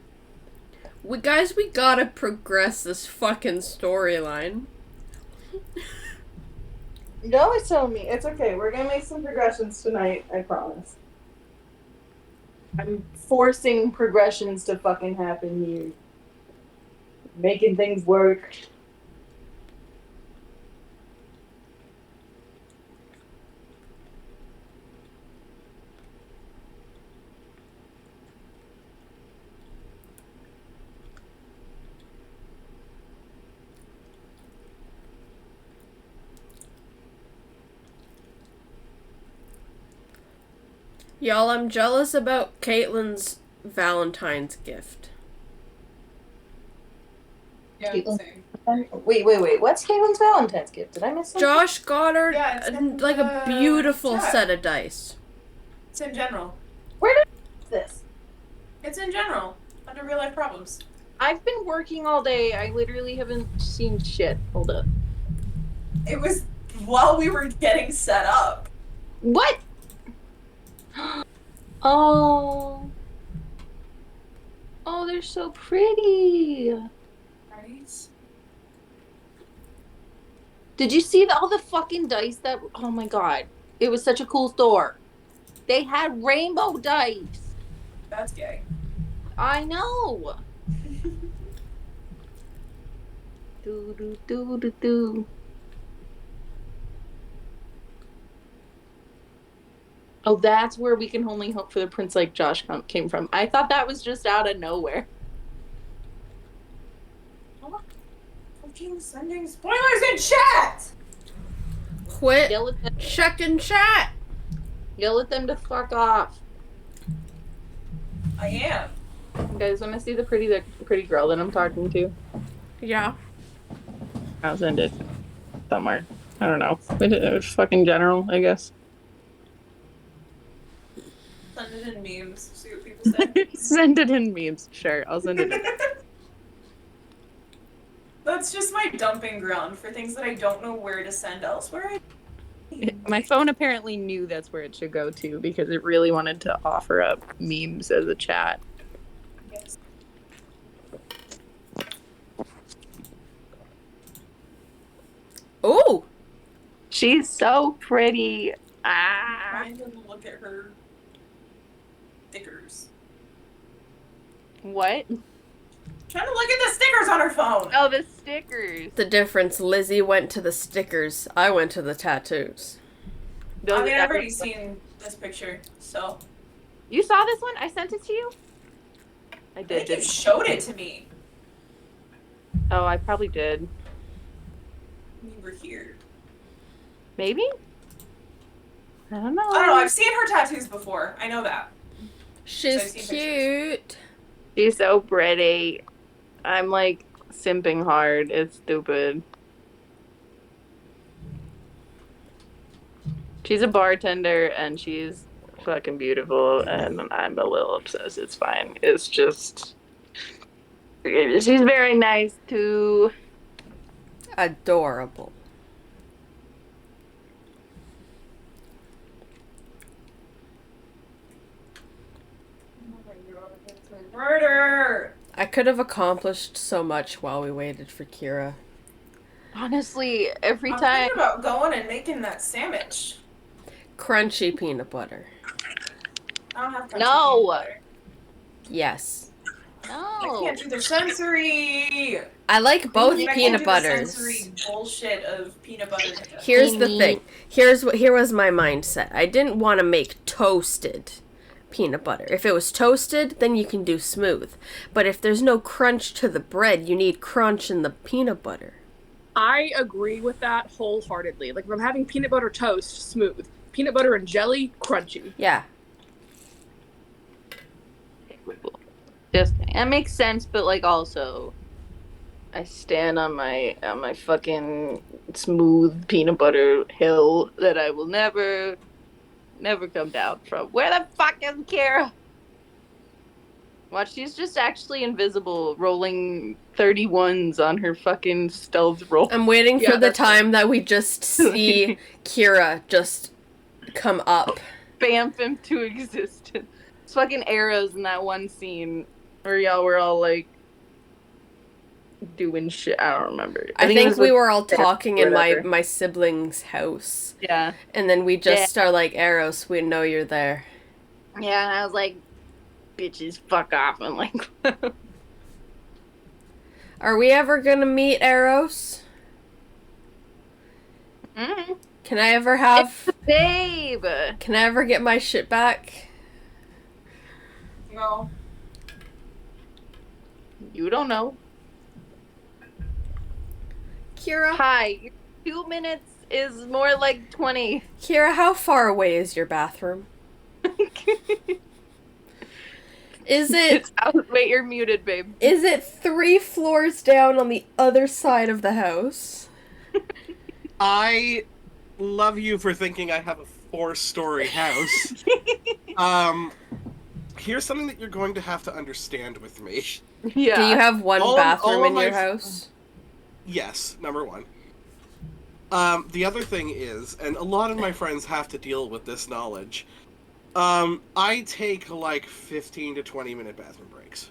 We gotta progress this fucking storyline. You always tell me. It's okay. We're gonna make some progressions tonight, I promise. I'm forcing progressions to fucking happen here. Making things work. Y'all, I'm jealous about Caitlin's Valentine's gift. Yeah, Caitlin. same. Wait. What's Caitlin's Valentine's gift? Did I miss something? Josh got her Yeah, it's in like a the beautiful chat. set of dice. It's in general. Where did this? It's in general. Under real life problems. I've been working all day. I literally haven't seen shit. Hold up. It was while we were getting set up. What? Oh. Oh, they're so pretty. Right? Did you see all the fucking dice that? Oh my god. It was such a cool store. They had rainbow dice. That's gay. I know. Do. Oh, that's where We Can Only Hope for the Prince like Josh came from. I thought that was just out of nowhere. Fucking sending spoilers in chat! Quit Yell at them, checking chat. yell at them to fuck off. I am. You guys want to see the pretty girl that I'm talking to? Yeah. I'll send it somewhere. I don't know. Fucking general, I guess. Send it in memes. See what people say. Send it in memes. Sure, I'll send it in. That's just my dumping ground for things that I don't know where to send elsewhere. My phone apparently knew that's where it should go to because it really wanted to offer up memes as a chat. Yes. Ooh. She's so pretty. Ah. Trying to look at her stickers. What? Trying to look at the stickers on her phone. Oh, the stickers. The difference, Lizzie went to the stickers, I went to the tattoos. I mean, I've already seen this picture, so. You saw this one? I sent it to you? I I did. think you showed it to me. Oh, I probably did. You were here. Maybe? I don't know. I don't know, I've seen her tattoos before. I know that. She's I've seen cute. She's so pretty. I'm like simping hard. It's stupid. She's a bartender and she's fucking beautiful and I'm a little obsessed. It's fine. It's just she's very nice too. Adorable. Murder! I could have accomplished so much while we waited for Kira. Honestly, every I'm time thinking about going and making that sandwich. Crunchy peanut butter. I don't have crunchy No. peanut butter. Yes. I no. can't do the sensory. I like both I can't peanut do butters. The sensory bullshit of peanut butter. Here's the Amy. thing. Here was my mindset. I didn't want to make toasted peanut butter. If it was toasted, then you can do smooth. But if there's no crunch to the bread, you need crunch in the peanut butter. I agree with that wholeheartedly. Like if I'm having peanut butter toast, smooth. Peanut butter and jelly, crunchy. Yeah. Just that makes sense, but like also I stand on my fucking smooth peanut butter hill that I will never come down from. Where the fuck is Kara? Watch, she's just actually invisible, rolling 31s on her fucking stealth roll. I'm waiting for Yeah, the that's time that we just see Kira just come up. Bamf into existence. It's fucking arrows in that one scene where y'all were all like doing shit. I don't remember. I it think was we with- were all talking in my whatever. my siblings' house, Yeah. and then we just are like, Eros, we know you're there. Yeah, and I was like, bitches, fuck off. I'm like, Are we ever gonna meet Eros? mm, Can I ever have? babe. Can I ever get my shit back? No. You don't know. Kira, Hi, your 2 minutes is more like 20. Kira, how far away is your bathroom? Is it It's out. Wait, you're muted, babe. is it 3 floors down on the other side of the house? I love you for thinking I have a 4-story house. Here's something that you're going to have to understand with me. Yeah. Do you have one All of bathroom in my your f- house? Yes, number one. The other thing is, and a lot of my friends have to deal with this knowledge, I take like 15 to 20 minute bathroom breaks.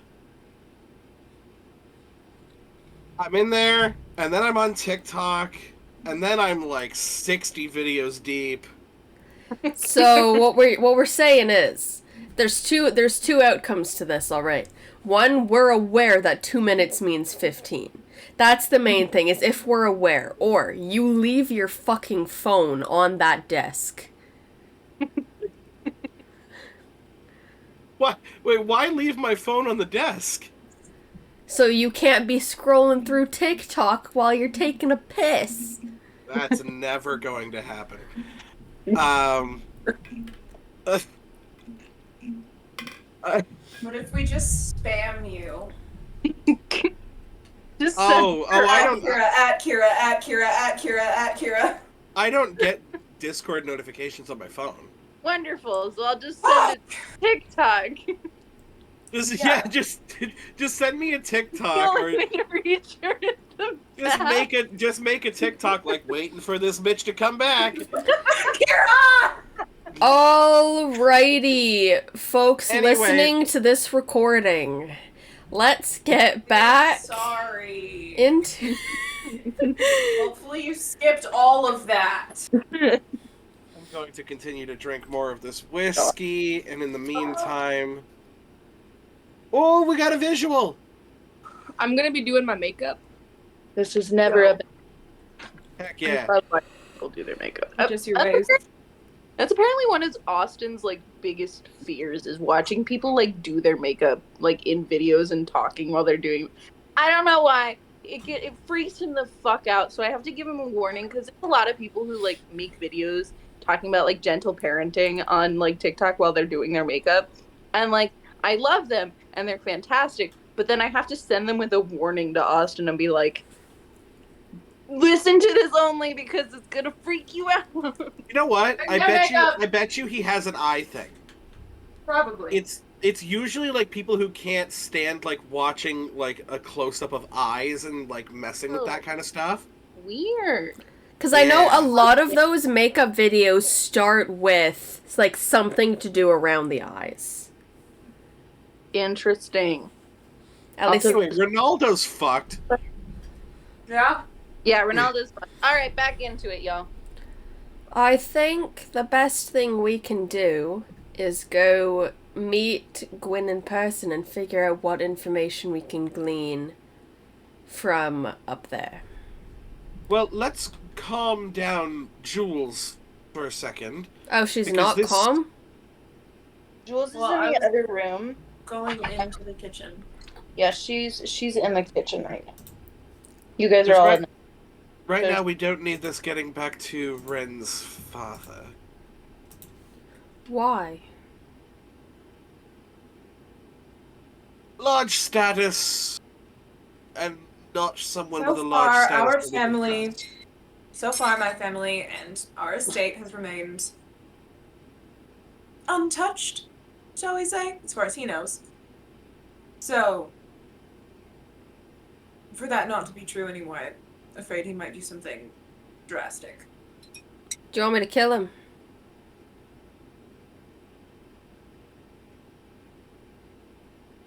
I'm in there, and then I'm on TikTok, and then I'm like 60 videos deep. So what we're saying is there's two outcomes to this, all right. One, we're aware that 2 minutes means 15. That's the main thing, is if we're aware. Or you leave your fucking phone on that desk. What? Wait, why leave my phone on the desk? So you can't be scrolling through TikTok while you're taking a piss. That's never going to happen. Uh, What if we just spam you? Just oh, I don't. Kira, at Kira, at Kira, at Kira, at Kira. I don't get Discord notifications on my phone. wonderful. So I'll just send it to TikTok. Just send me a The TikTok or only way to reach her is the just make a TikTok like waiting for this bitch to come back. Kira! Alrighty, folks Anyway. listening to this recording, let's get back Sorry. into. Hopefully you skipped all of that. I'm going to continue to drink more of this whiskey, and in the meantime, oh, we got a visual. I'm gonna be doing my makeup. This is never a Heck yeah! I love watching people do their makeup. Just your ways. That's apparently one of Austin's like biggest fears is watching people like do their makeup like in videos and talking while they're doing. I don't know why it freaks him the fuck out. So I have to give him a warning because there's a lot of people who like make videos talking about like gentle parenting on like TikTok while they're doing their makeup, and like I love them and they're fantastic. But then I have to send them with a warning to Austin and be like, listen to this only because it's gonna freak you out. You know what? No makeup. I bet you he has an eye thing. Probably. It's usually like people who can't stand like watching like a close up of eyes and like messing with that kind of stuff. Weird. Because I know Yeah. a lot of those makeup videos start with like something to do around the eyes. Interesting. At least Anyway, Ronaldo's fucked. Yeah? Yeah, Ronaldo's fun. All right, back into it, y'all. I think the best thing we can do is go meet Gwyn in person and figure out what information we can glean from up there. Well, let's calm down Jules for a second. Oh, she's Because not this- calm? Jules is Well, in I the was- other room. Going into the kitchen. Yeah, she's in the kitchen right now. You guys are That's all right. in. Right There's- now, we don't need this getting back to Ren's father. Why? Large status, and not someone So with a large far, status. our that we can family, trust. so far my family and our estate has remained untouched, shall we say, as far as he knows. So, for that not to be true anyway, afraid he might do something drastic. Do you want me to kill him?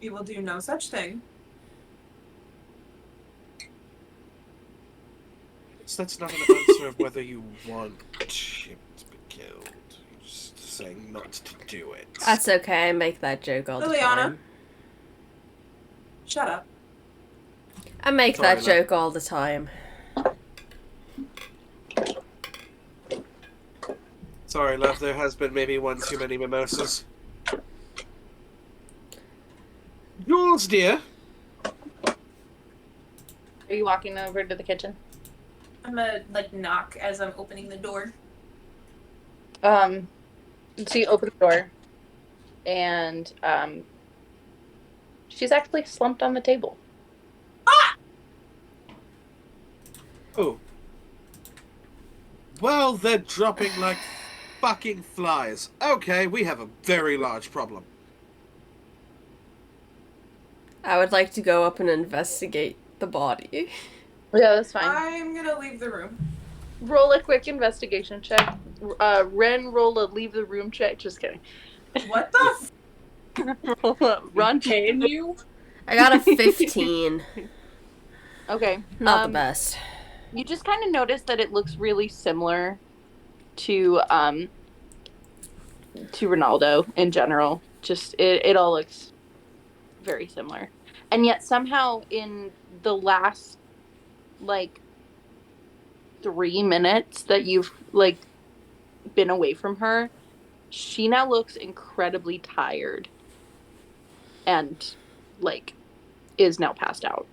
He will do no such thing. that's not an answer of whether you want him to be killed. You're just saying not to do it. That's okay. I make that joke all the Liliana. time. Shut up. I make Sorry, that Love. joke all the time. Sorry, love, there has been maybe one too many mimosas. Yours, dear. Are you walking over to the kitchen? I'm gonna like knock as I'm opening the door. So you open the door, and she's actually slumped on the table. Oh. Well, they're dropping like fucking flies. Okay, we have a very large problem. I would like to go up and investigate the body. Yeah, that's fine. I'm gonna leave the room. Roll a quick investigation check. Ren, roll a leave the room check. Just kidding. What the Run. Can you? I got a 15. Okay. Not the best. You just kind of notice that it looks really similar to Ronaldo in general. Just it all looks very similar. And yet somehow in the last like 3 minutes that you've like been away from her, she now looks incredibly tired and like is now passed out.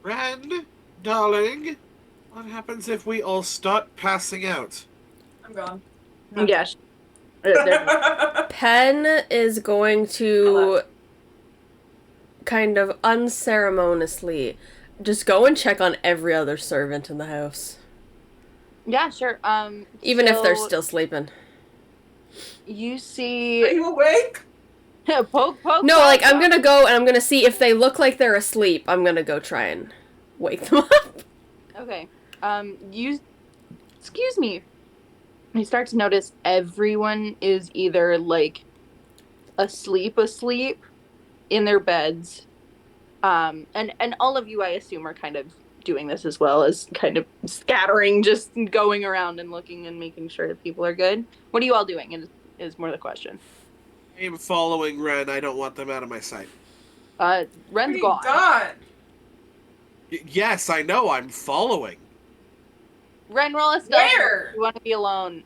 Ren, darling, what happens if we all start passing out? I'm gone. Yeah. Pen is going to kind of unceremoniously just go and check on every other servant in the house. Yeah, sure. Even if they're so still sleeping. You Are see you awake? poke. No, like, I'm gonna go and I'm gonna see if they look like they're asleep. I'm gonna go try and wake them up. Okay. Excuse me. You start to notice everyone is either, like, asleep in their beds. And all of you, I assume, are kind of doing this as well as kind of scattering, just going around and looking and making sure that people are good. What are you all doing is more the question. I'm following Ren. I don't want them out of my sight. Ren's gone. God. Yes, I know. I'm following. Ren, roll a stealth. Where? You want to be alone.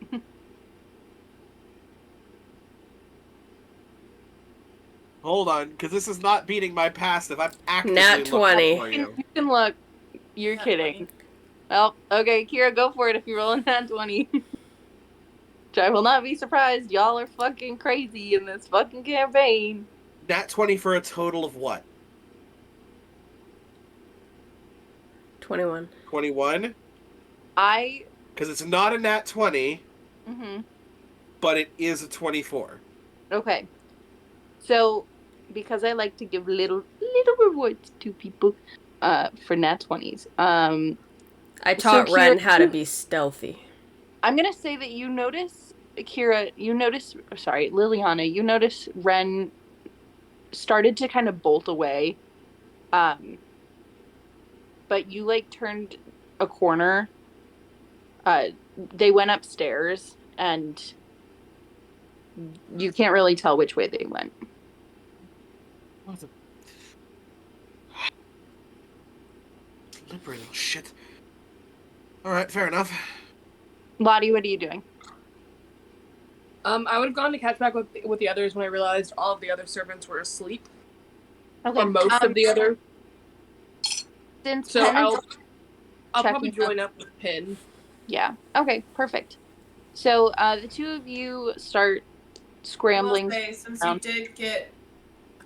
Hold on, because this is not beating my past if I'm actively Nat looking 20. for You you. can look. You're kidding. Well, okay, Kira, go for it if you roll a nat 20. Which I will not be surprised. Y'all are fucking crazy in this fucking campaign. Nat 20 for a total of what? 21. 21? I. Because it's not a nat 20, Mm-hmm. but it is a 24. Okay. So, because I like to give little rewards to people for nat 20s, I taught So Ren Kira- how to be stealthy. I'm going to say that you notice, Kira, Liliana, you notice Ren started to kind of bolt away. But you, like, turned a corner. They went upstairs, and you can't really tell which way they went. What the... Slippery little shit. Alright, fair enough. Lottie, what are you doing? I would have gone to catch back with the others when I realized all of the other servants were asleep. Okay. Or most of the other. Since So Pen is I'll probably checking join up with Pin. Yeah. Okay, perfect. So the two of you start scrambling. I will say, since you did get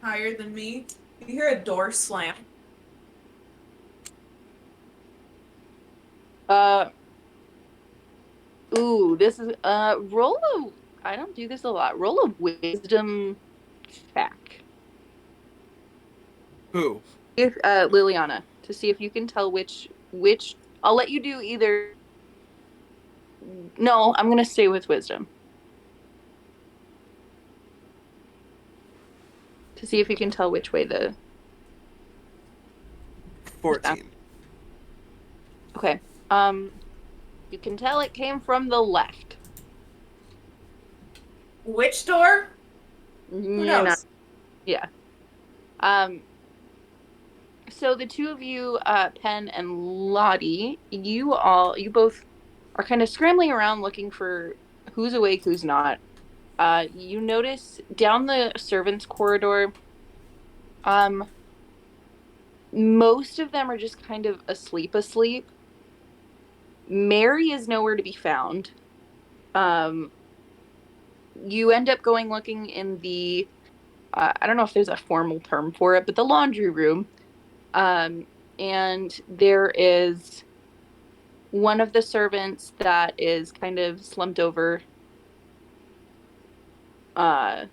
higher than me, you hear a door slam. Ooh, this is roll a. I don't do this a lot. Roll a wisdom check. Who? If Liliana, to see if you can tell which. I'll let you do either. No, I'm gonna stay with wisdom. To see if you can tell which way the 14. Okay. You can tell it came from the left. Which door? Who Yeah, knows? Yeah. So the two of you, Penn and Lottie, you both are kind of scrambling around looking for who's awake, who's not. You notice down the servants' corridor, most of them are just kind of asleep. Mary is nowhere to be found. You end up going looking in the, I don't know if there's a formal term for it, but the laundry room. And there is one of the servants that is kind of slumped over I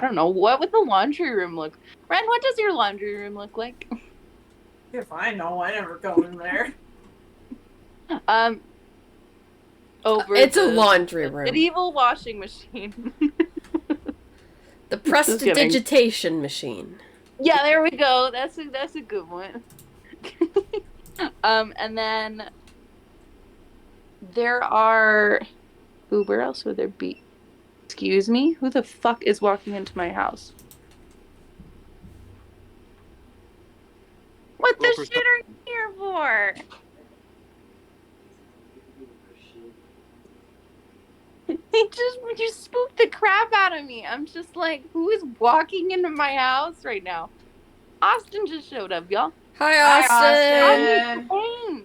don't know, what would the laundry room look? Ren, what does your laundry room look like? If I know, I never go in there. Over It's a the laundry room. medieval washing machine. The prestidigitation machine. Yeah, there we go. That's a good one. And then there are where else would there be? Excuse me? Who the fuck is walking into my house? What the shit are you here for? You spooked the crap out of me. I'm just like, who is walking into my house right now? Austin just showed up, y'all. Hi, Austin. Austin.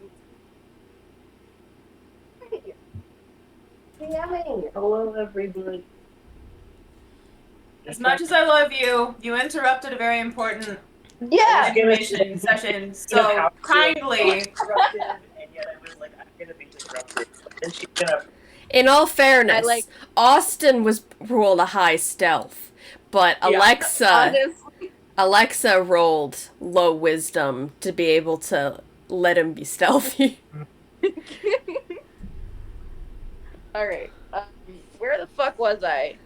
Hello, everybody. As much as I love you, you interrupted a very important Yeah. information session so kindly. Interrupted, and yet I was like, I'm gonna be disrupted. And she's gonna. In all fairness, I like- Austin rolled a high stealth, but Alexa rolled low wisdom to be able to let him be stealthy. All right. Where the fuck was I?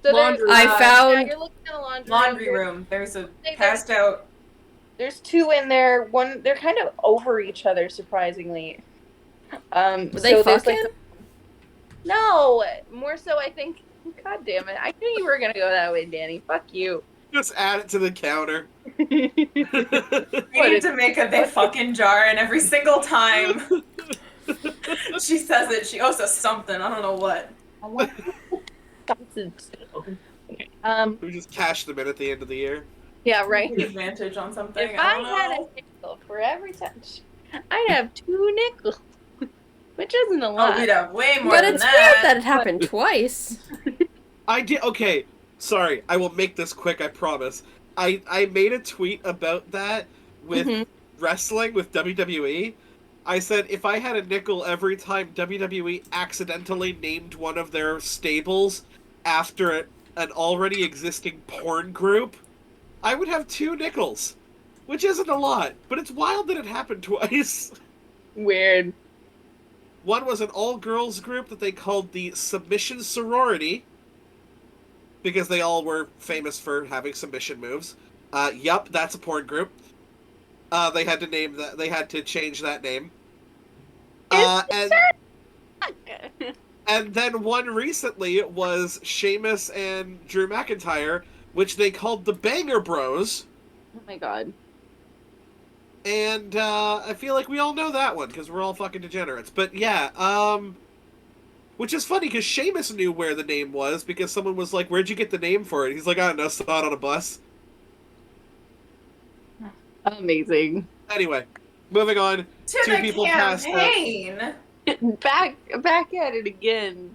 So Laundry there's- I found- Yeah, you're looking at a Laundry room. There's a passed out. There's two in there. One, they're kind of over each other, surprisingly. Were they so there's, fucking? No, more so I think. God damn it! I knew you were gonna go that way, Danny. Fuck you. Just add it to the counter. We need to make a big fucking jar, and every single time she says it, she owes us something. I don't know what. We just cash them in at the end of the year. Yeah, right. Advantage on something. If I I don't had know. a nickel for every touch, I'd have 2 nickels, which isn't a Oh, lot. we'd have way more But than it's weird that. that it happened twice. I did. Okay, sorry. I will make this quick. I promise. I made a tweet about that with Mhm. wrestling with WWE. I said if I had a nickel every time WWE accidentally named one of their stables after an already existing porn group, I would have 2 nickels, which isn't a lot, but it's wild that it happened twice. Weird. One was an all-girls group that they called the Submission Sorority, because they all were famous for having submission moves. Yup, that's a porn group. They had to name that. They had to change that name. And then one recently was Sheamus and Drew McIntyre, which they called the Banger Bros. Oh my god. And I feel like we all know that one because we're all fucking degenerates. But yeah, which is funny because Sheamus knew where the name was because someone was like, "Where'd you get the name for it?" He's like, "I don't know, saw it on a bus." Amazing. Anyway, moving on. To Two the people passed out. campaign. Back at it again.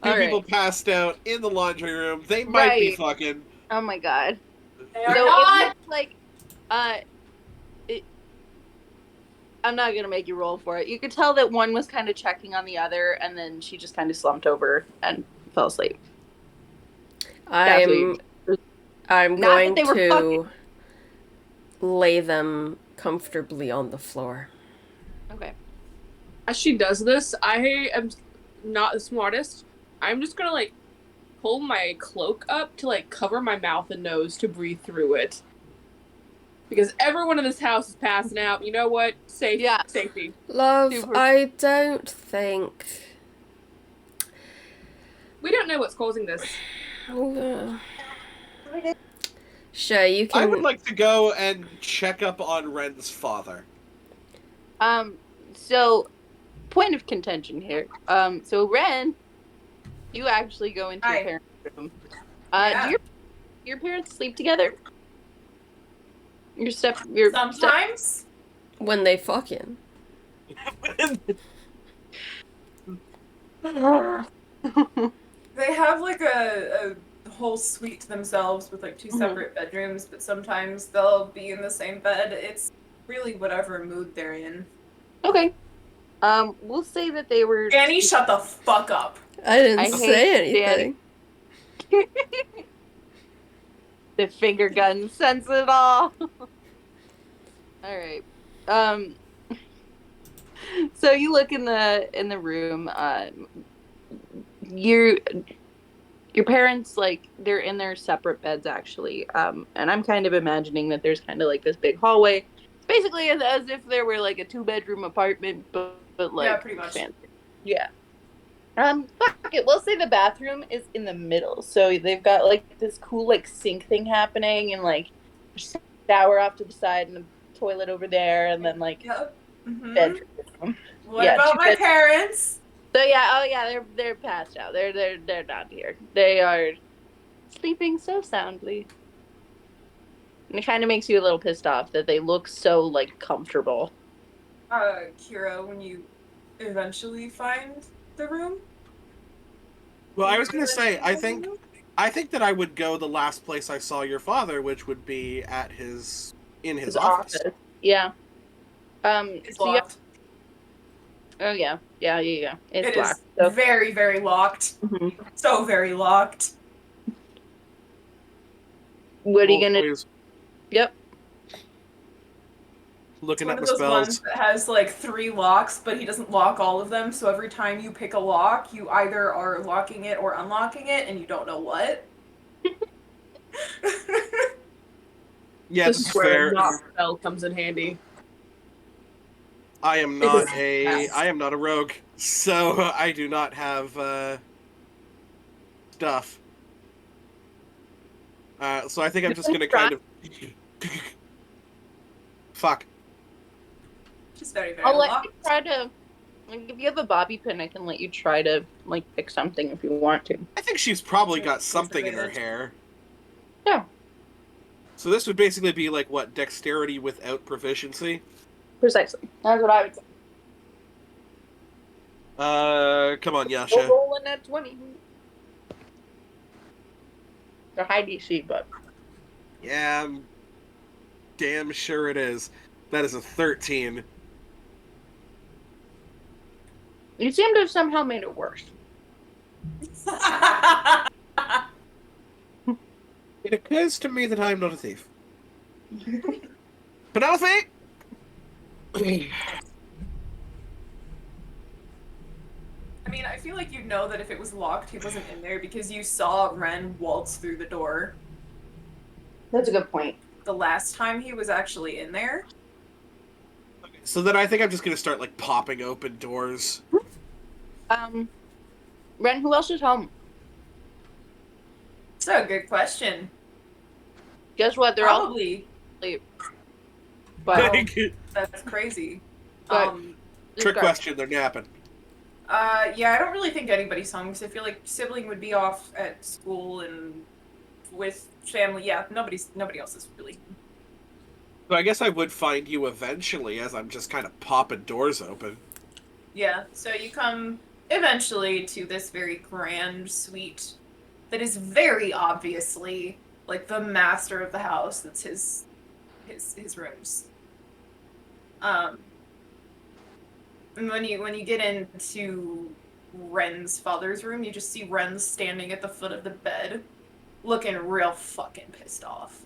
Two All people right. passed out in the laundry room. They might be Right. fucking. Oh my god. They are So not. it looks like, I'm not gonna make you roll for it. You could tell that one was kind of checking on the other, and then she just kind of slumped over and fell asleep. That's what you I'm Not that going they were to fucking- lay them comfortably on the floor. Okay. As she does this, I am not the smartest. I'm just gonna like pull my cloak up to like cover my mouth and nose to breathe through it. Because everyone in this house is passing out. You know what? Yeah. Safety. Love, Super. I don't think. We don't know what's causing this. Sure, you I would can. like to go and check up on Ren's father. So point of contention here. So Ren, you actually go into your Hi. parents' room. Yeah. Do your parents sleep together? Your Sometimes. When they fucking. They have like a whole suite to themselves with like two Mhm. separate bedrooms, but sometimes they'll be in the same bed. It's really whatever mood they're in. Okay. We'll say that they were. Danny, shut the fuck up. I didn't I say hate anything. The finger gun sense it all. All right. So you look in the room. Your parents, like, they're in their separate beds actually. And I'm kind of imagining that there's kind of like this big hallway. It's basically as if there were like a 2-bedroom apartment, but like Yeah, pretty much. fancy. Yeah. Fuck it. We'll say the bathroom is in the middle. So they've got like this cool like sink thing happening, and like shower off to the side, and a toilet over there, and then like Yep. Mm-hmm. bedroom. What Yeah, about two my bed- parents? So yeah, oh yeah, they're passed out. They're not here. They are sleeping so soundly. And it kind of makes you a little pissed off that they look so like comfortable. Kira, when you eventually find the room? Well, I was gonna say, I think that I would go the last place I saw your father, which would be at his office. Yeah. It's So locked. oh yeah. It's It is locked. So, very, very locked. Mhm. So very locked. What are you gonna? Always Yep. looking It's at one the of those ones spells. that has like 3 locks, but he doesn't lock all of them. So every time you pick a lock, you either are locking it or unlocking it, and you don't know what. Yeah, This that's is where fair. a knock spell comes in handy. I am not a rogue, so I do not have stuff. So I think I'm just gonna kind of fuck. Just very, very I'll let locked. you try to. Like, if you have a bobby pin, I can let you try to like pick something if you want to. I think she's probably got something in her hair. Yeah. So this would basically be like what, dexterity without proficiency? Precisely. That's what I would say. Come on, Yasha. Rolling at 20. The high DC, but Yeah, I'm damn sure it is. That is a 13. you seem to have somehow made it worse. It occurs to me that I am not a thief. Penelope! I mean, I feel like you'd know that if it was locked, he wasn't in there because you saw Ren waltz through the door That's a good point. the last time he was actually in there. So then I think I'm just gonna start like popping open doors. Ren, who else is home? So, good question. Guess what? They're Probably. all asleep. But That's crazy. But- Trick question, they're napping. Yeah, I don't really think anybody's home because I feel like sibling would be off at school and with family. Yeah, nobody else is really. So I guess I would find you eventually as I'm just kind of popping doors open. Yeah, so you come eventually to this very grand suite that is very obviously like the master of the house. That's his rooms. And when you get into Ren's father's room, you just see Ren standing at the foot of the bed, looking real fucking pissed off.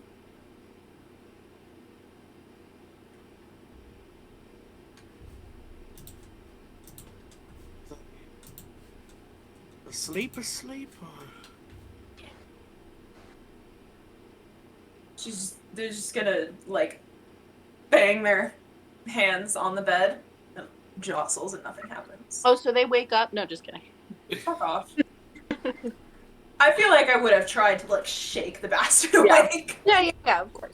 Asleep? Or... They're just gonna like laying their hands on the bed. And jostles and nothing happens. Oh, so they wake up? No, just kidding. Fuck off. I feel like I would have tried to like shake the bastard Yeah. awake. Yeah, of course.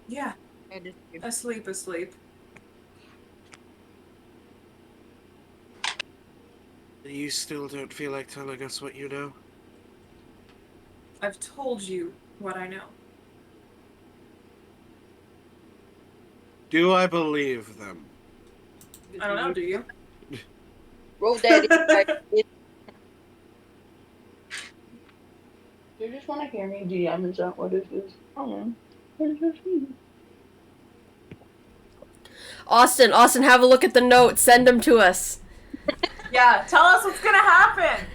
Yeah, I just, asleep. You still don't feel like telling us what you know? I've told you what I know. Do I believe them? I don't know, do you? roll daddy. You just want to hear me DM, is that what it is? Oh, what does this mean? Austin, have a look at the notes. Send them to us. Yeah, tell us what's gonna happen!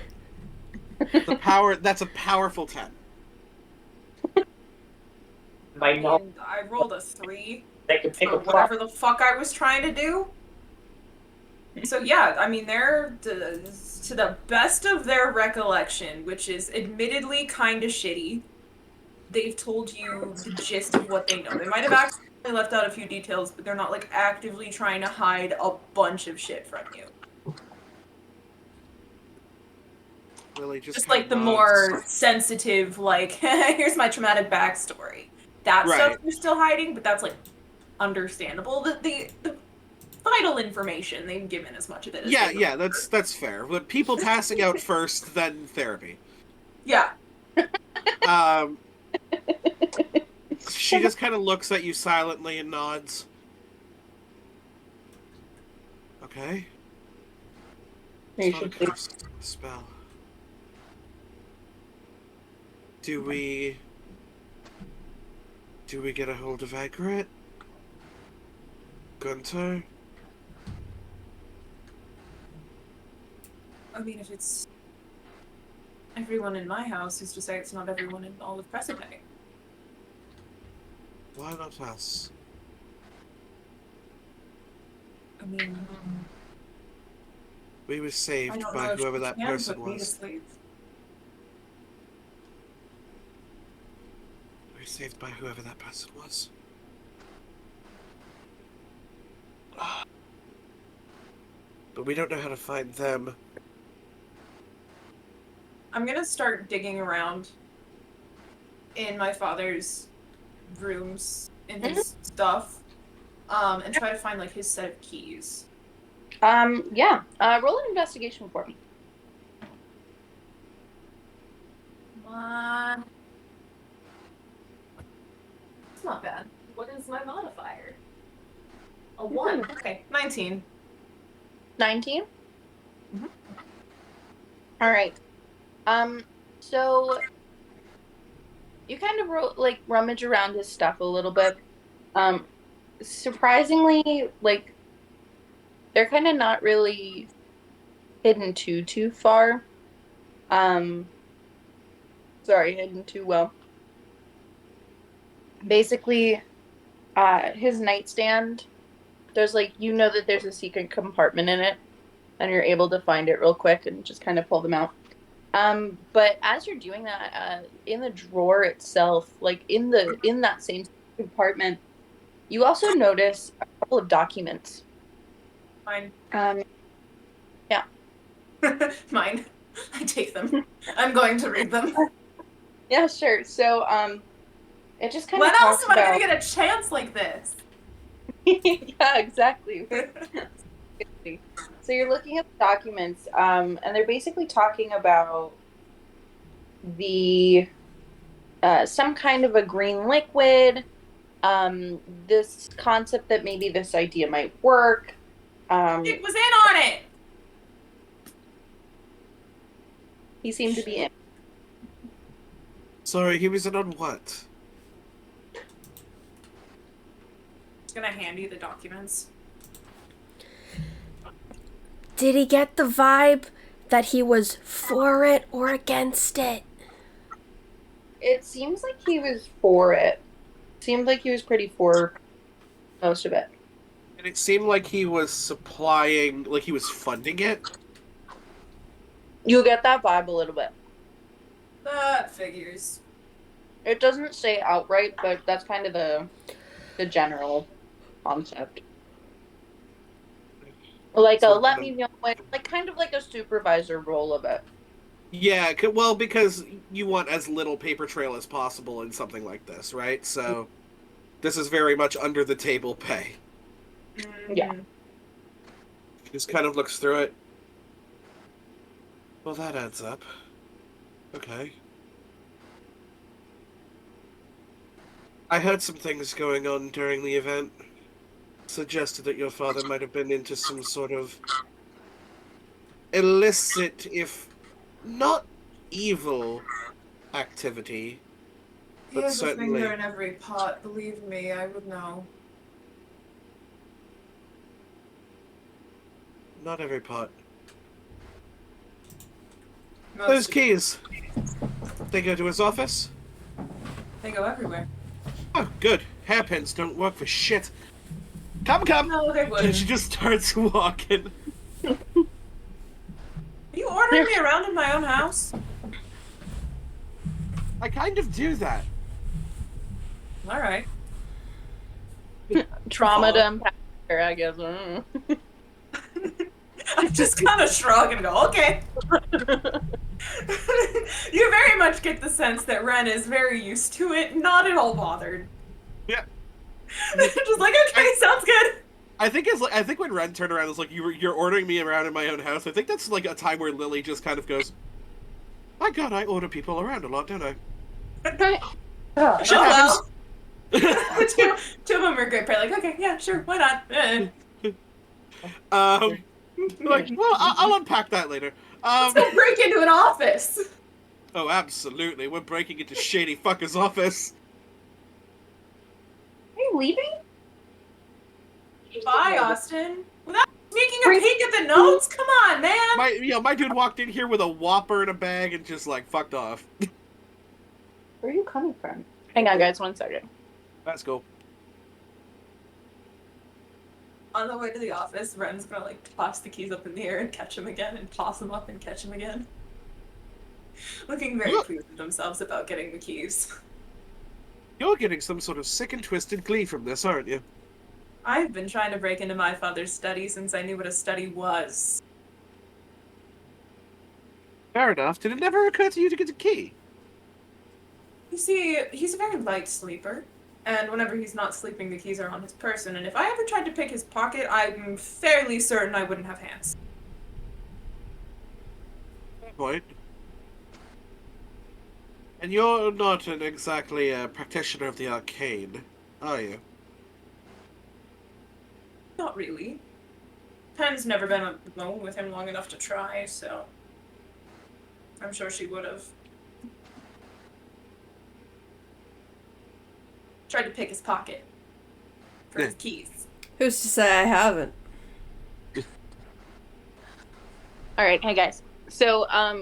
That's a powerful 10. My And mom, I rolled a 3 they could pick for a whatever the fuck I was trying to do. So yeah, I mean, they're to the best of their recollection, which is admittedly kind of shitty. They've told you the gist of what they know. They might have actually left out a few details, but they're not like actively trying to hide a bunch of shit from you. Lily Just like the more sensitive, like, here's my traumatic backstory. That Right. stuff they're still hiding, but that's like understandable. The vital information they've given as much of it as they Yeah, that's fair. But people passing out first, then therapy. Yeah. She just kind of looks at you silently and nods. Okay. You It's not a should sleep. curse, it's a spell. Do we get a hold of Egret? Gunter? I mean, if it's everyone in my house, who's to say it's not everyone in all of Precipice? Why not us? I mean, We were I saved don't by know if whoever she that can person put me to was. sleep. We were saved by whoever that person was. But we don't know how to find them. I'm gonna start digging around in my father's rooms, in his stuff, and try to find like his set of keys. Yeah. Roll an investigation for me. Come on. It's not bad. What is my modifier? A 1. Okay, 19. 19? Mhm. All right. So you kind of rummage around his stuff a little bit. Surprisingly, like, they're kind of not really hidden too far. Sorry, hidden too well. Basically, his nightstand, there's like, you know that there's a secret compartment in it, and you're able to find it real quick and just kind of pull them out. But as you're doing that, in the drawer itself, like in that same compartment, you also notice a couple of documents. Mine. Yeah. Mine. I take them. I'm going to read them. Yeah, sure. So, it just kind When of else talks am I about... gonna get a chance like this? Yeah, exactly. So you're looking at the documents, and they're basically talking about the some kind of a green liquid, this concept that maybe this idea might work. It was in on it! He seemed to be in. Sorry, he was in on what? Just gonna hand you the documents. Did he get the vibe that he was for it or against it? It seems like he was for it. Seemed like he was pretty for most of it. And it seemed like he was supplying, like he was funding it. You get that vibe a little bit. That figures. It doesn't say outright, but that's kind of the general concept. Like a let me know when, like kind of like a supervisor role of it. Yeah, well, because you want as little paper trail as possible in something like this, right? So this is very much under the table pay. Yeah. Just kind of looks through it. Well, that adds up. Okay. I heard some things going on during the event. Suggested that your father might have been into some sort of illicit, if not evil, activity. He But has certainly a finger in every pot, believe me, I would know. not every pot. Most Those of- keys. They go to his office? They go everywhere. Oh, good. Hairpins don't work for shit. Come. No, they And wouldn't. she just starts walking. Are you ordering me around in my own house? I kind of do that. Alright. Trauma to unpack here, I guess. I just kind of shrug and go, okay. You very much get the sense that Ren is very used to it, not at all bothered. Yeah. Just like, okay, sounds good. I think when Ren turned around, it's like you're ordering me around in my own house. I think that's like a time where Lily just kind of goes, "My God, I order people around a lot, don't I?" Oh, Shit well. two of them are great. Probably like, okay, yeah, sure, why not? Like, well, I'll unpack that later. Let's go break into an office. Oh, absolutely. We're breaking into shady fucker's office. Are you leaving? Bye, Austin. Without sneaking a peek at the notes? Come on, man. My dude walked in here with a Whopper in a bag and just like fucked off. Where are you coming from? Hang on, guys, 1 second. Let's go. On the way to the office, Ren's gonna like toss the keys up in the air and catch him again, and toss them up and catch him again. Looking very pleased with themselves about getting the keys. You're getting some sort of sick and twisted glee from this, aren't you? I've been trying to break into my father's study since I knew what a study was. Fair enough. Did it never occur to you to get a key? You see, he's a very light sleeper, and whenever he's not sleeping, the keys are on his person, and if I ever tried to pick his pocket, I'm fairly certain I wouldn't have hands. Fair point. And you're not exactly a practitioner of the arcane, are you? Not really. Pen's never been alone with him long enough to try, so I'm sure she would have. Tried to pick his pocket for his keys. Who's to say I haven't? All right, hey guys. So, are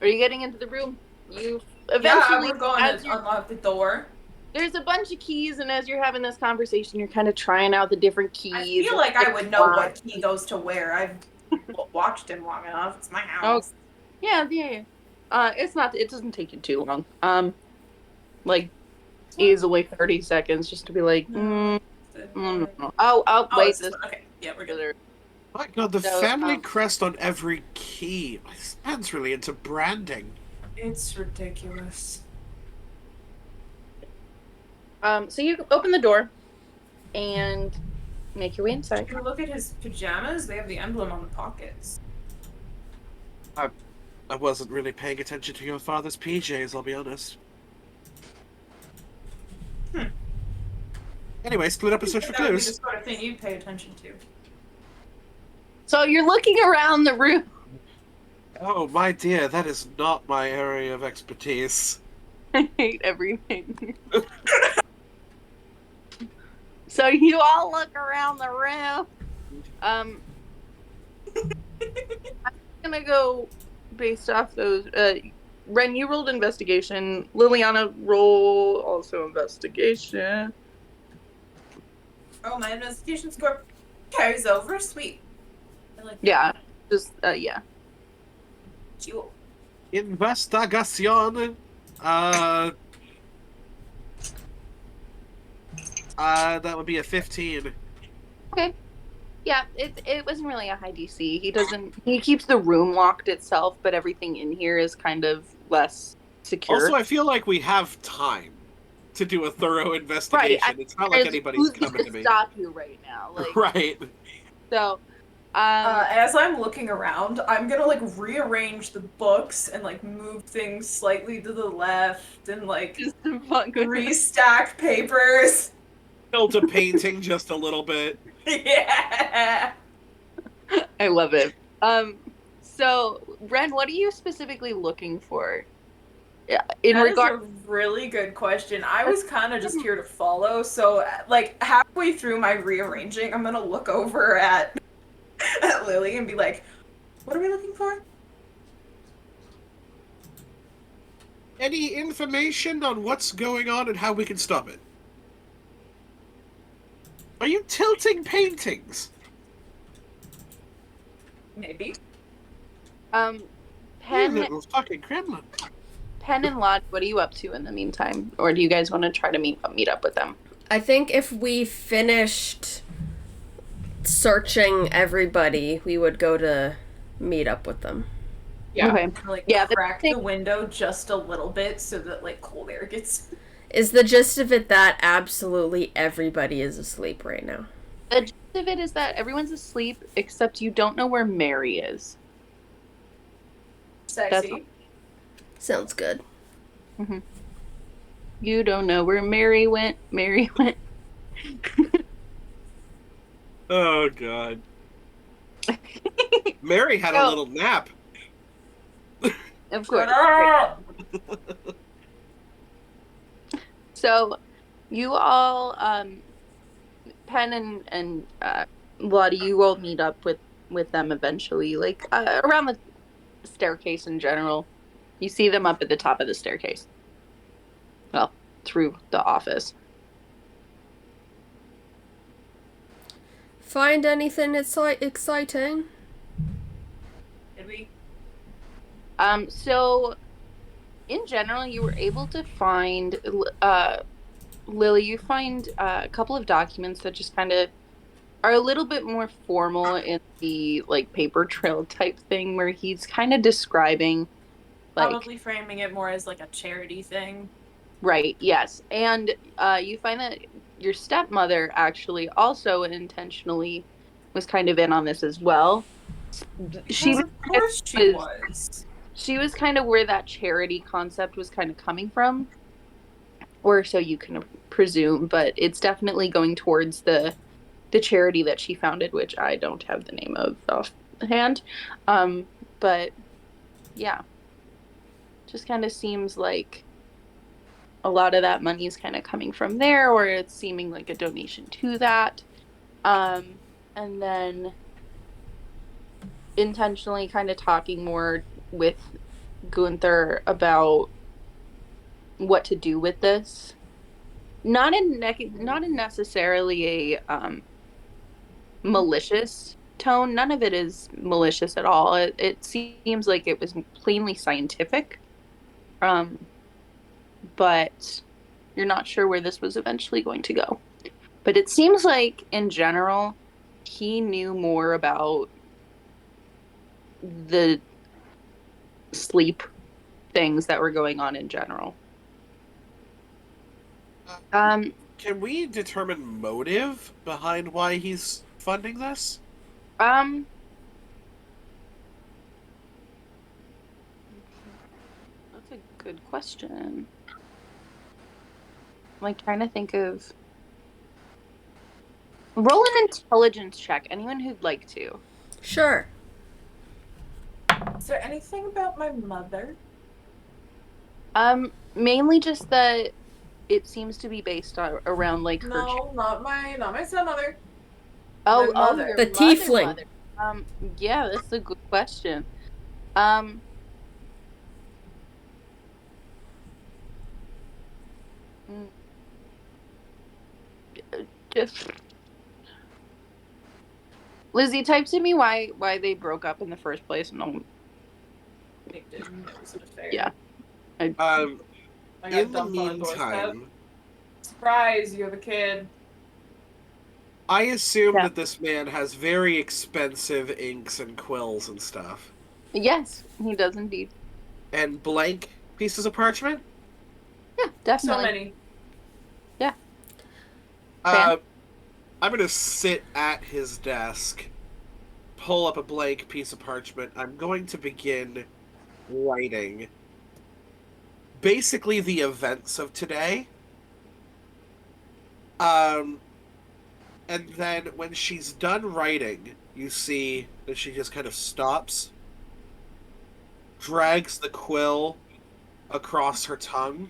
you getting into the room? You eventually, yeah, we're going as to you're- unlock the door. there's a bunch of keys, and as you're having this conversation, you're kind of trying out the different keys. I feel like I would know what key goes to where. I've watched him long enough. It's my house. Yeah. It's not. It doesn't take you too long. Like easily 30 seconds, just to be like, Oh, wait. This one. Okay, yeah, we're good. This My God, the So, family crest on every key. This man's really into branding. It's ridiculous. So you open the door and make your way inside. If you look at his pajamas, they have the emblem on the pockets. I wasn't really paying attention to your father's PJs, I'll be honest. Anyway, split up and search for That would be the clues. sort of thing you'd pay attention to. So you're looking around the room. Oh, my dear, that is not my area of expertise. I hate everything. So you all look around the room. I'm gonna go based off those. Ren, you rolled investigation. Liliana, roll also investigation. Oh, my investigation score carries over. Sweet. I like that. Yeah. Just yeah. Jewel. Investigación. That would be a 15. Okay. Yeah, it wasn't really a high DC. He keeps the room locked itself, but everything in here is kind of less secure. Also, I feel like we have time to do a thorough investigation. Right. It's not like anybody's who's coming gonna to me. stop you right now? Like, Right. so, As I'm looking around, I'm gonna like rearrange the books and like move things slightly to the left and like just some fun good restack papers. Tilt a painting just a little bit. Yeah. I love it. So Ren, what are you specifically looking for? Yeah, in That regard. is a really good question. I was kind of just here to follow, so like halfway through my rearranging, I'm gonna look over at Lily and be like, "What are we looking for?" Any information on what's going on and how we can stop it? Are you tilting paintings? Maybe. You Pen little fucking gremlin. and Lodge, what are you up to in the meantime? Or do you guys want to try to meet up with them? I think if we finished searching everybody, we would go to meet up with them. Yeah. Okay. Like Yeah, crack the- the window just a little bit so that like cold air gets. Is the gist of it that absolutely everybody is asleep right now? The gist of it is that everyone's asleep except you don't know where Mary is. Sexy. Sounds good. You don't know where Mary went. Mary went. Oh, God. Mary had a So- little nap. Of course. Ah! So, you all, Pen and Lottie, you all meet up with them eventually, like around the staircase in general. You see them up at the top of the staircase. Well, through the office. Find anything exciting? Did we? So, in general, you were able to find, Lily, you find a couple of documents that just kind of are a little bit more formal in the, like, paper trail type thing, where he's kind of describing, like, Probably framing it more as like a charity thing. right, yes. And you find that your stepmother actually also intentionally was kind of in on this as well. She was, Of course she was. she was kind of where that charity concept was kind of coming from, or so you can presume, but it's definitely going towards the charity that she founded, which I don't have the name of offhand. But yeah, just kind of seems like a lot of that money is kind of coming from there, or it's seeming like a donation to that. And then intentionally kind of talking more with Gunther about what to do with this. Not in necessarily a malicious tone. None of it is malicious at all. It seems like it was plainly scientific. But you're not sure where this was eventually going to go. But it seems like, in general, he knew more about the sleep things that were going on in general. Can we determine motive behind why he's funding this? That's a good question. I'm like trying to think of. Roll an intelligence check. Anyone who'd like to. Sure. Is there anything about my mother? Mainly just that it seems to be based on, around like her. No, not my stepmother. Oh, my mother. your The tiefling. Yeah, that's a good question. Just Lizzie, type to me why they broke up in the first place. No, Nick didn't. It was an affair. Yeah. Um, I got in the dumped on a doorstep. meantime, Surprise, you're the kid. I assume Yeah. that this man has very expensive inks and quills and stuff. yes, he does indeed. And blank pieces of parchment? Yeah, So definitely. many. I'm gonna sit at his desk, pull up a blank piece of parchment. I'm going to begin writing basically the events of today. And then when she's done writing, you see that she just kind of stops, drags the quill across her tongue,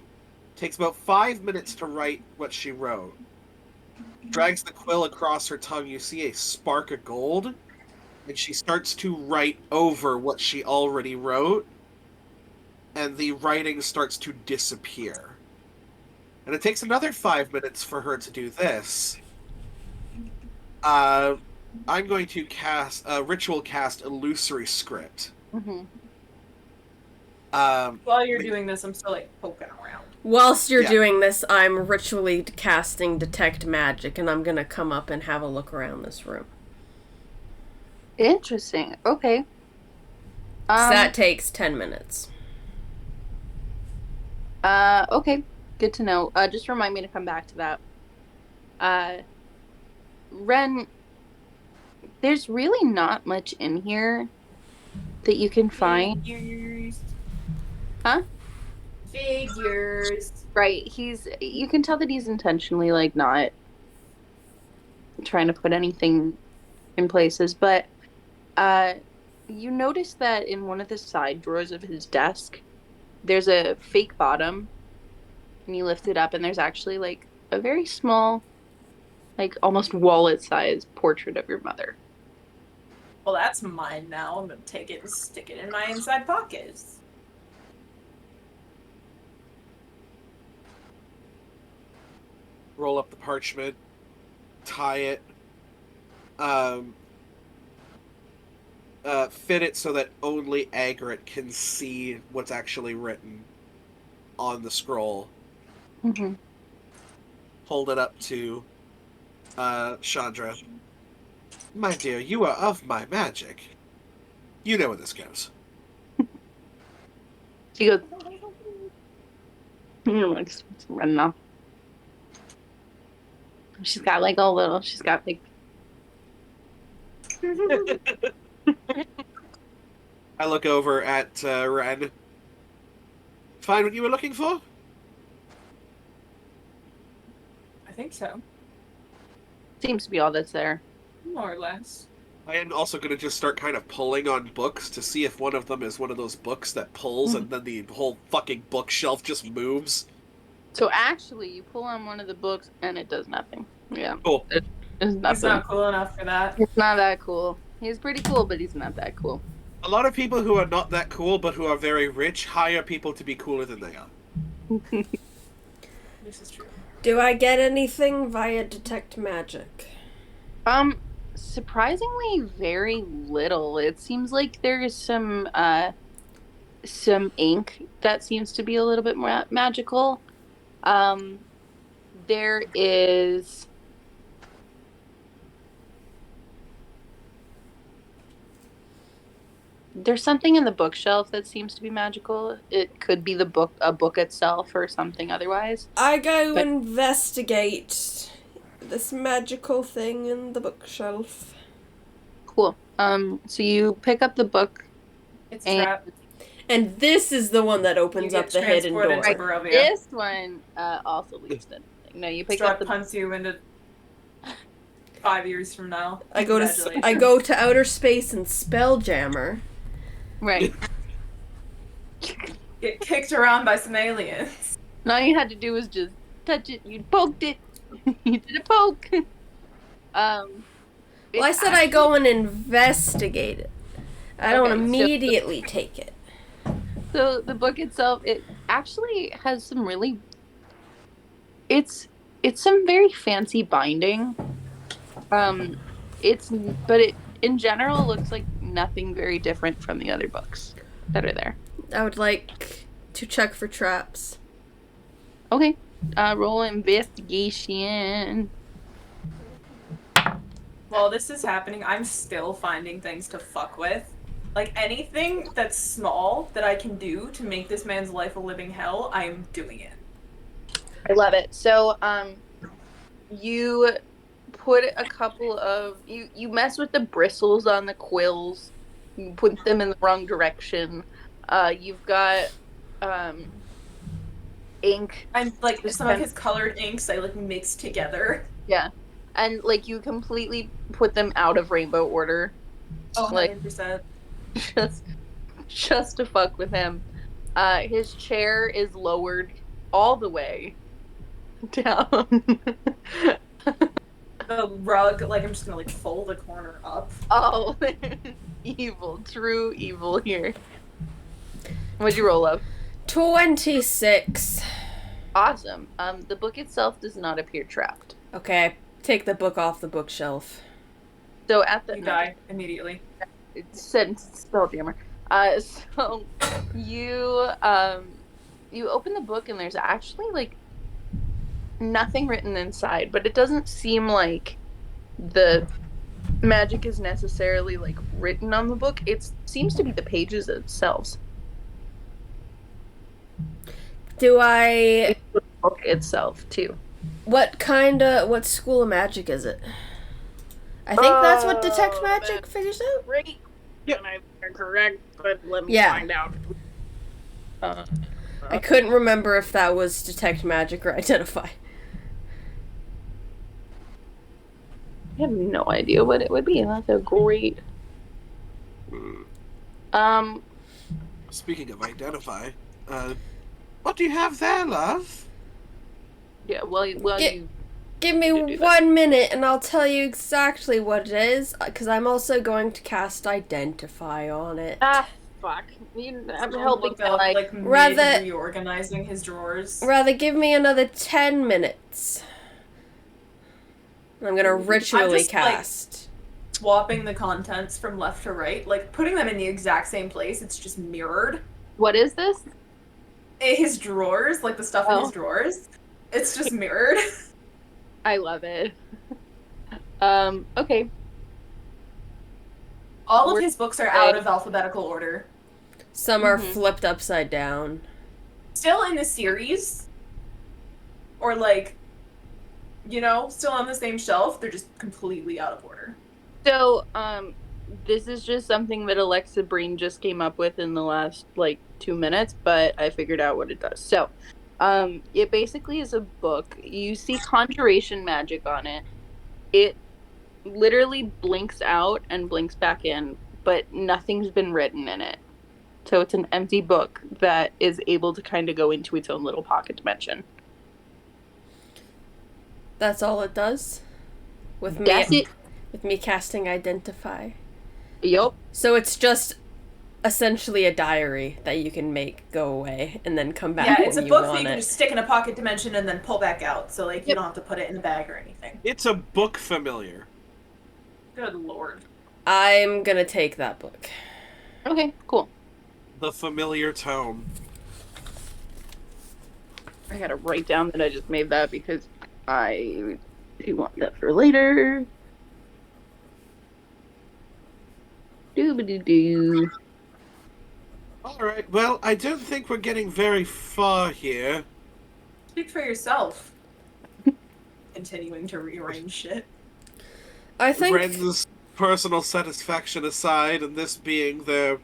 takes about 5 minutes to write what she wrote. Drags the quill across her tongue, you see a spark of gold, and she starts to write over what she already wrote, and the writing starts to disappear. And it takes another 5 minutes for her to do this. I'm going to cast ritual cast illusory script. Mm-hmm. While you're doing this, I'm still like poking around. Whilst you're Yeah. doing this, I'm ritually casting Detect Magic, and I'm gonna come up and have a look around this room. Interesting. Okay. So that takes 10 minutes. Okay. Good to know. Just remind me to come back to that. Ren, there's really not much in here that you can find. Figures. Huh? Figures. Right. You can tell that he's intentionally like not trying to put anything in places, but you notice that in one of the side drawers of his desk, there's a fake bottom, and you lift it up, and there's actually like a very small, like almost wallet-sized portrait of your mother. Well, that's mine now. I'm gonna take it and stick it in my inside pockets. Roll up the parchment, tie it, fit it so that only Agrit can see what's actually written on the scroll. Mm-hmm. Hold it up to Chandra. My dear, you are of my magic. You know where this goes. She goes, just running off. She's got like a little, she's got like, I look over at Ren. Find what you were looking for? I think so. seems to be all that's there. More or less. I am also going to just start kind of pulling on books to see if one of them is one of those books that pulls and then the whole fucking bookshelf just moves. So actually, you pull on one of the books and it does nothing. Yeah. Cool. It's He's nothing. not cool enough for that. It's not that cool. He's pretty cool, but he's not that cool. A lot of people who are not that cool but who are very rich hire people to be cooler than they are. This is true. Do I get anything via Detect Magic? Surprisingly very little. It seems like there is some ink that seems to be a little bit more magical. There is there's something in the bookshelf that seems to be magical. It could be a book itself or something otherwise. I go But- investigate this magical thing in the bookshelf. Cool. So you pick up the book. It's And- trapped. And this is the one that opens You up get the hidden door. transported to Barovia. This one also leads to nothing. No, you pick up Strahd the punts you into 5 years from now. I go Congratulations. to outer space and Spelljammer. right. Get kicked around by some aliens. And all you had to do was just touch it. You poked it. You did a poke. Well, I said I go and investigate it. I don't Okay, so- immediately take it. So the book itself, it actually has some really. It's some very fancy binding. But in general looks like nothing very different from the other books that are there. I would like to check for traps. Okay. Roll investigation. While this is happening, I'm still finding things to fuck with. Like, anything that's small that I can do to make this man's life a living hell, I'm doing it. I love it. So, you put a couple of you mess with the bristles on the quills. You put them in the wrong direction. You've got ink. I'm like some of his colored inks I like mixed together. Yeah, and like you completely put them out of rainbow order. Oh, Like 100%. just to fuck with him. His chair is lowered all the way down. The rug, like I'm just gonna like fold the corner up. Oh, evil, true evil here. What'd you roll up? 26. Awesome. The book itself does not appear trapped. Okay, I take the book off the bookshelf. So at the You die immediately. It said Spelljammer. So you open the book and there's actually like nothing written inside, but it doesn't seem like the magic is necessarily like written on the book. It seems to be the pages themselves. Do I... The book itself too. What school of magic is it? I think that's what detect magic figures out. Great. Yep. And I'm correct, but let me Yeah. find out. I couldn't remember if that was detect magic or identify. I have no idea what it would be. That's a great. Speaking of identify, what do you have there, love? Yeah. Well, Yeah. you. Give me You do that. 1 minute and I'll tell you exactly what it is, because I'm also going to cast identify on it. Fuck. I'm Someone helping. look up, like Rather- reorganizing his drawers. Rather, give me another 10 minutes. I'm gonna ritually just, like- cast. Swapping the contents from left to right, like putting them in the exact same place. It's just mirrored. What is this? His drawers, like the stuff in Oh. his drawers, it's just mirrored. I love it. Okay. All of his books are out of alphabetical order. Some are Mhm. flipped upside down. Still in the series, or like, still on the same shelf. They're just completely out of order. So, this is just something that Alexa Breen just came up with in the last, 2 minutes, but I figured out what it does. So, it basically is a book. You see conjuration magic on it. It literally blinks out and blinks back in, but nothing's been written in it. So it's an empty book that is able to kind of go into its own little pocket dimension. That's all it does? With That's me, it. with me casting identify. Yup. So it's just essentially a diary that you can make go away and then come back Yeah, when it's a you book that want you can it. just stick in a pocket dimension and then pull back out. So like you Yep. don't have to put it in a bag or anything. It's a book familiar. Good lord. I'm gonna take that book. Okay, cool. The familiar tome. I gotta write down that I just made that because I do want that for later. Doobity-doo. Alright, well, I don't think we're getting very far here. Speak for yourself. Continuing to rearrange shit. I think Ren's personal satisfaction aside, and this being their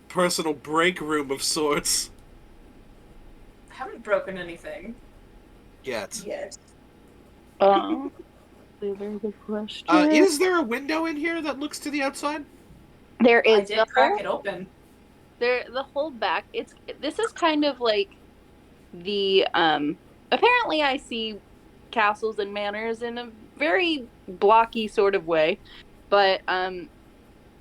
personal break room of sorts. I haven't broken anything Yet. yet. A very good question. Is there a window in here that looks to the outside? There I is did the crack whole, it open. the whole back. This is kind of like the apparently I see castles and manors in a very blocky sort of way, but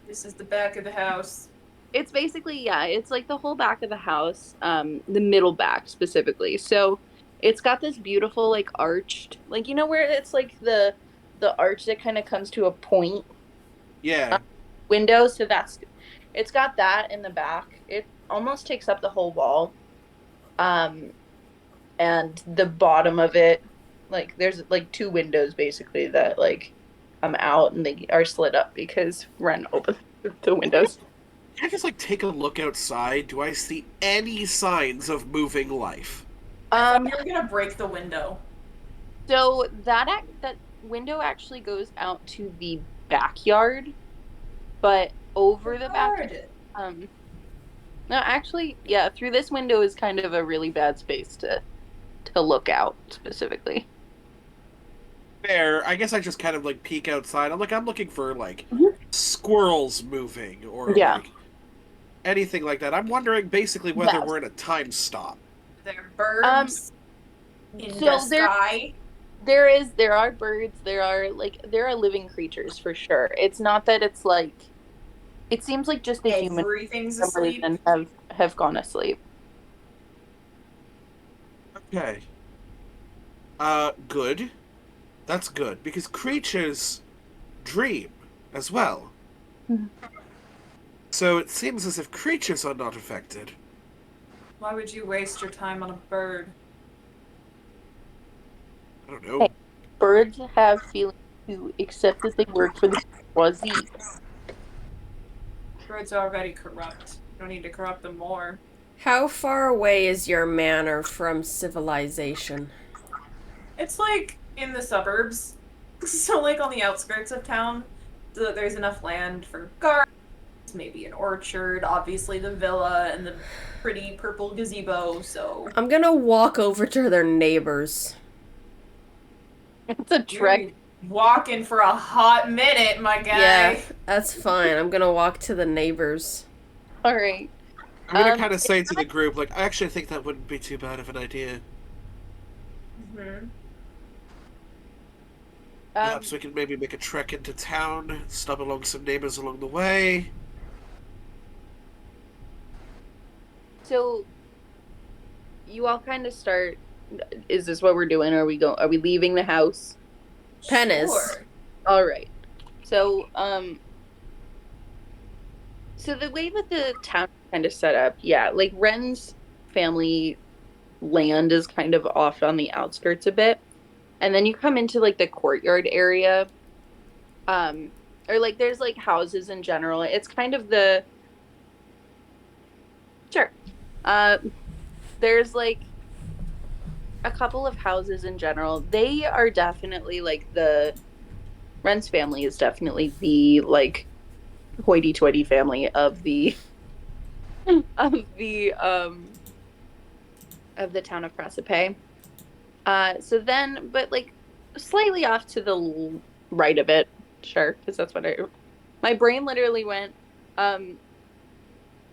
This is the back of the house. it's basically, yeah, it's like the whole back of the house, the middle back specifically. So it's got this beautiful like arched, like where it's like the arch that kind of comes to a point. Yeah. window, so it's got that in the back. It almost takes up the whole wall. And the bottom of it, like there's like two windows basically that like come out and they are slid up because Ren opened the windows. Can I just like take a look outside? Do I see any signs of moving life? You're gonna break the window. So that window actually goes out to the backyard, but over the back. No, actually, yeah, through this window is kind of a really bad space to look out specifically. Fair. I guess I just kind of like peek outside. I'm looking for like Mhm. squirrels moving or Yeah. like anything like that. I'm wondering basically whether Yes. we're in a time stop. They're birds in the So there- sky. There are birds, there are living creatures for sure. It's not that it's like, it seems like just the humans Everything's for some asleep. reason have gone asleep. Okay. Good. That's good because creatures dream as well. Mhm. So it seems as if creatures are not affected. Why would you waste your time on a bird? I don't know. Hey. Birds have feelings too, except that they work for the bourgeoisie. Birds are already corrupt. You don't need to corrupt them more. How far away is your manor from civilization? It's like in the suburbs. So like on the outskirts of town. So that there's enough land for gardens, maybe an orchard, obviously the villa and the pretty purple gazebo, so I'm gonna walk over to their neighbors. It's a trek. you're walking for a hot minute, my guy. Yeah, that's fine. I'm gonna walk to the neighbors. All right. I'm gonna kind of say to the group, like, I actually think that wouldn't be too bad of an idea. Mm-hmm. Perhaps we could maybe make a trek into town, stop along some neighbors along the way. So you all kind of start. Is this what we're doing? Are we leaving the house? Pennis. Sure. All right. So so the way that the town is kind of set up, yeah, like Ren's family land is kind of off on the outskirts a bit. And then you come into like the courtyard area. Or like there's like houses in general. It's kind of the Sure. There's like a couple of houses in general. They are definitely like Ren's family is definitely the like hoity-toity family of the of the town of Precipe. But like slightly off to the right of it, sure, because that's what my brain literally went.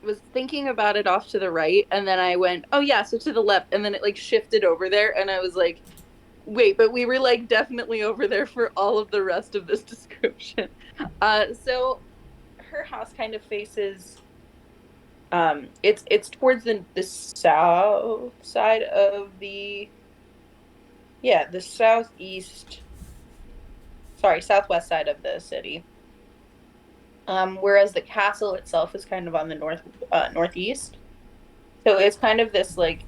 Was thinking about it off to the right, and then I went, oh yeah, so to the left, and then it like shifted over there, and I was like, wait, but we were like definitely over there for all of the rest of this description. So her house kind of faces, it's towards the south side of the southwest side of the city. Whereas the castle itself is kind of on the northeast. So it's kind of this like,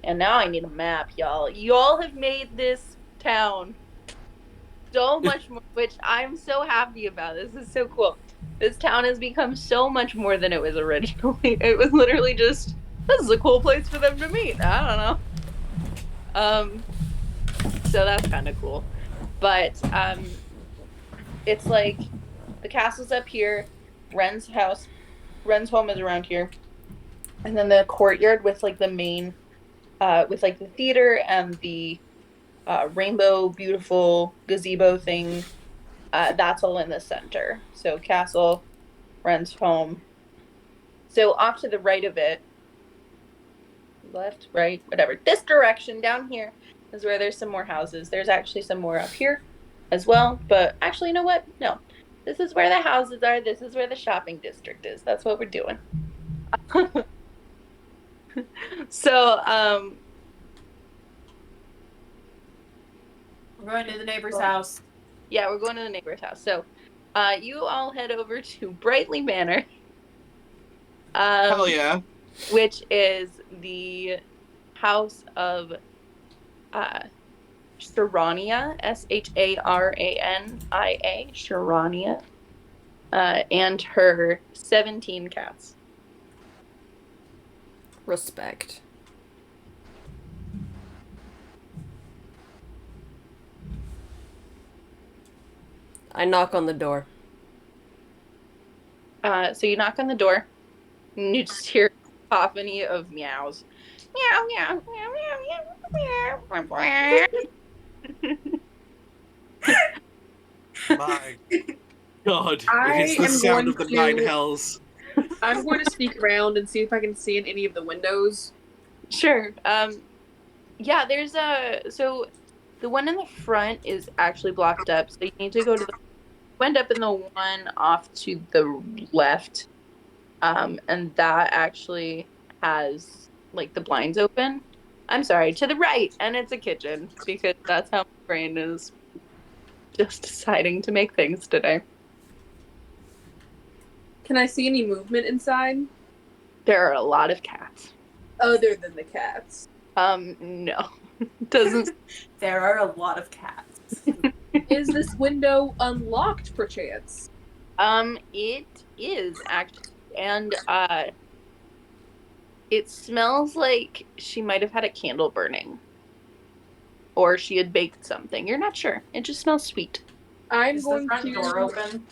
and now I need a map, y'all. Y'all have made this town so much more, which I'm so happy about. This is so cool. This town has become so much more than it was originally. It was literally just, this is a cool place for them to meet. I don't know. So that's kind of cool. But it's like, the castle's up here, Ren's home is around here, and then the courtyard with like the main, with like the theater and the rainbow beautiful gazebo thing, that's all in the center. So castle, Ren's home. So off to the right of it, left, right, whatever, this direction down here is where there's some more houses. There's actually some more up here as well, but actually, you know what? No. This is where the houses are. This is where the shopping district is. That's what we're doing. So, We're going to the neighbor's house. yeah, we're going to the neighbor's house. So, You all head over to Brightly Manor. Hell yeah. Which is the house of Sharania, Sharania, Sharania, and her 17 cats. Respect. I knock on the door. So you knock on the door, and you just hear a cacophony of meows. Meow, meow, meow, meow, meow, meow, meow. My God, I it is the am sound going of the to- nine hells. I'm going to sneak around and see if I can see in any of the windows. Sure. Yeah, there's so the one in the front is actually blocked up, so you need to go to the end up in the one off to the left. And that actually has like the blinds open. I'm sorry, to the right, and it's a kitchen because that's how my brain is just deciding to make things today. Can I see any movement inside? There are a lot of cats. Other than the cats. No. Doesn't There are a lot of cats. Is this window unlocked perchance? it is actually, and it smells like she might have had a candle burning. Or she had baked something. You're not sure. It just smells sweet. I'm Is the going front to door open?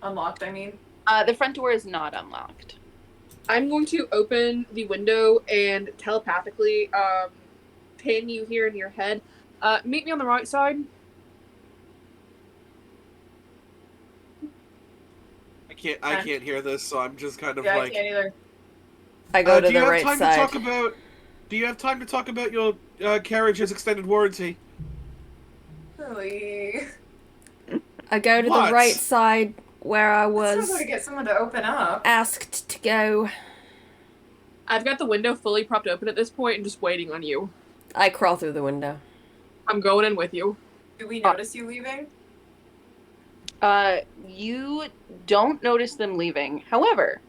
Unlocked, I mean. The front door is not unlocked. I'm going to open the window and telepathically pin you here in your head. Meet me on the right side. I can't hear this, so I'm just kind of Yeah, I like. can't either. I go to do you the have right time side. to talk about? Do you have time to talk about your carriage's extended warranty? Really? I go to What? the right side where I Let's was not go to get someone to open up. asked to go. I've got the window fully propped open at this point and just waiting on you. I crawl through the window. I'm going in with you. Do we notice you leaving? You don't notice them leaving. However,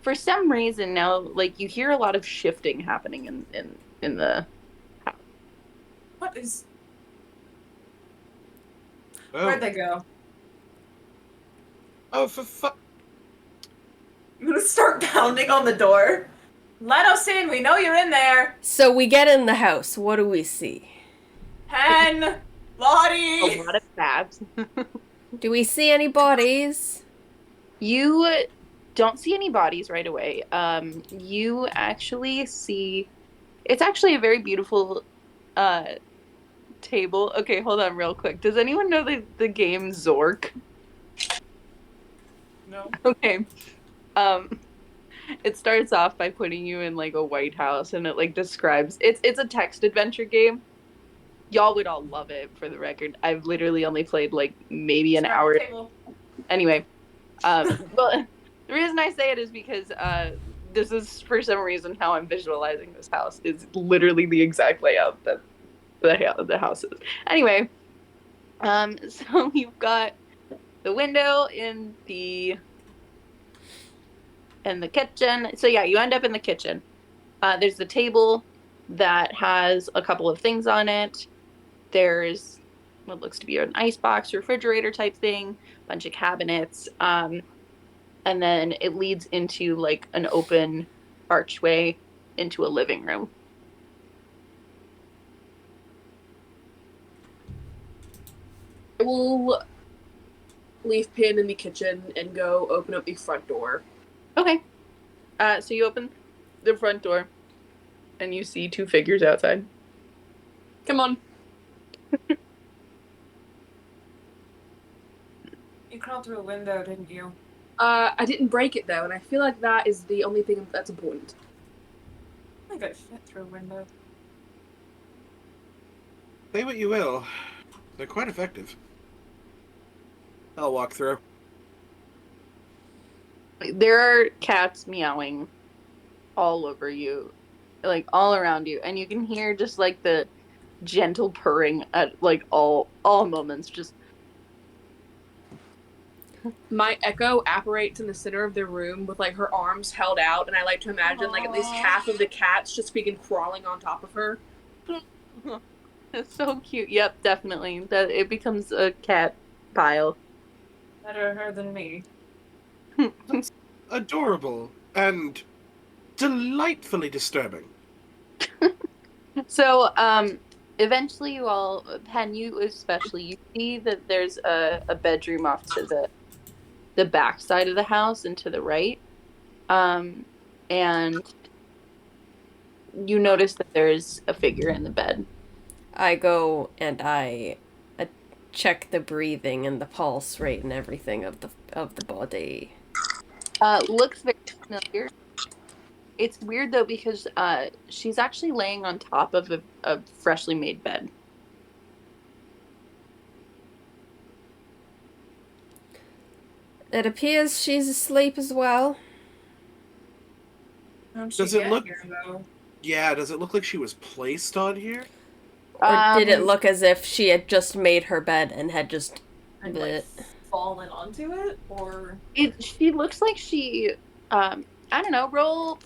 for some reason now, like, you hear a lot of shifting happening in the house. What is... Oh, Where'd they go? oh for fuck! I'm gonna start pounding on the door. Let us in, we know you're in there! So we get in the house. What do we see? Hen! Lottie! A lot of cats. Do we see any bodies? You don't see any bodies right away. You actually see... It's actually a very beautiful table. Okay, hold on real quick. Does anyone know the game Zork? No. Okay. It starts off by putting you in like a White House, and it like describes it's a text adventure game. Y'all would all love it, for the record. I've literally only played like maybe an hour. Table. Anyway, well, the reason I say it is because this is for some reason how I'm visualizing this house is literally the exact layout that the house is. Anyway, so you've got the window in the kitchen. So yeah, you end up in the kitchen. There's the table that has a couple of things on it. There's what looks to be an icebox, refrigerator type thing, bunch of cabinets, and then it leads into like an open archway into a living room. I will leave Pin in the kitchen and go open up the front door. Okay. So you open the front door, and you see two figures outside. Come on. You crawled through a window, didn't you? I didn't break it though, and I feel like that is the only thing that's important. I think I fit through a window. Say what you will, they're quite effective. I'll walk through. There are cats meowing all over you, like all around you, and you can hear just like the gentle purring at like all moments. Just My echo apparates in the center of the room with like her arms held out, and I like to imagine like at least half of the cats just begin crawling on top of her. It's so cute. Yep, definitely. That it becomes a cat pile. Better her than me. Adorable and delightfully disturbing. So, eventually you all, Pen, you especially, you see that there's a bedroom off to the back side of the house and to the right. And you notice that there's a figure in the bed. I go and I check the breathing and the pulse rate and everything of the body. Looks very familiar. It's weird though because she's actually laying on top of a freshly made bed. It appears she's asleep as well. Does it look? Yeah. Does it look like she was placed on here? Or did it look as if she had just made her bed and had just And like fallen onto it, or she looks like she I don't know, roll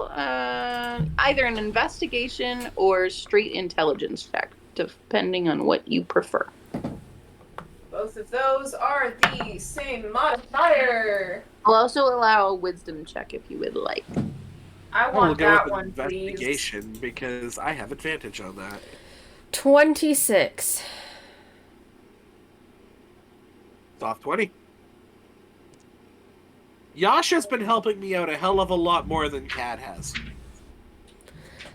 either an investigation or straight intelligence check, depending on what you prefer. both of those are the same modifier. I'll also allow a wisdom check if you would like. I We'll want go that with one, please. investigation because I have advantage on that. 26. Soft 20. Yasha's been helping me out a hell of a lot more than Kat has.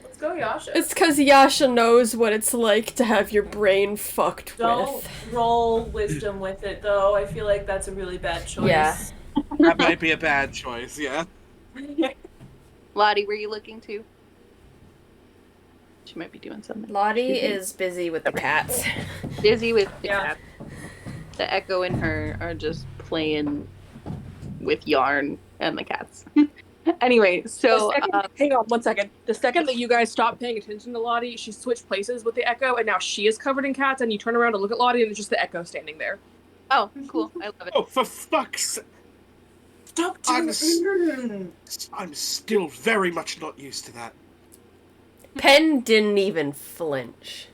Let's go, Yasha. It's because Yasha knows what it's like to have your brain fucked Don't with. roll wisdom with it, though. I feel like that's a really bad choice. Yeah. That might be a bad choice, yeah. Lottie, were you looking too? She might be doing something. Lottie is busy with the cats. Busy with the Yeah. cat. The Echo and her are just playing with yarn and the cats. Anyway, so Hang on 1 second. The second that you guys stopped paying attention to Lottie, she switched places with the Echo, and now she is covered in cats. And you turn around to look at Lottie, and it's just the Echo standing there. oh, cool. I love it. Oh, for fuck's sake. Stop I'm still very much not used to that. Pen didn't even flinch.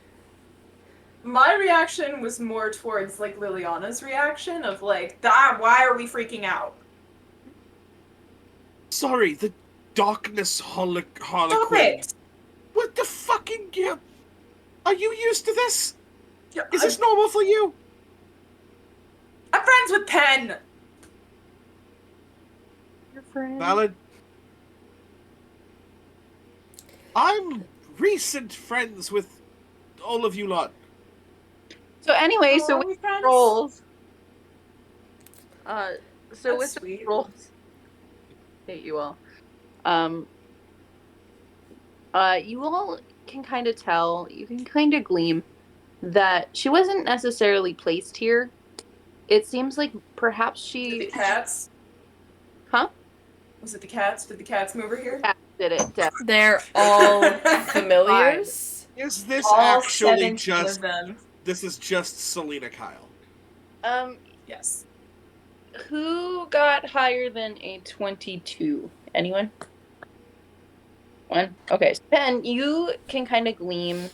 My reaction was more towards, like, Liliana's reaction of, like, why are we freaking out? Sorry, the darkness Stop harlequin. it! What the fucking... Yeah. Are you used to this? Yeah, Is this normal for you? I'm friends with Pen! Your friend. Valid. I'm recent friends with all of you lot. So anyway, Oh, so are we with friends? rolls. So That's with the sweet. rolls. Hate you all. You all can kind of tell, you can kind of gleam that she wasn't necessarily placed here. It seems like perhaps Did the she cats? Huh? Was it the cats? Did the cats move over here? did it. They're all familiars. Is this All actually 17 just... of them. This is just Selena Kyle. Yes. Who got higher than a 22? Anyone? One? Okay, so Ben, you can kind of gleam.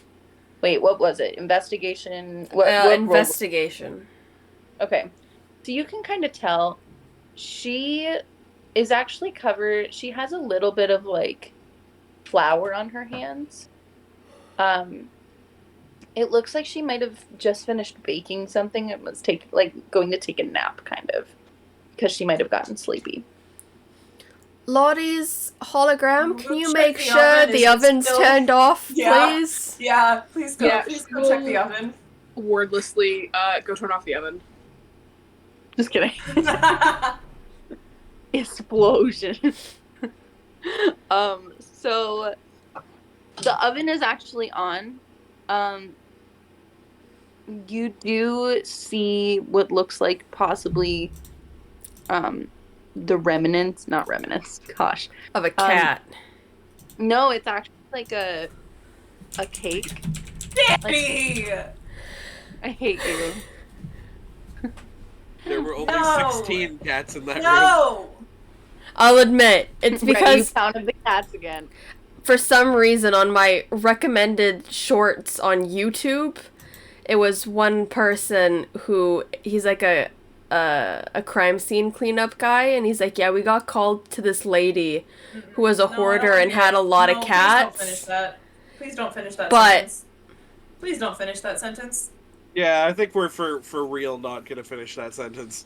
Wait, what was it? Investigation? What role- Investigation. Okay, so you can kind of tell she is actually covered. She has a little bit of like flour on her hands. It looks like she might have just finished baking something and was going to take a nap, kind of, because she might have gotten sleepy. Lottie's hologram, can you Check make the sure oven. Is the it oven's still- turned off, Yeah. please? Yeah, please go. Yeah, Please go check the oven. Wordlessly, go turn off the oven. Just kidding. Explosion. So the oven is actually on. You do see what looks like possibly the remnants, not remnants, gosh. Of a cat. No, it's actually like a cake. Danny! I hate you. There were only No. 16 cats in that room. No! I'll admit, it's Right, because you counted the cats again. for some reason on my recommended shorts on YouTube, it was one person who he's like a crime scene cleanup guy, and he's like, yeah, we got called to this lady who was a No, I hoarder don't and hear had it. a lot No, of cats. Please don't finish that. Please don't finish that But- sentence. Please don't finish that sentence. Yeah, I think we're for real not gonna finish that sentence.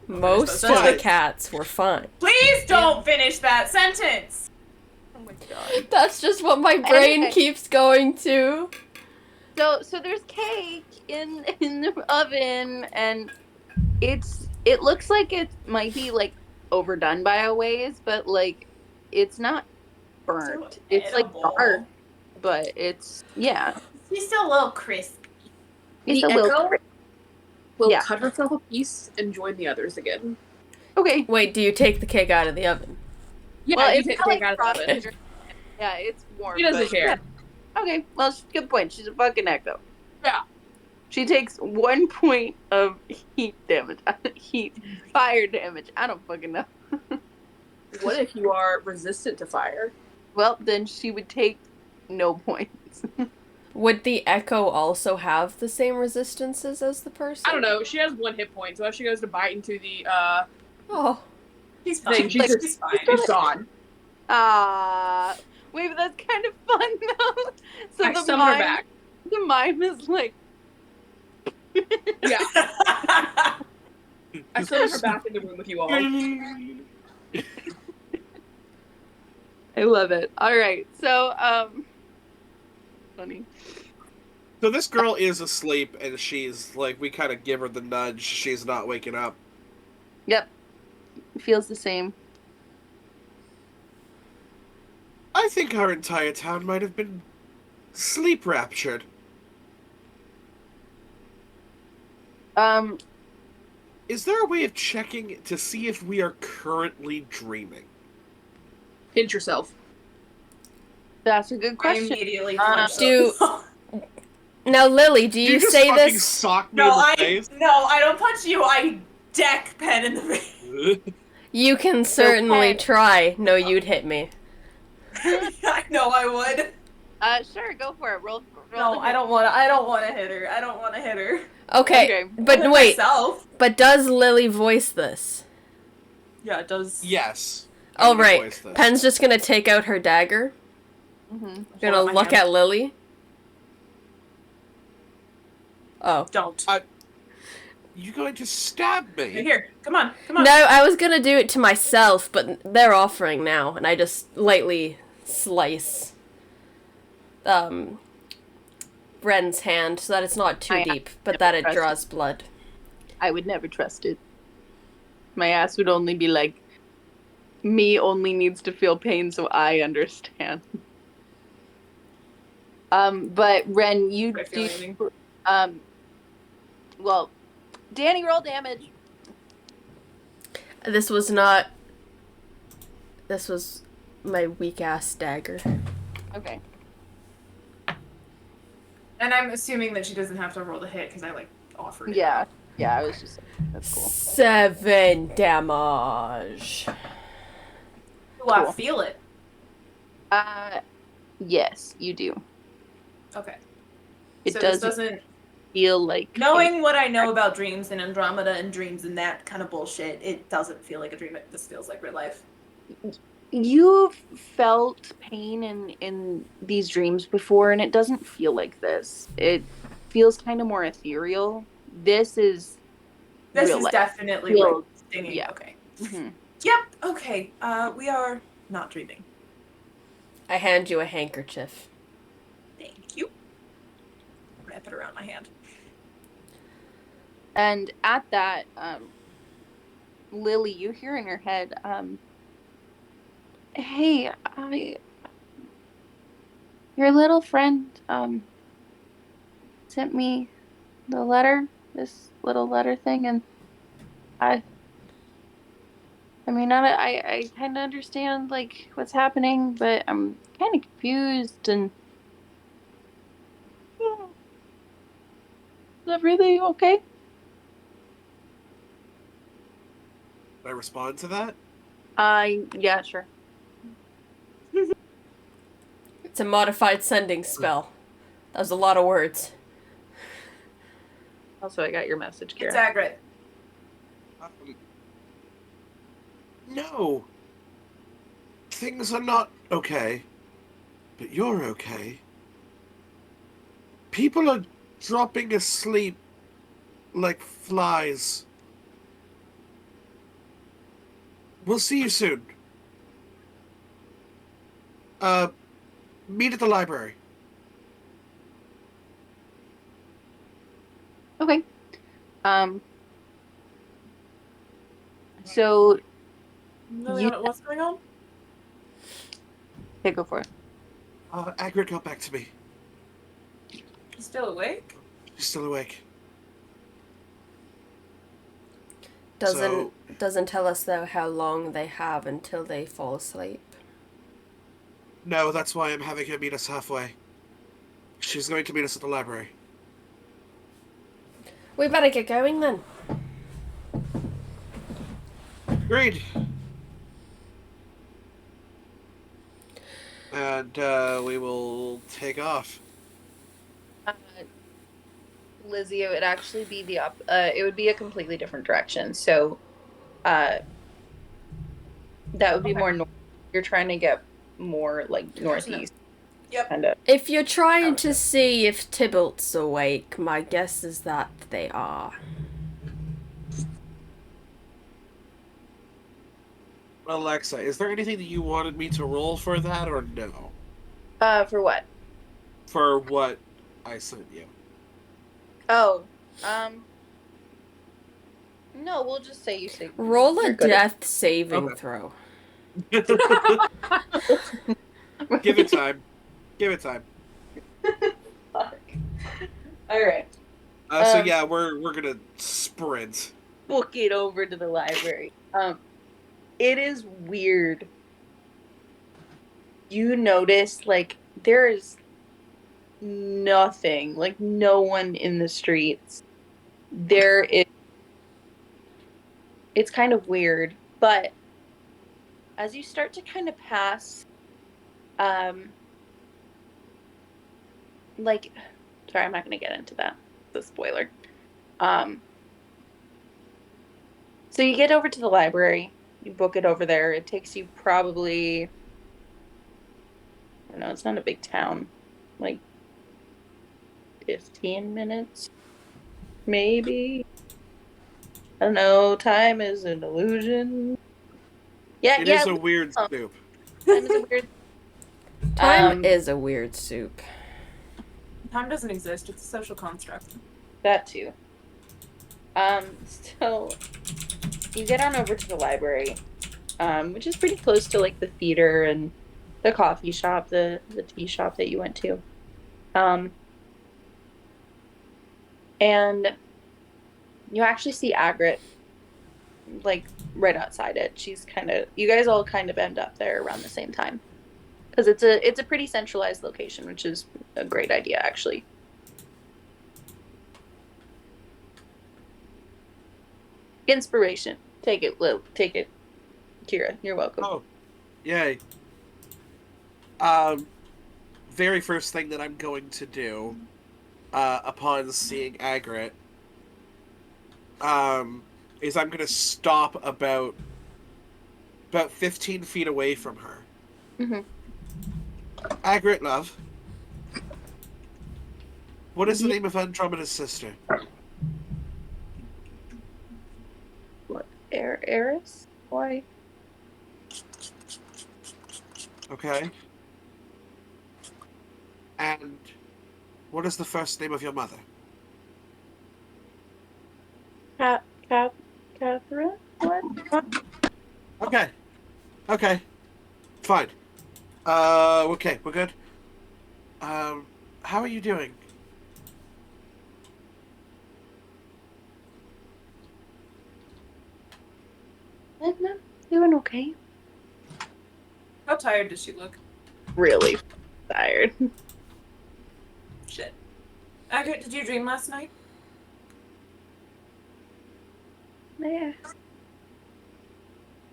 Most of But- the cats were fine. Please don't finish that sentence! Oh my god. That's just what my brain Anyway. keeps going to. So there's cake in the oven, and it looks like it might be like overdone by a ways, but like it's not burnt. So It's like edible. dark, but it's He's still a little crispy. It's The a little Echo will Yeah. cut herself a piece and join the others again. okay. Wait, do you take the cake out of the oven? Yeah, Well, you it's take not the like cake out of the oven. frosted or- Yeah, it's warm. She doesn't but- care. yeah. Okay, well, good point. She's a fucking echo. Yeah. She takes 1 point of heat damage. Fire damage. I don't fucking know. What if you are resistant to fire? Well, then she would take no points. Would the echo also have the same resistances as the person? I don't know. She has 1 hit point, so if she goes to bite into the Oh, He's thing, fine. she's just He's fine. it's gone. Wait, but that's kind of fun though. So I the summon her mime, back. the mime is like, Yeah, I summon her back in the room with you all. I love it. All right, so funny. So this girl is asleep, and she's like, we kind of give her the nudge. She's not waking up. Yep, feels the same. I think our entire town might have been sleep raptured. Is there a way of checking to see if we are currently dreaming? Pinch yourself. That's a good I question. immediately Uh, flinched. do- Now, Lily, do you just say fucking this? sock me No, in the I face? don't punch you. I deck Pen in the face. You can certainly Okay. try. No, you'd hit me. I know I would. Sure, go for it. Roll. No, I don't want to. I don't want to hit her. I don't want to hit her. Okay, Okay. but I'll hit wait. myself. But does Lily voice this? Yeah, it does. Yes. Oh, I'm gonna right. voice this. Pen's just gonna take out her dagger. Mm-hmm. Gonna Hold up my look hand. at Lily. Oh. Don't. You going to stab me? Here, come on, come on. No, I was gonna do it to myself, but they're offering now, and I just lightly slice Ren's hand so that it's not too I deep, but that it trust draws blood. I would never trust it. My ass would only be like, me only needs to feel pain so I understand. But Ren, you I feel do. anything. Well, Danny, roll damage. This was my weak ass dagger. Okay. And I'm assuming that she doesn't have to roll the hit because I like offered it. Yeah. Yeah, I was just. That's cool. 7 damage. Ooh, I Cool. feel it. Yes, you do. Okay. It So this doesn't doesn't. feel like Knowing what I know about dreams and Andromeda and dreams and that kind of bullshit, it doesn't feel like a dream. This feels like real life. You've felt pain in these dreams before, and it doesn't feel like this. It feels kind of more ethereal. This is This real is life. definitely Real- like stinging. yeah. Okay. Mhm. Yep. Okay. We are not dreaming. I hand you a handkerchief. Thank you. Wrap it around my hand. And at that, Lily, you hear in her head, "Hey, your little friend sent me the letter, this little letter thing, and I mean, I kind of understand like what's happening, but I'm kind of confused and." Is that really okay? I respond to that? Yeah, sure. It's a modified sending spell. That was a lot of words. Also, I got your message, It's Kira. Agrit. No. Things are not okay. But you're okay. People are dropping asleep like flies. We'll see you soon. Meet at the library. Okay. So, Liliana, what's going on? okay, go for it. Agrit got back to me. He's still awake? She's still awake. Doesn't tell us though how long they have until they fall asleep. No, that's why I'm having her meet us halfway. She's going to meet us at the library. We better get going then. Agreed. And we will take off. Lizzie, it would actually be it would be a completely different direction. So, that would be more north. You're trying to get more like northeast. Yep. Kind of. If you're trying to see if Tybalt's awake, my guess is that they are. Alexa, is there anything that you wanted me to roll for that, or no? For what? For what I sent you. Oh, no, we'll just say you say. Roll a you're good at- death saving Okay. throw. Give it time. Give it time. Fuck. All right. So yeah, we're gonna sprint. Book it over to the library. It is weird. You notice, like, there is nothing, like, no one in the streets. There is. It's kind of weird, but as you start to kind of pass, like, sorry, I'm not going to get into that. It's a spoiler. So you get over to the library, you book it over there. It takes you probably, I don't know, it's not a big town, like 15 minutes, maybe. I don't know, time is an illusion. It is a weird soup. Time is a weird. Time is a weird soup. Time doesn't exist. It's a social construct. That too. So you get on over to the library, which is pretty close to like the theater and the coffee shop, the tea shop that you went to. And you actually see Agrit like right outside it. She's you guys all kind of end up there around the same time. Because it's a pretty centralized location, which is a great idea actually. Inspiration. Take it, Lil. Take it. Kira, you're welcome. Oh, yay. Very first thing that I'm going to do, upon seeing Agrit, is I'm gonna stop about 15 feet away from her. Mm-hmm. Agrit, love. What is the name of Andromeda's sister? What? Eris? Why? Okay. And what is the first name of your mother? Catherine? What? Okay. Okay. Fine. Okay, we're good. How are you doing? I'm doing okay. How tired does she look? Really tired. Shit. Agrit, did you dream last night? Yeah.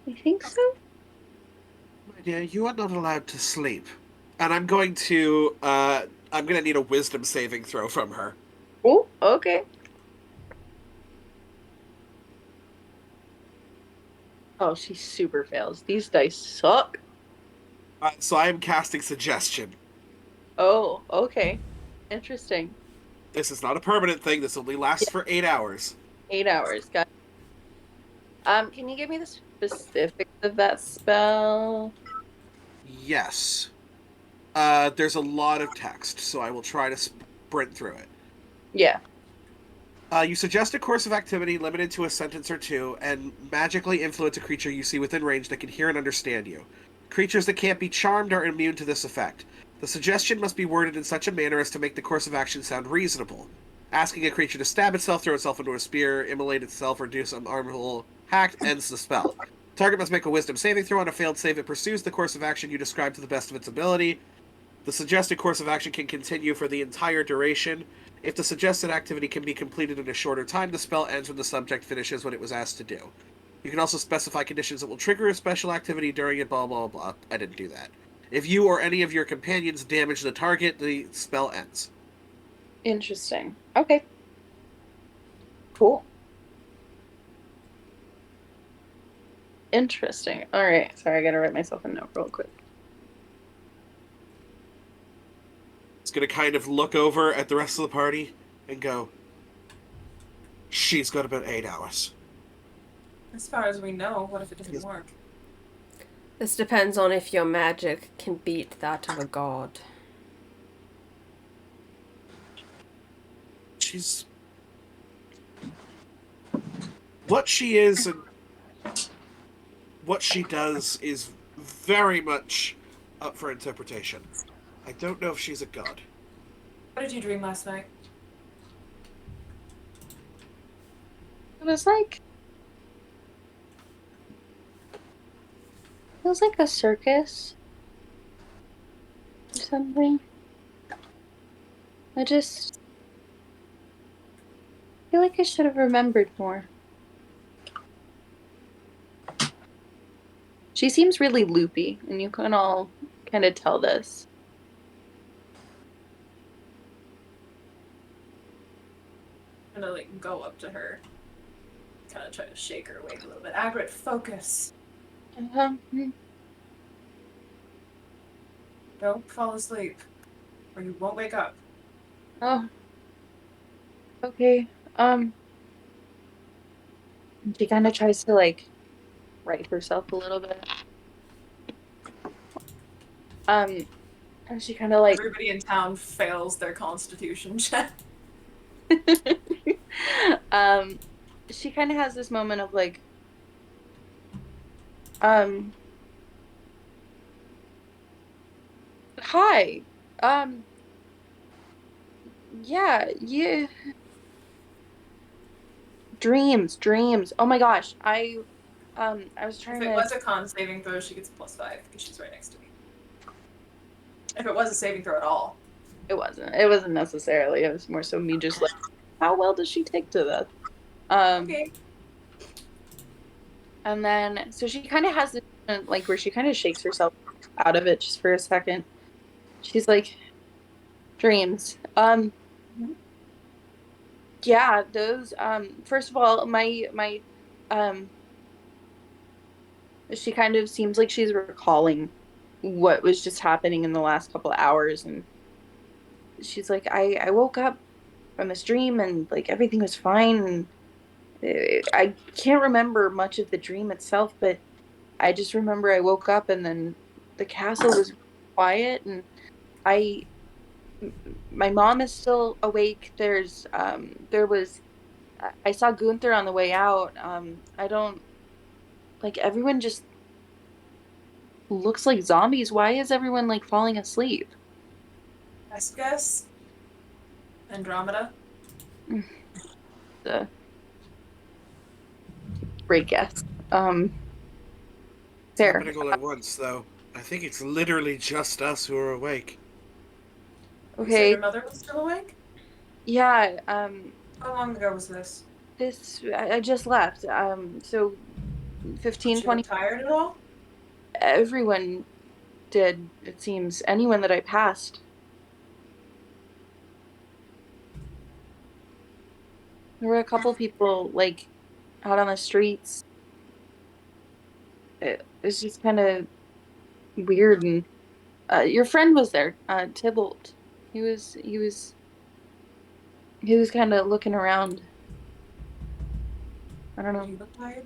I think so. My dear, you are not allowed to sleep. And I'm going to need a wisdom saving throw from her. Oh, okay. Oh, she super fails. These dice suck. So I am casting suggestion. Oh, okay. Interesting. This is not a permanent thing. This only lasts for 8 hours. 8 hours. Got. Can you give me the specifics of that spell? Yes. There's a lot of text, so I will try to sprint through it. Yeah. You suggest a course of activity limited to a sentence or two, and magically influence a creature you see within range that can hear and understand you. Creatures that can't be charmed are immune to this effect. The suggestion must be worded in such a manner as to make the course of action sound reasonable. Asking a creature to stab itself, throw itself into a spear, immolate itself, or do some harmful act ends the spell. Target must make a wisdom saving throw. On a failed save, it pursues the course of action you describe to the best of its ability. The suggested course of action can continue for the entire duration. If the suggested activity can be completed in a shorter time, the spell ends when the subject finishes what it was asked to do. You can also specify conditions that will trigger a special activity during it, blah, blah, blah. I didn't do that. If you or any of your companions damage the target, the spell ends. Interesting. Okay. Cool. Interesting. All right. Sorry, I gotta write myself a note real quick. It's going to kind of look over at the rest of the party and go, she's got about 8 hours. As far as we know, what if it doesn't Yes. work? This depends on if your magic can beat that of a god. She's... What she is and what she does is very much up for interpretation. I don't know if she's a god. What did you dream last night? It was like a circus or something. I just feel like I should have remembered more. She seems really loopy, and you can all kind of tell this. I'm gonna like go up to her, kind of try to shake her awake a little bit. Agrit, focus. Don't fall asleep, or you won't wake up. Oh. Okay. She kind of tries to like right herself a little bit. And she kind of like Everybody in town fails their constitution check. she kind of has this moment of like hi. Yeah, you dreams. Oh my gosh. I was trying If it to was a con saving throw, she gets +5 because she's right next to me. If it was a saving throw at all. It wasn't necessarily. It was more so me just like, how well does she take to this? Okay. And then, so she kind of has this moment, like, where she kind of shakes herself out of it just for a second. She's like, dreams. Yeah, those, first of all, my, she kind of seems like she's recalling what was just happening in the last couple of hours, and she's like, I woke up from this dream, and, like, everything was fine, and I can't remember much of the dream itself, but I just remember I woke up and then the castle was quiet, and my mom is still awake. I saw Gunther on the way out. Everyone just looks like zombies. Why is everyone like falling asleep? Best guess? Andromeda? The great guess. Fair. Happening all at once, though. I think it's literally just us who are awake. You said Okay. your mother was still awake? Yeah. How long ago was this? I just left. So 15, Did you 20. look tired at all? Everyone did, it seems. Anyone that I passed. There were a couple people, like, out on the streets. It's just kind of weird. And your friend was there, Tybalt. He was kind of looking around. I don't Did know. you look tired?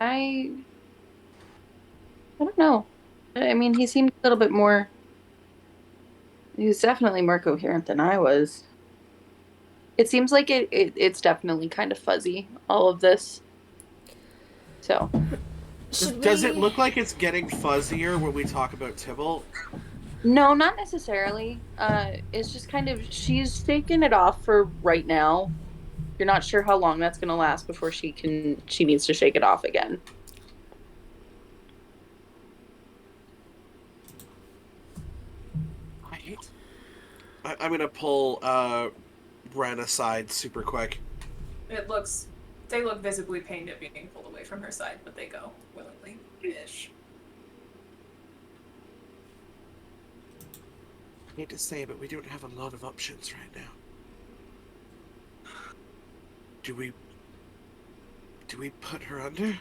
I don't know. I mean, he seemed a little bit more. He was definitely more coherent than I was. It seems like it's definitely kind of fuzzy, all of this. So, Does it look like it's getting fuzzier when we talk about Tybalt? no, not necessarily. It's just kind of, she's taking it off for right now. You're not sure how long that's going to last before she needs to shake it off again. I'm gonna pull Ren aside super quick. They look visibly pained at being pulled away from her side, but they go willingly-ish. I hate to say, but we don't have a lot of options right now. Do we put her under?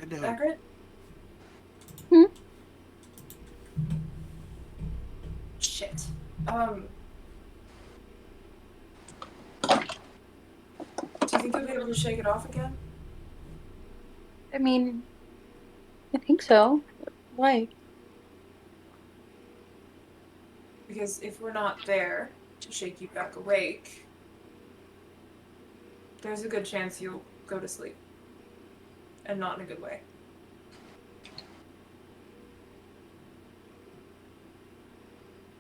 I know. Bagret? Shit. Do you think you'll be able to shake it off again? I mean, I think so. Why? Because if we're not there to shake you back awake, there's a good chance you'll go to sleep. And not in a good way.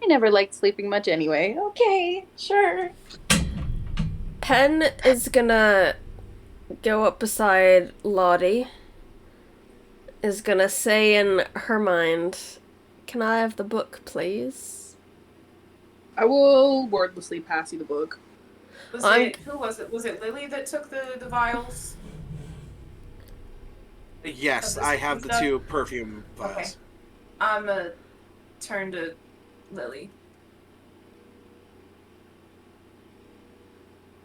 I never liked sleeping much anyway. Okay, sure. Pen is gonna go up beside Lottie. Is gonna say in her mind, "Can I have the book, please?" I will wordlessly pass you the book. Who was it? Was it Lily that took the vials? Yes, Of the I have the stuff? 2 perfume vials. Okay. I'm gonna turn to Lily.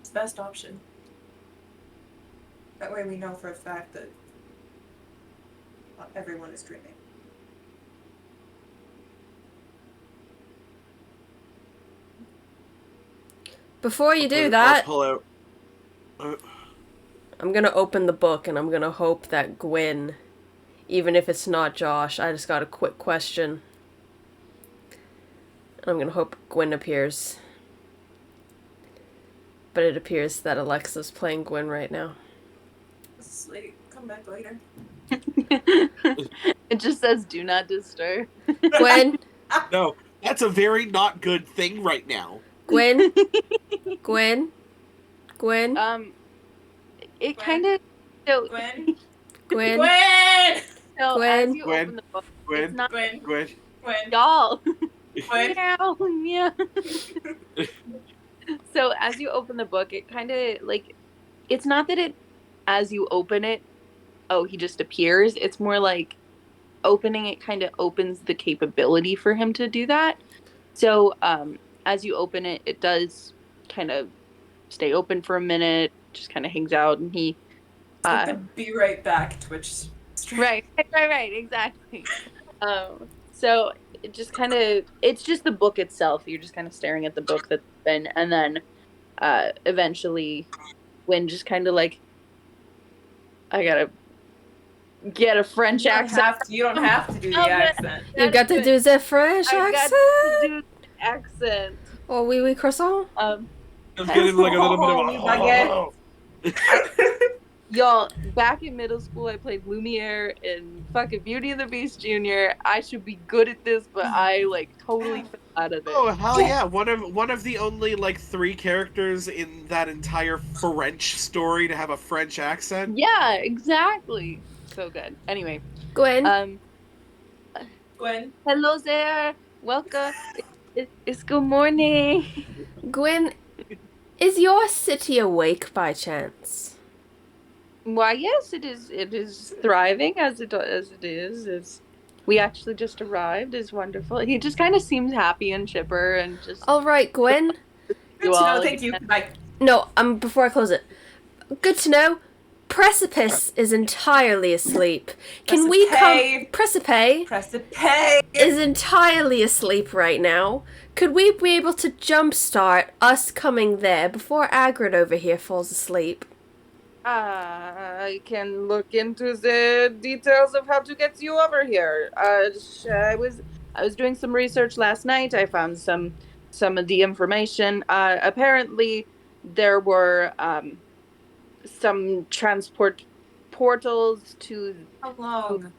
It's the best option. That way we know for a fact that not everyone is dreaming. Before you do I'll that, pull out. I'm gonna open the book and I'm gonna hope that Gwyn, even if it's not Josh, I just got a quick question. I'm gonna hope Gwyn appears. But it appears that Alexa's playing Gwyn right now. Sleep. Come back later. It just says "Do not disturb." Gwyn? No, that's a very not good thing right now. Gwyn? Gwyn? Gwyn? It Gwen? kind of Gwen? Gwyn? Gwen! so Gwen? as you Gwen? open the book, Gwen? it's not Gwen? Gwen. Gwen? y'all. Gwen? Meow, meow. So as you open the book, it kind of like, it's not that it, as you open it, oh, he just appears. It's more like opening it kind of opens the capability for him to do that. So as you open it, it does kind of stay open for a minute, just kind of hangs out, and he Like the be right back Twitch stream. right, exactly. So it just kind of, it's just the book itself. You're just kind of staring at the book that's been, and then eventually Wynn just kind of like, I gotta get a French accent. You don't have to do the Oh, but- accent. You got to do the French I got accent? to do the accent. Or oui croissant? Let's get in like a little bit of Oh, a. Y'all, back in middle school, I played Lumiere in fucking Beauty and the Beast Junior. I should be good at this, but I like totally fell out of it. Oh hell yeah! One of the only like 3 characters in that entire French story to have a French accent. Yeah, exactly. So good. Anyway, Gwen, Gwen. Hello there. Welcome. It's good morning. Gwen, is your city awake by chance? Why, yes, it is. It is thriving as it is. We actually just arrived. It's wonderful. He just kind of seems happy and chipper and just All right, Gwen. Good to know. Thank you. Bye. No, before I close it. Good to know. Precipice is entirely asleep. Can we come? Precipice Press the pay. is entirely asleep right now. Could we be able to jumpstart us coming there before Agrid over here falls asleep? I can look into the details of how to get you over here. I was doing some research last night. I found some of the information. Apparently, there were some transport portals to How long?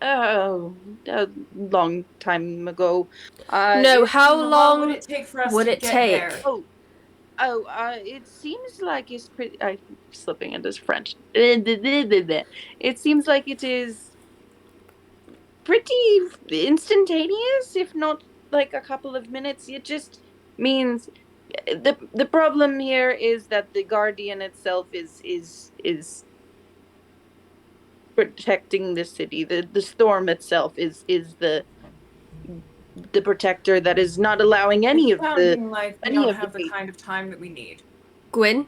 a long time ago. No, how long would it take for us would to it get take? there? It seems like it's pretty. I'm slipping into French. It seems like it is pretty instantaneous, if not like a couple of minutes. It just means the problem here is that the Guardian itself is protecting the city. The storm itself is the protector that is not allowing any of Sounding like we any don't of have the the kind of time that we need. Gwen?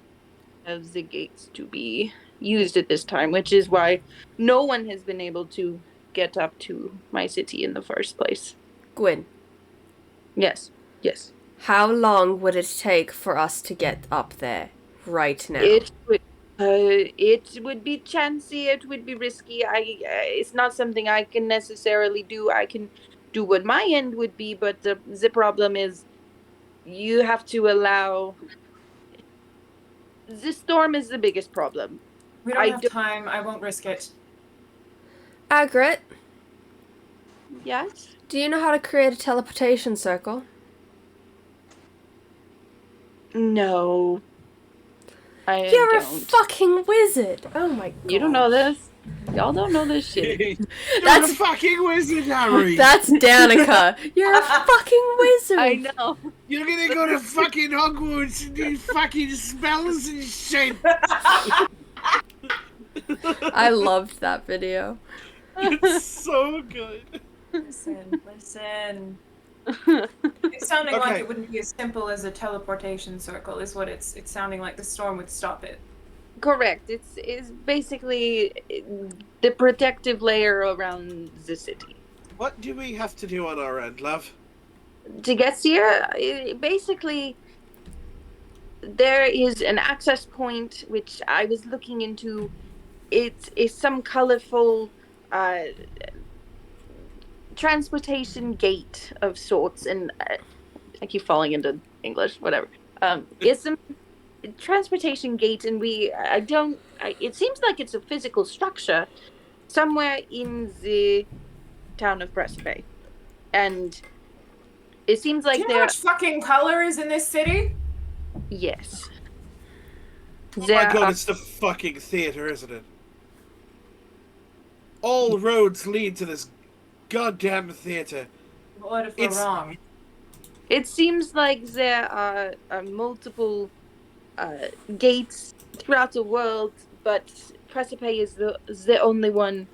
of the gates to be used at this time, which is why no one has been able to get up to my city in the first place. Gwen, Yes. how long would it take for us to get up there right now? It would be chancy. It would be risky. It's not something I can necessarily do. I can do what my end would be, but the problem is, you have to allow. The storm is the biggest problem. We don't have time. I won't risk it. Agrit, Yes. do you know how to create a teleportation circle? No. You're a don't. fucking wizard! Oh my god. You don't know this. Y'all don't know this shit. You're a fucking wizard, Harry. That's Danica. You're a fucking wizard. I know. You're gonna go to fucking Hogwarts and do fucking spells and shit. I loved that video. It's so good. Listen. It's sounding like Okay. it wouldn't be as simple as a teleportation circle, is what it's sounding like the storm would stop it. Correct. It's basically the protective layer around the city. What do we have to do on our end, love? To get here, basically, there is an access point which I was looking into. It is some colorful transportation gate of sorts, and I keep falling into English. Whatever. It's some transportation gate, and it seems like it's a physical structure somewhere in the town of Precipice, and it seems like Do you know how much fucking color is in this city? Yes. Oh my god, it's the fucking theater, isn't it? All roads lead to this goddamn theater. What if we're wrong? It seems like there are multiple gates throughout the world, but Precipice is the only one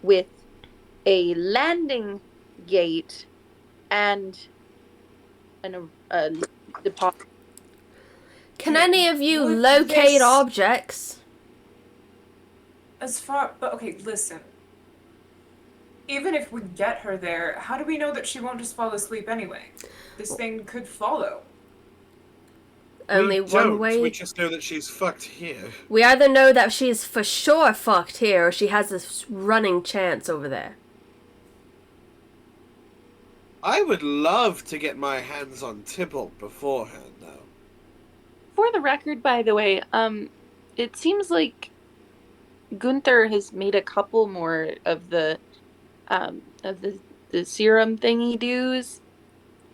with a landing gate and a deposit. Can any of you Would locate this- objects? But okay, listen. Even if we get her there, how do we know that she won't just fall asleep anyway? This thing could follow. Only we one don't. way. We just know that she's fucked here. We either know that she's for sure fucked here, or she has this running chance over there. I would love to get my hands on Tybalt beforehand, though. For the record, by the way, it seems like Gunther has made a couple more of the serum thingy doos.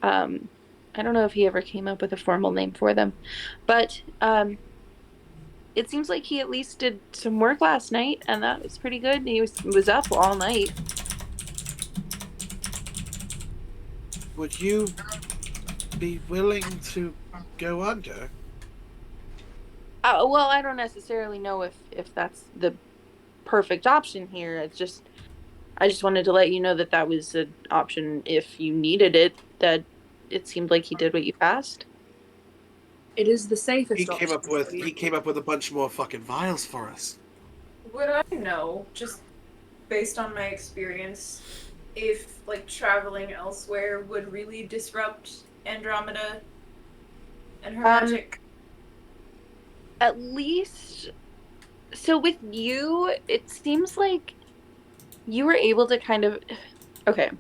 I don't know if he ever came up with a formal name for them, but it seems like he at least did some work last night, and that was pretty good. He was up all night. Would you be willing to go under? Well, I don't necessarily know if that's the perfect option here. I just wanted to let you know that that was an option if you needed it. That it seemed like he did what you asked. It is the safest. He came up option. with a bunch more fucking vials for us. Would I know, just based on my experience, if like traveling elsewhere would really disrupt Andromeda and her magic? At least, so with you, it seems like you were able to kind of, okay.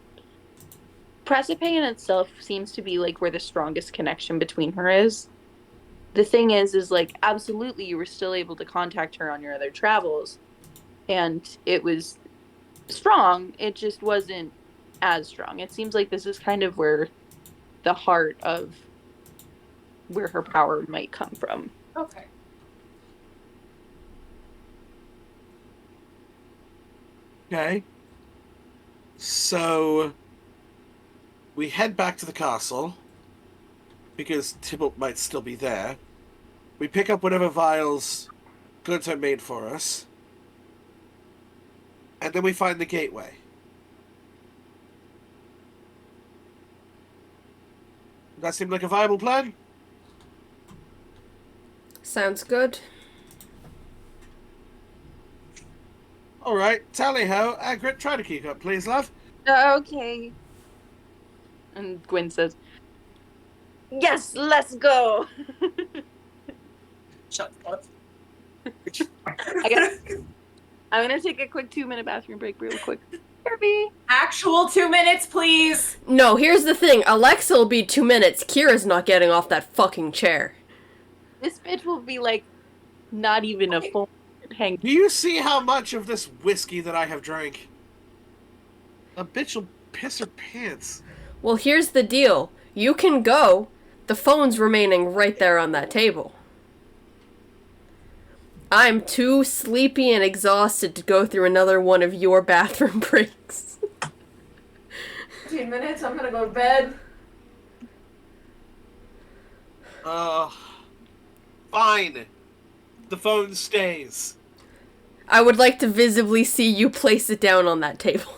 Precipe in itself seems to be like where the strongest connection between her is. The thing is like, absolutely you were still able to contact her on your other travels, and it was strong, it just wasn't as strong. It seems like this is kind of where the heart of where her power might come from. Okay. Okay. So we head back to the castle because Tybalt might still be there. We pick up whatever vials Gunter made for us. And then we find the gateway. That seemed like a viable plan? Sounds good. Alright, tally-ho. Agrit, try to keep up, please, love. Okay. And Gwyn says, yes, let's go. Shut the fuck I'm gonna take a quick 2-minute bathroom break real quick. Kirby. Actual 2 minutes, please! No, here's the thing. Alexa will be 2 minutes. Kira's not getting off that fucking chair. This bitch will be like, not even a full hang. Do you see how much of this whiskey that I have drank? A bitch will piss her pants. Well, here's the deal. You can go. The phone's remaining right there on that table. I'm too sleepy and exhausted to go through another one of your bathroom breaks. 15 minutes, I'm gonna go to bed. Fine. The phone stays. I would like to visibly see you place it down on that table.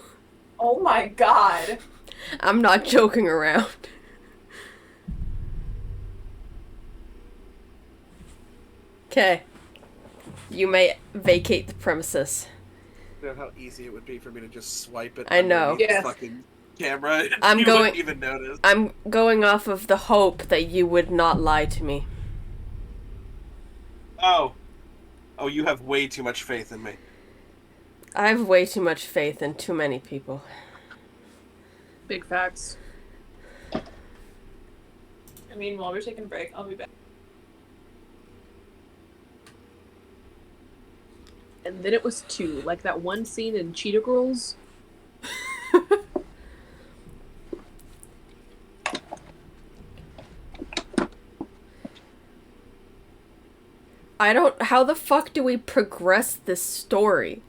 Oh my god. I'm not joking around. Okay. You may vacate the premises. You know how easy it would be for me to just swipe it. I know. underneath the Yeah. fucking camera. I'm you going- wouldn't even notice. I'm going off of the hope that you would not lie to me. Oh, you have way too much faith in me. I have way too much faith in too many people. Big facts. I mean, while we're taking a break, I'll be back. And then it was 2, like that one scene in Cheetah Girls. How the fuck do we progress this story?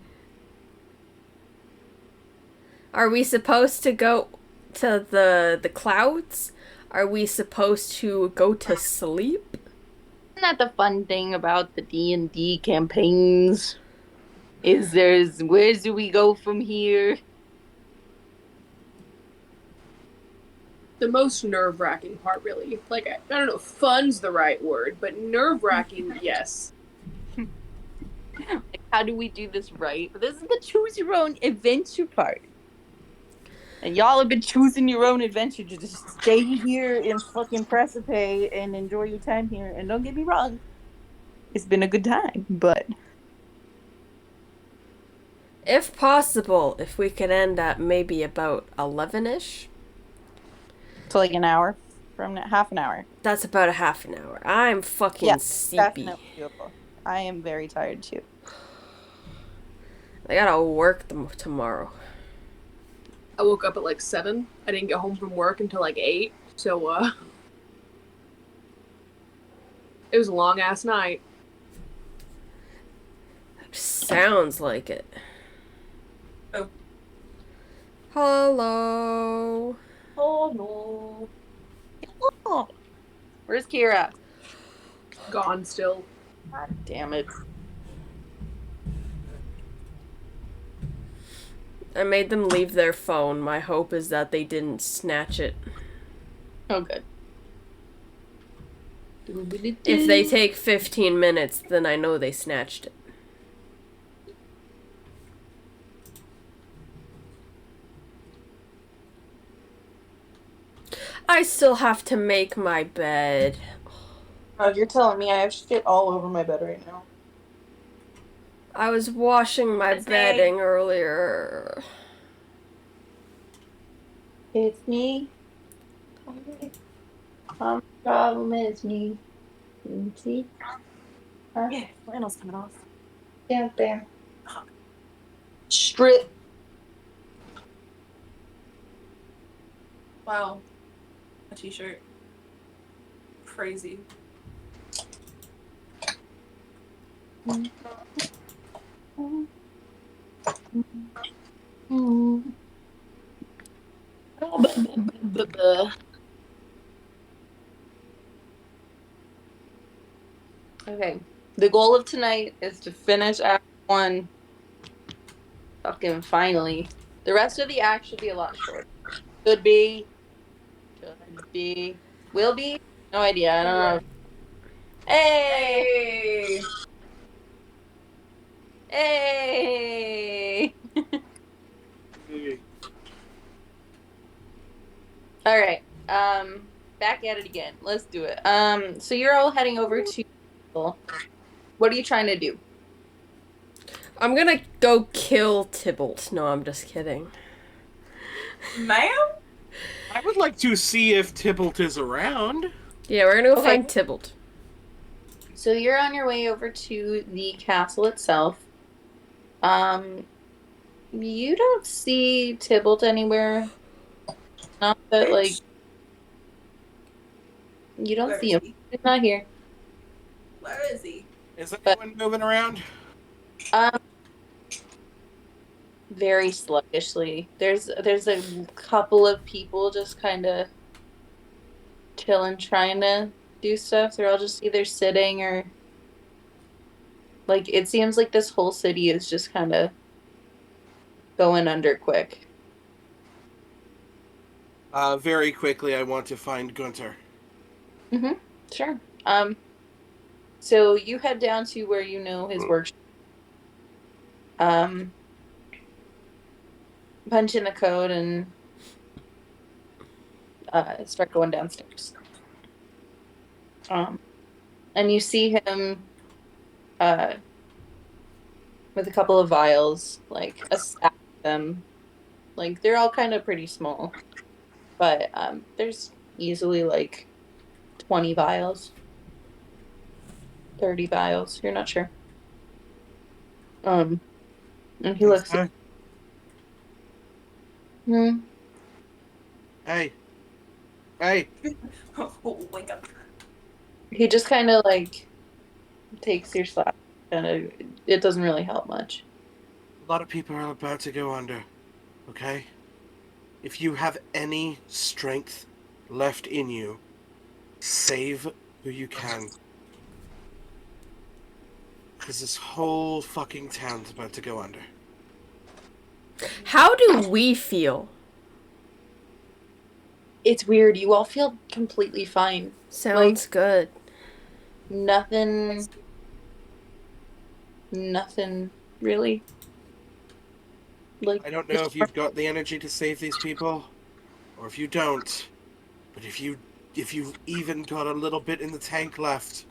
Are we supposed to go to the clouds? Are we supposed to go to sleep? Isn't that the fun thing about the D&D campaigns? Where do we go from here? The most nerve-wracking part, really. Like, I don't know if fun's the right word, but nerve-wracking, yes. Like, how do we do this right? But this is the choose your own adventure part. And y'all have been choosing your own adventure to just stay here in fucking Precipe and enjoy your time here. And don't get me wrong, it's been a good time, but... If possible, if we could end at maybe about 11-ish. So like an hour from now, half an hour. That's about a half an hour. I'm fucking sleepy. Definitely doable. I am very tired too. I gotta work tomorrow. I woke up at like 7. I didn't get home from work until like 8. So, it was a long-ass night. sounds like it. Oh. Hello. Oh no. Oh. Where's Kira? Gone still. God damn it. I made them leave their phone. My hope is that they didn't snatch it. Oh, good. If they take 15 minutes, then I know they snatched it. I still have to make my bed. Oh, you're telling me I have shit all over my bed right now. I was washing my It's me. bedding earlier. It's me. Problem is me. See? Yeah, flannel's coming off. Down there. Strip. Wow. A t-shirt. Crazy. Okay. The goal of tonight is to finish Act 1. Fucking finally. The rest of the act should be a lot shorter. Could be. Should be. Will be? No idea. I don't know. Hey! Hey! Alright. Back at it again. Let's do it. So you're all heading over to. What are you trying to do? I'm gonna go kill Tybalt. No, I'm just kidding. Ma'am? I would like to see if Tybalt is around. Yeah, we're gonna go Okay. find Tybalt. So you're on your way over to the castle itself. You don't see Tybalt anywhere. Not that, like, you don't Where see is him. he? He's not here. Where is he? Is anyone moving around? Very sluggishly. There's a couple of people just kind of chilling, trying to do stuff. They're all just either sitting or, like, it seems like this whole city is just kind of going under quick. Very quickly, I want to find Gunter. Sure. So you head down to where you know his workshop. Punch in the code and start going downstairs. And you see him with a couple of vials, like a stack of them. Like, they're all kind of pretty small. But there's easily like 20 vials. 30 vials. You're not sure. And he looks at Hey. Hey. Oh, wake up. he just kind of like takes your slap. And it doesn't really help much. A lot of people are about to go under. Okay? If you have any strength left in you, save who you can. Because this whole fucking town's about to go under. How do we feel? It's weird. You all feel completely fine. Sounds good. Nothing really. Like, I don't know if you've got the energy to save these people, or if you don't. But if you've even got a little bit in the tank left,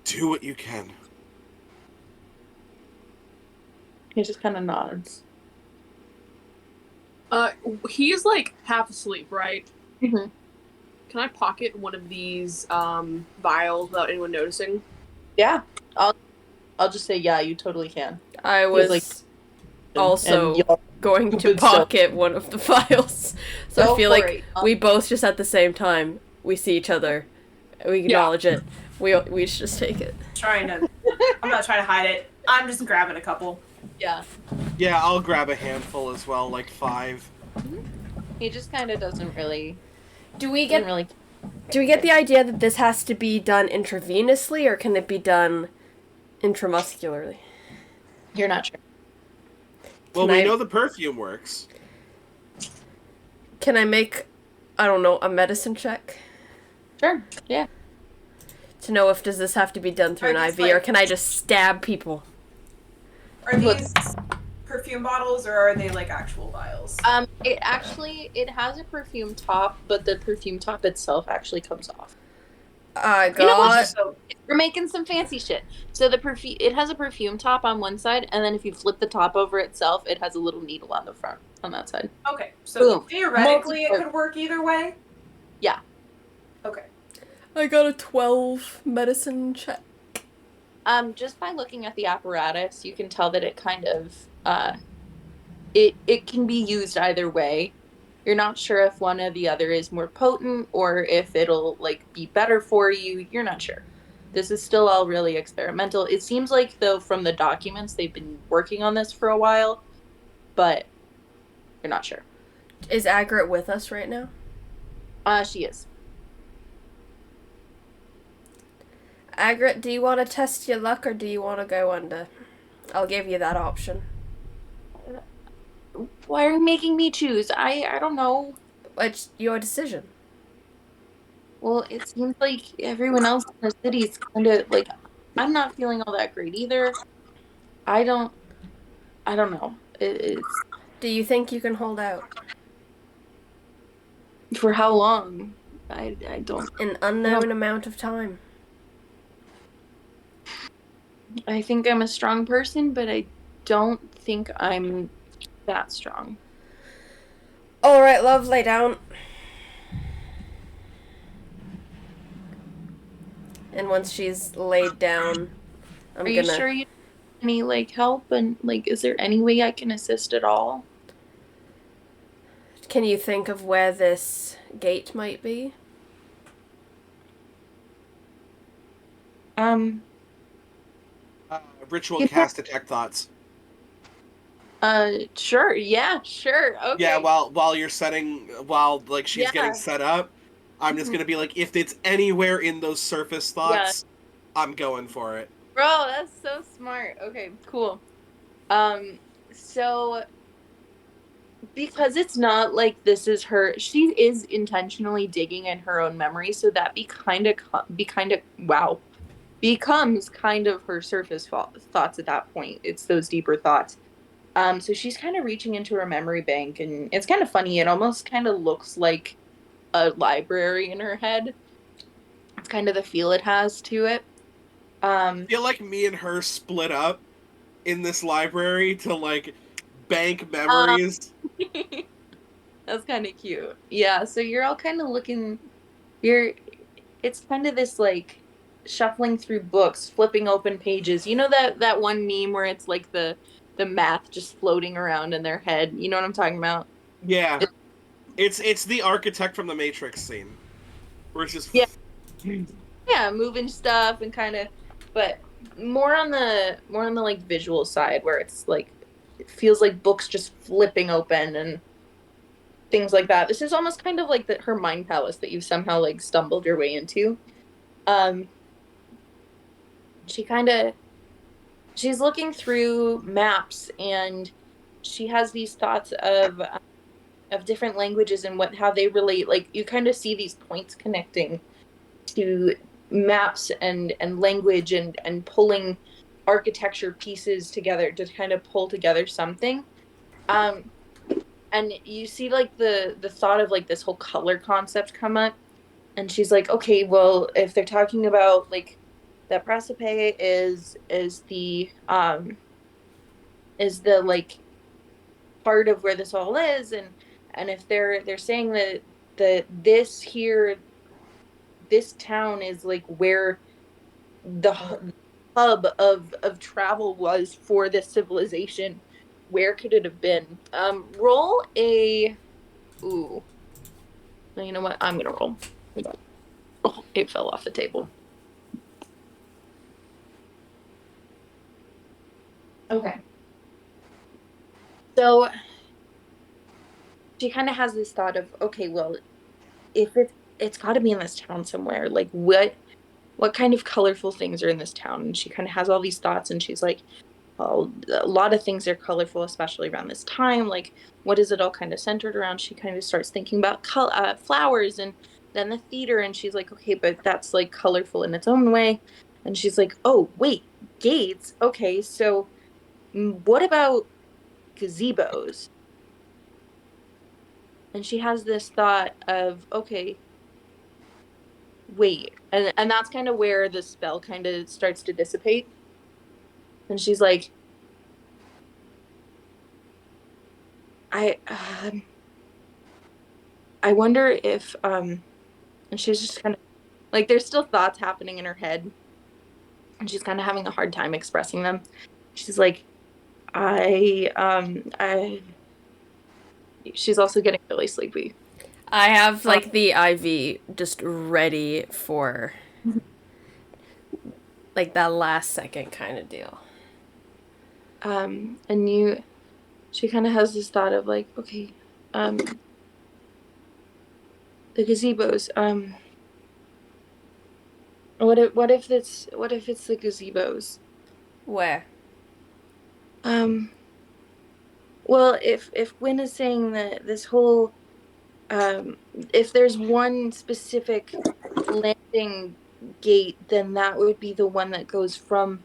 do what you can. he just kind of nods. He's like half asleep, right? Mhm. Can I pocket one of these vials without anyone noticing? Yeah, I'll just say yeah. You totally can. I was like- also And y'all going to good stuff. pocket one of the files. So go I feel for like it. we both just at the same time, we see each other, we acknowledge it. We should just take it. I'm not trying to hide it. I'm just grabbing a couple. Yeah. Yeah, I'll grab a handful as well, like 5. He just kind of doesn't really. Do we Doesn't get really. do we get the idea that this has to be done intravenously, or can it be done intramuscularly? You're not sure. Well, Can we I- know the perfume works. Can I make, I don't know, a medicine check Sure. Yeah. to know if does this have to be done through Are an these, IV, or like- can I just stab people? Are Look. these perfume bottles or are they like actual vials? It has a perfume top, but the perfume top itself actually comes off. I You know what? got. So We're making some fancy shit. So it has a perfume top on one side, and then if you flip the top over itself, it has a little needle on the front on that side. okay, so Boom. theoretically it Multi- could work either way. Yeah. Okay. I got a 12 medicine check. Just by looking at the apparatus, you can tell that it kind of it can be used either way. You're not sure if one or the other is more potent or if it'll like be better for you. You're not sure. This is still all really experimental. It seems like though from the documents they've been working on this for a while, but you're not sure. Is Agrit with us right now? She is. Agrit, do you want to test your luck, or do you want to go under? I'll give you that option. Why are you making me choose? I don't know. It's your decision. Well, it seems like everyone else in the city's kind of like, I'm not feeling all that great either. I don't know. It's Do you think you can hold out? for how long? I don't. An unknown amount of time. I think I'm a strong person, but I don't think I'm that strong. Alright, love, lay down. And once she's laid down, I'm Are gonna... you sure you need any like help and like is there any way I can assist at all? Can you think of where this gate might be? Ritual Yeah. cast detect thoughts. Sure. Yeah, sure. Okay. Yeah, while you're setting, while like she's Yeah. getting set up, I'm just Mhm. gonna be like, if it's anywhere in those surface thoughts, I'm going for it. Bro, that's so smart. Okay, cool. So because it's not like this is her, she is intentionally digging in her own memory, so that becomes kind of her surface thoughts at that point. It's those deeper thoughts. So she's kind of reaching into her memory bank, and it's kind of funny. It almost kind of looks like a library in her head. It's kind of the feel it has to it. I feel like me and her split up in this library to like bank memories. That's kind of cute. Yeah, so you're all kind of looking. It's kind of this like shuffling through books, flipping open pages. You know that one meme where it's like the math just floating around in their head. You know what I'm talking about? Yeah, it's the architect from the Matrix scene, where it's just Yeah. Yeah, moving stuff and kind of, but more on the like visual side where it's like it feels like books just flipping open and things like that. This is almost kind of like her mind palace that you've somehow like stumbled your way into. She's looking through maps and she has these thoughts of different languages and how they relate. Like you kind of see these points connecting to maps and language and pulling architecture pieces together to kind of pull together something. And you see like the thought of like this whole color concept come up, and she's like, okay, well, if they're talking about like that Prasope is the like part of where this all is, and if they're saying that this town is like where the hub of travel was for this civilization, where could it have been? Roll a ooh. Well, you know what? I'm gonna roll. Oh, it fell off the table. Okay. So she kind of has this thought of, okay, well, if it's got to be in this town somewhere. Like, what kind of colorful things are in this town? And she kind of has all these thoughts, and she's like, well, a lot of things are colorful, especially around this time. Like, what is it all kind of centered around? She kind of starts thinking about flowers, and then the theater, and she's like, okay, but that's like colorful in its own way. And she's like, oh, wait, gates. Okay, so what about gazebos? And she has this thought of, okay, wait. And that's kind of where the spell kind of starts to dissipate. And she's like, I wonder if and she's just kind of like, there's still thoughts happening in her head, and she's kind of having a hard time expressing them. She's like, I she's also getting really sleepy. I have like the IV just ready for like that last second kind of deal. And she kind of has this thought of like, okay, the gazebos, what if it's the gazebos? Where? Well, if Gwen is saying that this whole, if there's one specific landing gate, then that would be the one that goes from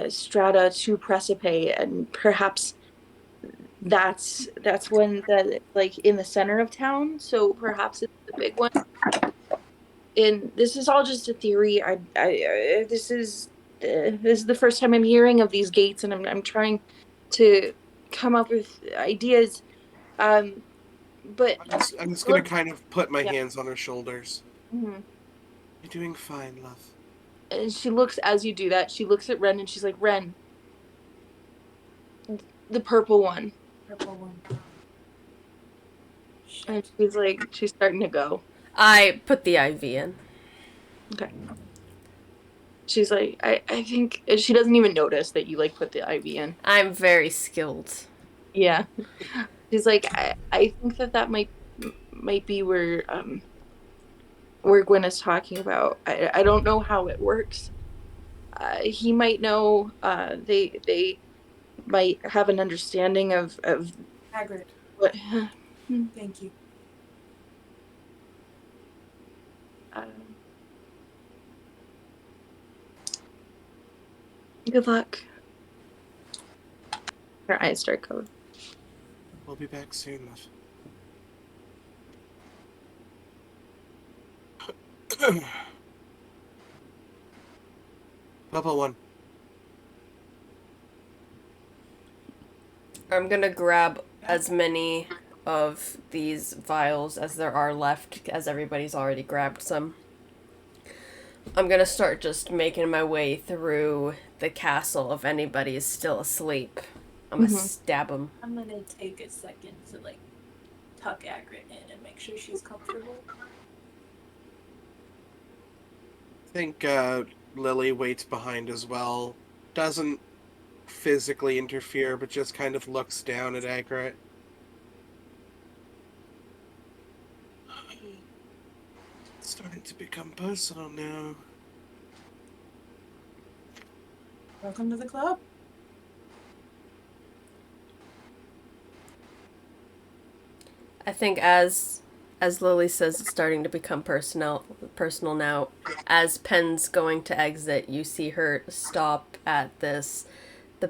Strata to Precipice, and perhaps that's one that like in the center of town. So perhaps it's the big one. And this is all just a theory. This is the first time I'm hearing of these gates, and I'm trying to come up with ideas. But I'm just gonna kind of put my hands on her shoulders. Mm-hmm. You're doing fine, love. And she looks, as you do that, she looks at Ren, and she's like, Ren, the purple one. Purple one. And she's like, she's starting to go. I put the IV in. Okay. She's like, I think she doesn't even notice that you like put the IV in. I'm very skilled. Yeah. She's like, I think that might be where Gwen is talking about. I don't know how it works. He might know. They might have an understanding of Hagrid. what. Thank you. Good luck. Her eyes start going. We'll be back soon, love. Bubble one. I'm gonna grab as many of these vials as there are left, as everybody's already grabbed some. I'm gonna start just making my way through the castle if anybody is still asleep. I'm gonna stab them. I'm gonna take a second to like tuck Agrit in and make sure she's comfortable. I think Lily waits behind as well. Doesn't physically interfere, but just kind of looks down at Agrit. It's starting to become personal now. Welcome to the club. I think as Lily says, it's starting to become personal now. As Pen's going to exit, you see her stop at the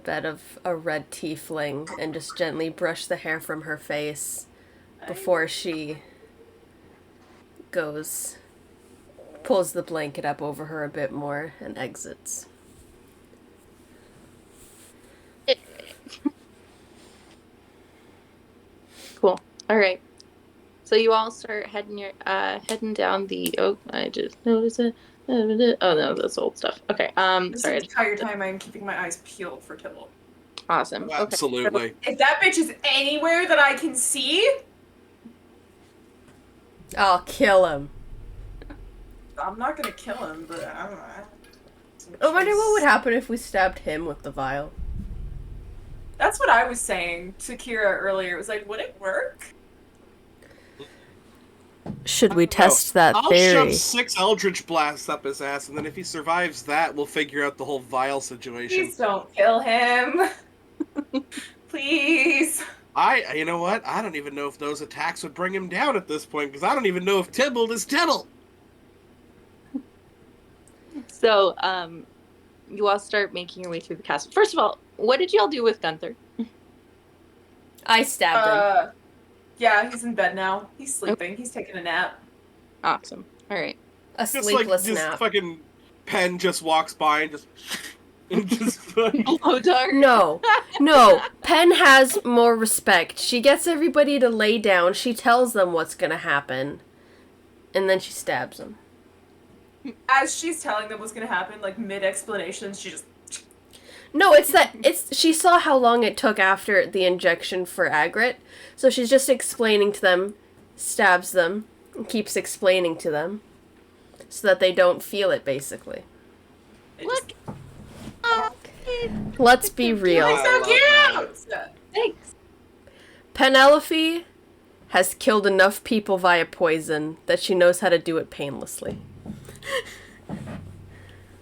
bed of a red tiefling and just gently brush the hair from her face before she pulls the blanket up over her a bit more and exits. Cool. All right. So you all start heading down the. Oh, I just noticed it. Oh no, that's old stuff. Okay. This Sorry. entire time I'm keeping my eyes peeled for Tibble. Awesome. Okay. Absolutely. If that bitch is anywhere that I can see, I'll kill him. I'm not gonna kill him, but I don't know. I wonder what would happen if we stabbed him with the vial. That's what I was saying to Kira earlier. It was like, would it work? Should we No. test that I'll theory? shove 6 Eldritch Blasts up his ass, and then if he survives that, we'll figure out the whole vial situation. Please don't kill him. Please. You know what? I don't even know if those attacks would bring him down at this point, because I don't even know if Tybalt is Tybalt. So, you all start making your way through the castle. First of all, what did y'all do with Gunther? I stabbed him. Yeah, he's in bed now. He's sleeping. He's taking a nap. Awesome. All right. A Just like, sleepless just nap. fucking Pen just walks by and just... and just Oh, darn. No, no. Pen has more respect. She gets everybody to lay down. She tells them what's gonna happen, and then she stabs them. As she's telling them what's gonna happen, like mid-explanation, she just... No, it's she saw how long it took after the injection for Agrit, so she's just explaining to them, stabs them, and keeps explaining to them, so that they don't feel it, basically. Look. Let's be real. He's so cute! Thanks. Penelope has killed enough people via poison that she knows how to do it painlessly.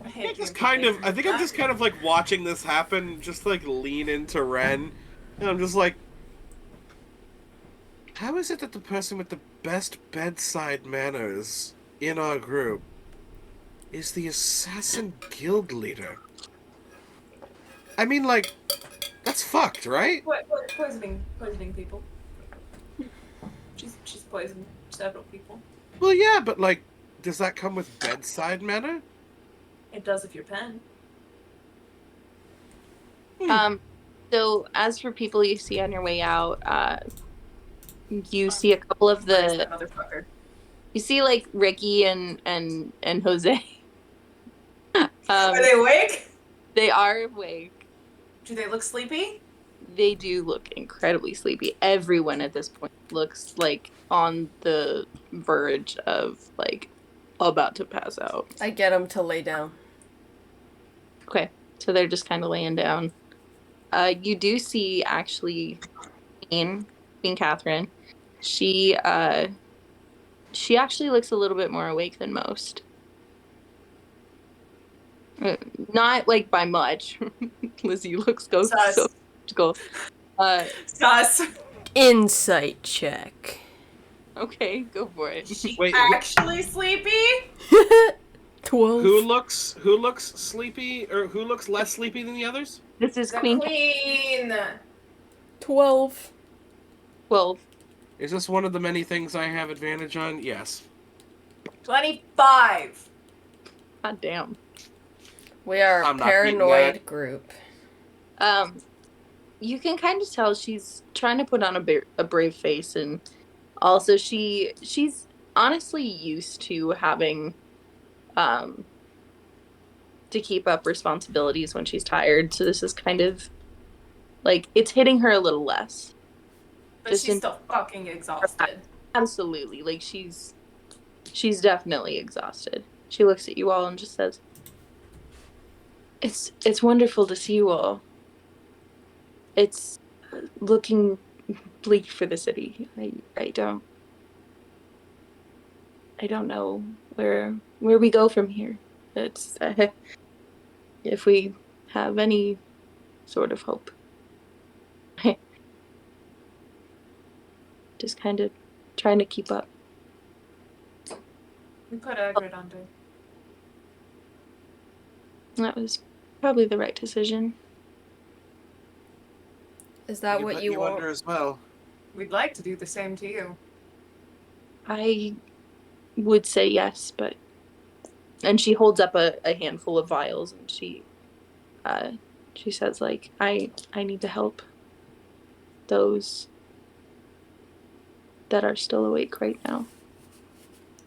I hate I just you. kind of, I think I'm just kind of like watching this happen, just like lean into Ren, and I'm just like, how is it that the person with the best bedside manners in our group is the assassin guild leader? I mean, like, that's fucked, right? Poisoning people. She's poisoned several people. Well, yeah, but like, does that come with bedside manner? It does if you're Pen. So as for people you see on your way out, you see a couple of Where's the that motherfucker? you see like Ricky and Jose. Are they awake? They are awake. Do they look sleepy? They do look incredibly sleepy. Everyone at this point looks like on the verge of like about to pass out. I get them to lay down. Okay, so they're just kind of laying down. You do see actually Queen Catherine. She actually looks a little bit more awake than most. Not like by much. Lizzie looks so Sus. skeptical. Sus. Insight check. Okay, go for it. She Wait, actually sleepy? 12. Who looks sleepy, or who looks less sleepy than the others? This is The Queen. queen. 12. 12. Is this one of the many things I have advantage on? Yes. 25. God damn. We are a I'm not beating paranoid that. group. You can kind of tell she's trying to put on a brave face, and also she's honestly used to having to keep up responsibilities when she's tired. So this is kind of like it's hitting her a little less. But Just she's in- still fucking exhausted. Absolutely, like she's definitely exhausted. She looks at you all and just says, "It's wonderful to see you all. It's looking bleak for the city. I don't know where we go from here. It's if we have any sort of hope. Just kind of trying to keep up." We put Agrid under. That was probably the right decision. Is that You what bet you you want? wonder as well. We'd like to do the same to you. I would say yes, but... And she holds up a handful of vials, and she says, like, I need to help those that are still awake right now.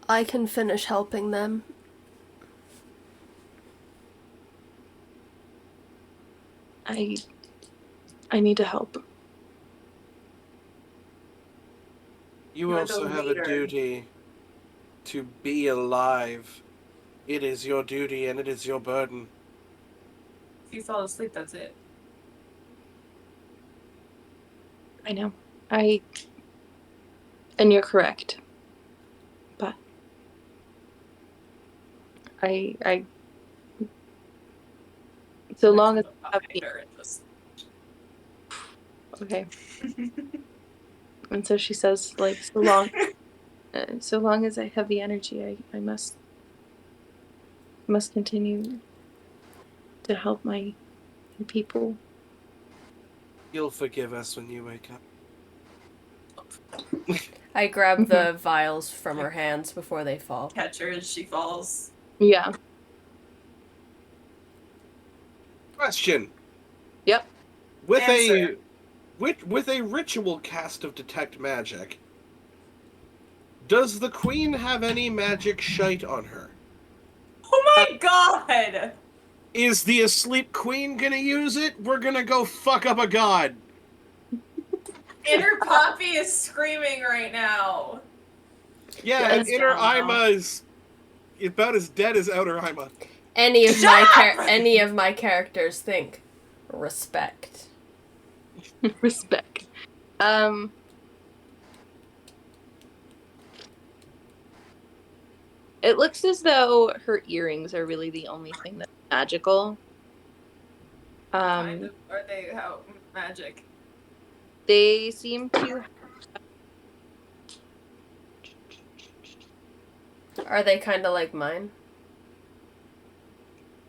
I can finish helping them. I need to help. You You're also the have leader. a duty to be alive. It is your duty and it is your burden. If you fall asleep, that's it. I know. And you're correct. But I so long as okay. And so she says, like, so long as I have the energy, I must continue to help my people. You'll forgive us when you wake up. I grab the vials from her hands before they fall. Catch her as she falls. Yeah. Question. Yep. With Answer. with a ritual cast of detect magic, does the queen have any magic shite on her? Oh my god! Is the asleep queen gonna use it? We're gonna go fuck up a god. Inner Poppy is screaming right now. Yeah, Yes, Inner I Ima is about as dead as Outer Ima. Any of Shut any of my characters think respect. Respect. It looks as though her earrings are really the only thing that's magical. Kind of. Are they how magic? They seem to. Are they kind of like mine?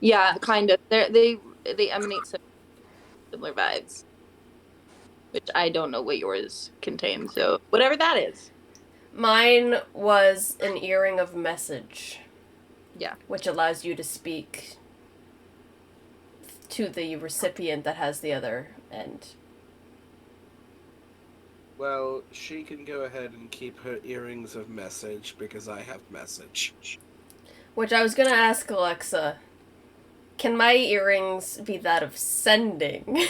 Yeah, kind of. They emanate some similar vibes, which I don't know what yours contain. So whatever that is. Mine was an earring of message. Yeah. Which allows you to speak to the recipient that has the other end. Well, she can go ahead and keep her earrings of message because I have message. Which I was gonna ask Alexa, can my earrings be that of sending?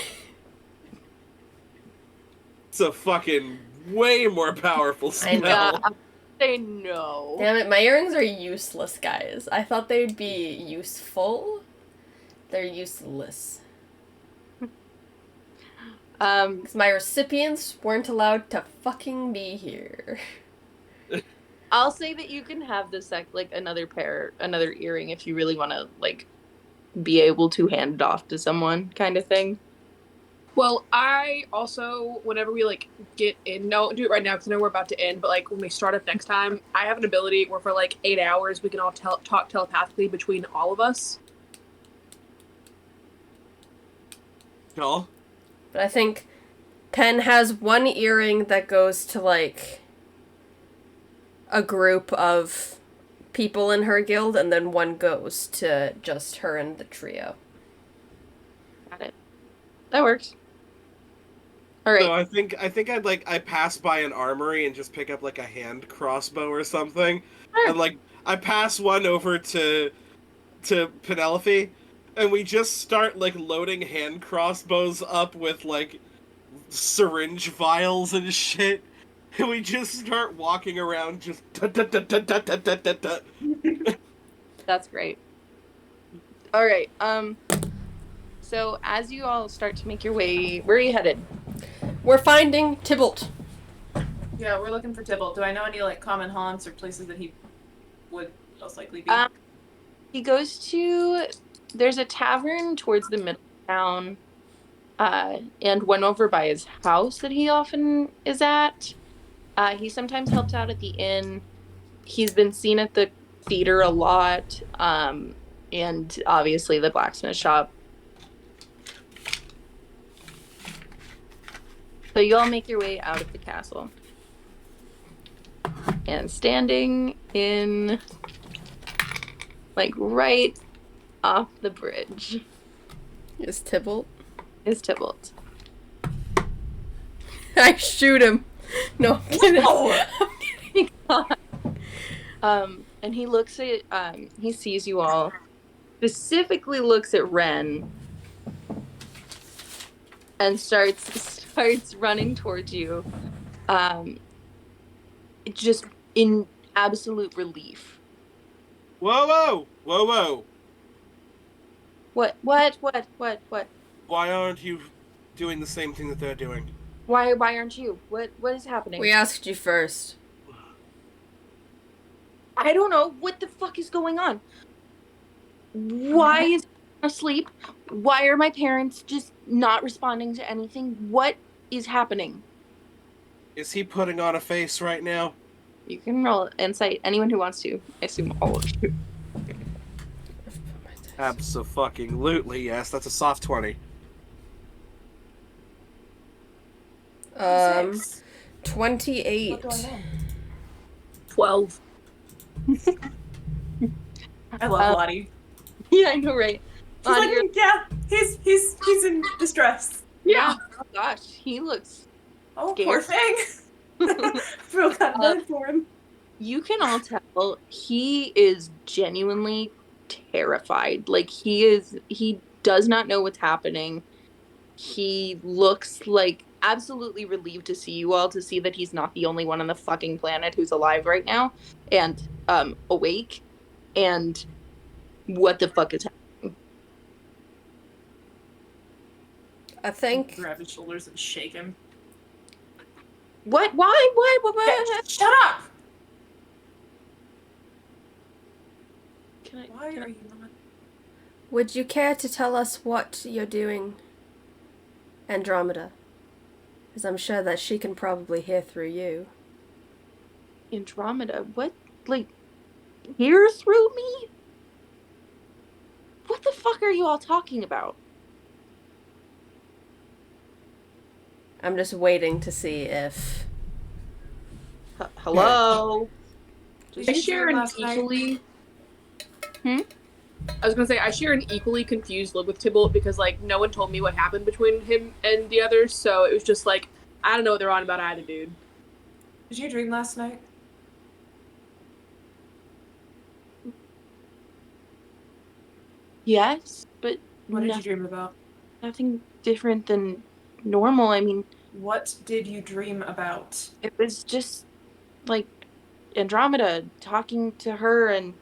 It's a fucking way more powerful spell. I know. Say no. Damn it, my earrings are useless, guys. I thought they'd be useful. They're useless. Because my recipients weren't allowed to fucking be here. I'll say that you can have this another earring if you really want to be able to hand it off to someone, kind of thing. Well, I also, whenever we get in, no, do it right now because I know we're about to end. But when we start up next time, I have an ability where for 8 hours we can all talk telepathically between all of us. Cool. But I think Pen has one earring that goes to a group of people in her guild, and then one goes to just her and the trio. Got it. That works. All right. So I think I pass by an armory and just pick up a hand crossbow or something, Sure. and I pass one over to Penelope, and we just start loading hand crossbows up with syringe vials and shit, and we just start walking around just. That's great. All right. So as you all start to make your way, where are you headed? We're finding Tybalt. Yeah, we're looking for Tybalt. Do I know any common haunts or places that he would most likely be? He goes to. There's a tavern towards the middle of town, and one over by his house that he often is at. He sometimes helps out at the inn. He's been seen at the theater a lot, and obviously the blacksmith shop. So you all make your way out of the castle. And standing in, right off the bridge Is Tybalt? is Tybalt. I shoot him. No, I'm kidding. And he looks at, he sees you all, specifically looks at Ren, and starts running towards you, just in absolute relief. Whoa! What? Why aren't you doing the same thing that they're doing? Why aren't you? What is happening? We asked you first. I don't know. What the fuck is going on? Why is he asleep? Why are my parents just not responding to anything? What is happening? Is he putting on a face right now? You can roll insight. Anyone who wants to. I assume all of you. Abso-fucking-lutely, yes. That's a soft 20. 6. 28. What do I know? 12. I love Lottie. Yeah, I know, right? He's like, You're- yeah, he's in distress. Yeah. Oh gosh, he looks. Oh, Scared. poor thing. Feel kind of bad for him. You can all tell he is genuinely terrified. Like he does not know what's happening. He looks like absolutely relieved to see you all, to see that he's not the only one on the fucking planet who's alive right now and awake. And what the fuck is happening? I think Grab his shoulders and shake him. What? Why? Yeah, shut up! Can I? Why can are I- you not? Would you care to tell us what you're doing, Andromeda? Because I'm sure that she can probably hear through you. Andromeda? What? Like, hear through me? What the fuck are you all talking about? I'm just waiting to see if... Hello? Did I you share dream an last night? equally. Hmm? I was gonna say I share an equally confused look with Tybalt because like no one told me what happened between him and the others, so it was just like I don't know what they're on about either, dude. Did you dream last night? Yes, but What did no- you dream about? nothing different than normal. I mean, What did you dream about? it was just like Andromeda talking to her and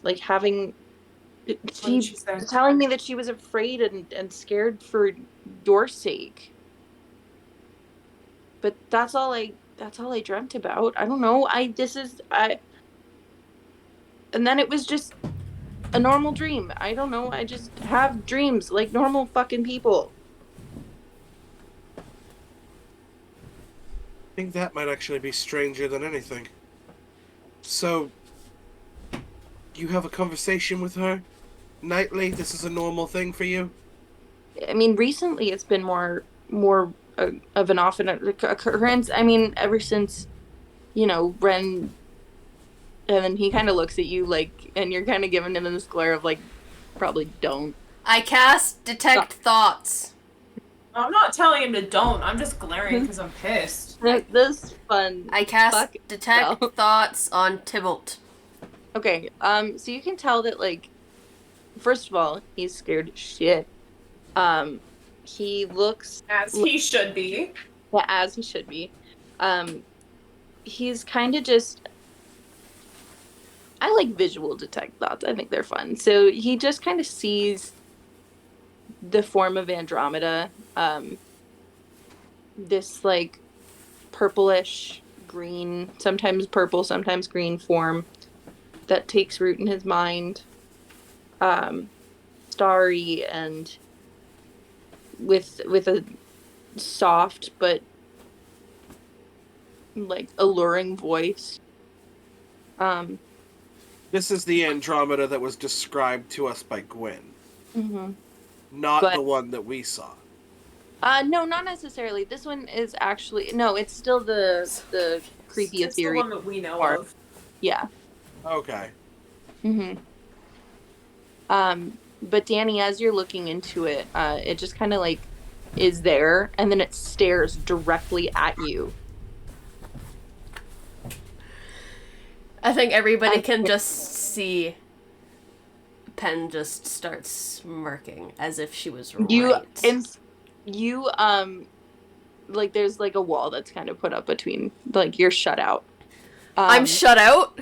like having What she did she say? telling me that she was afraid and scared for your sake. But that's all I dreamt about. I don't know. And then it was just a normal dream. I don't know. I just have dreams like normal fucking people. I think that might actually be stranger than anything. So, you have a conversation with her nightly? This is a normal thing for you? I mean, recently it's been more of an often occurrence. I mean, ever since, Ren, and then he kind of looks at you like, and you're kind of giving him this glare of like, probably don't. I cast Detect Thoughts. I'm not telling him to don't. I'm just glaring because I'm pissed. This is fun. I cast Fuck Detect no. Thoughts on Tybalt. Okay, so you can tell that, like, first of all, he's scared as shit. He looks As he should be. as he should be. He's kind of just. I like visual detect thoughts. I think they're fun. So he just kind of sees the form of Andromeda. This, like, purplish green, sometimes purple, sometimes green form that takes root in his mind. Starry and with a soft but like alluring voice. This is the Andromeda that was described to us by Gwen, Mm-hmm. not But- the one that we saw. No, not necessarily. This one is actually no. It's still the creepy It's the ethereal. one that we know part. of. Yeah. Okay. Mm-hmm. But Danny, as you're looking into it, it just kind of like is there, and then it stares directly at you. I think everybody I can think- just see Pen just start smirking as if she was right. You like there's like a wall that's kind of put up between, like, you're shut out. I'm shut out?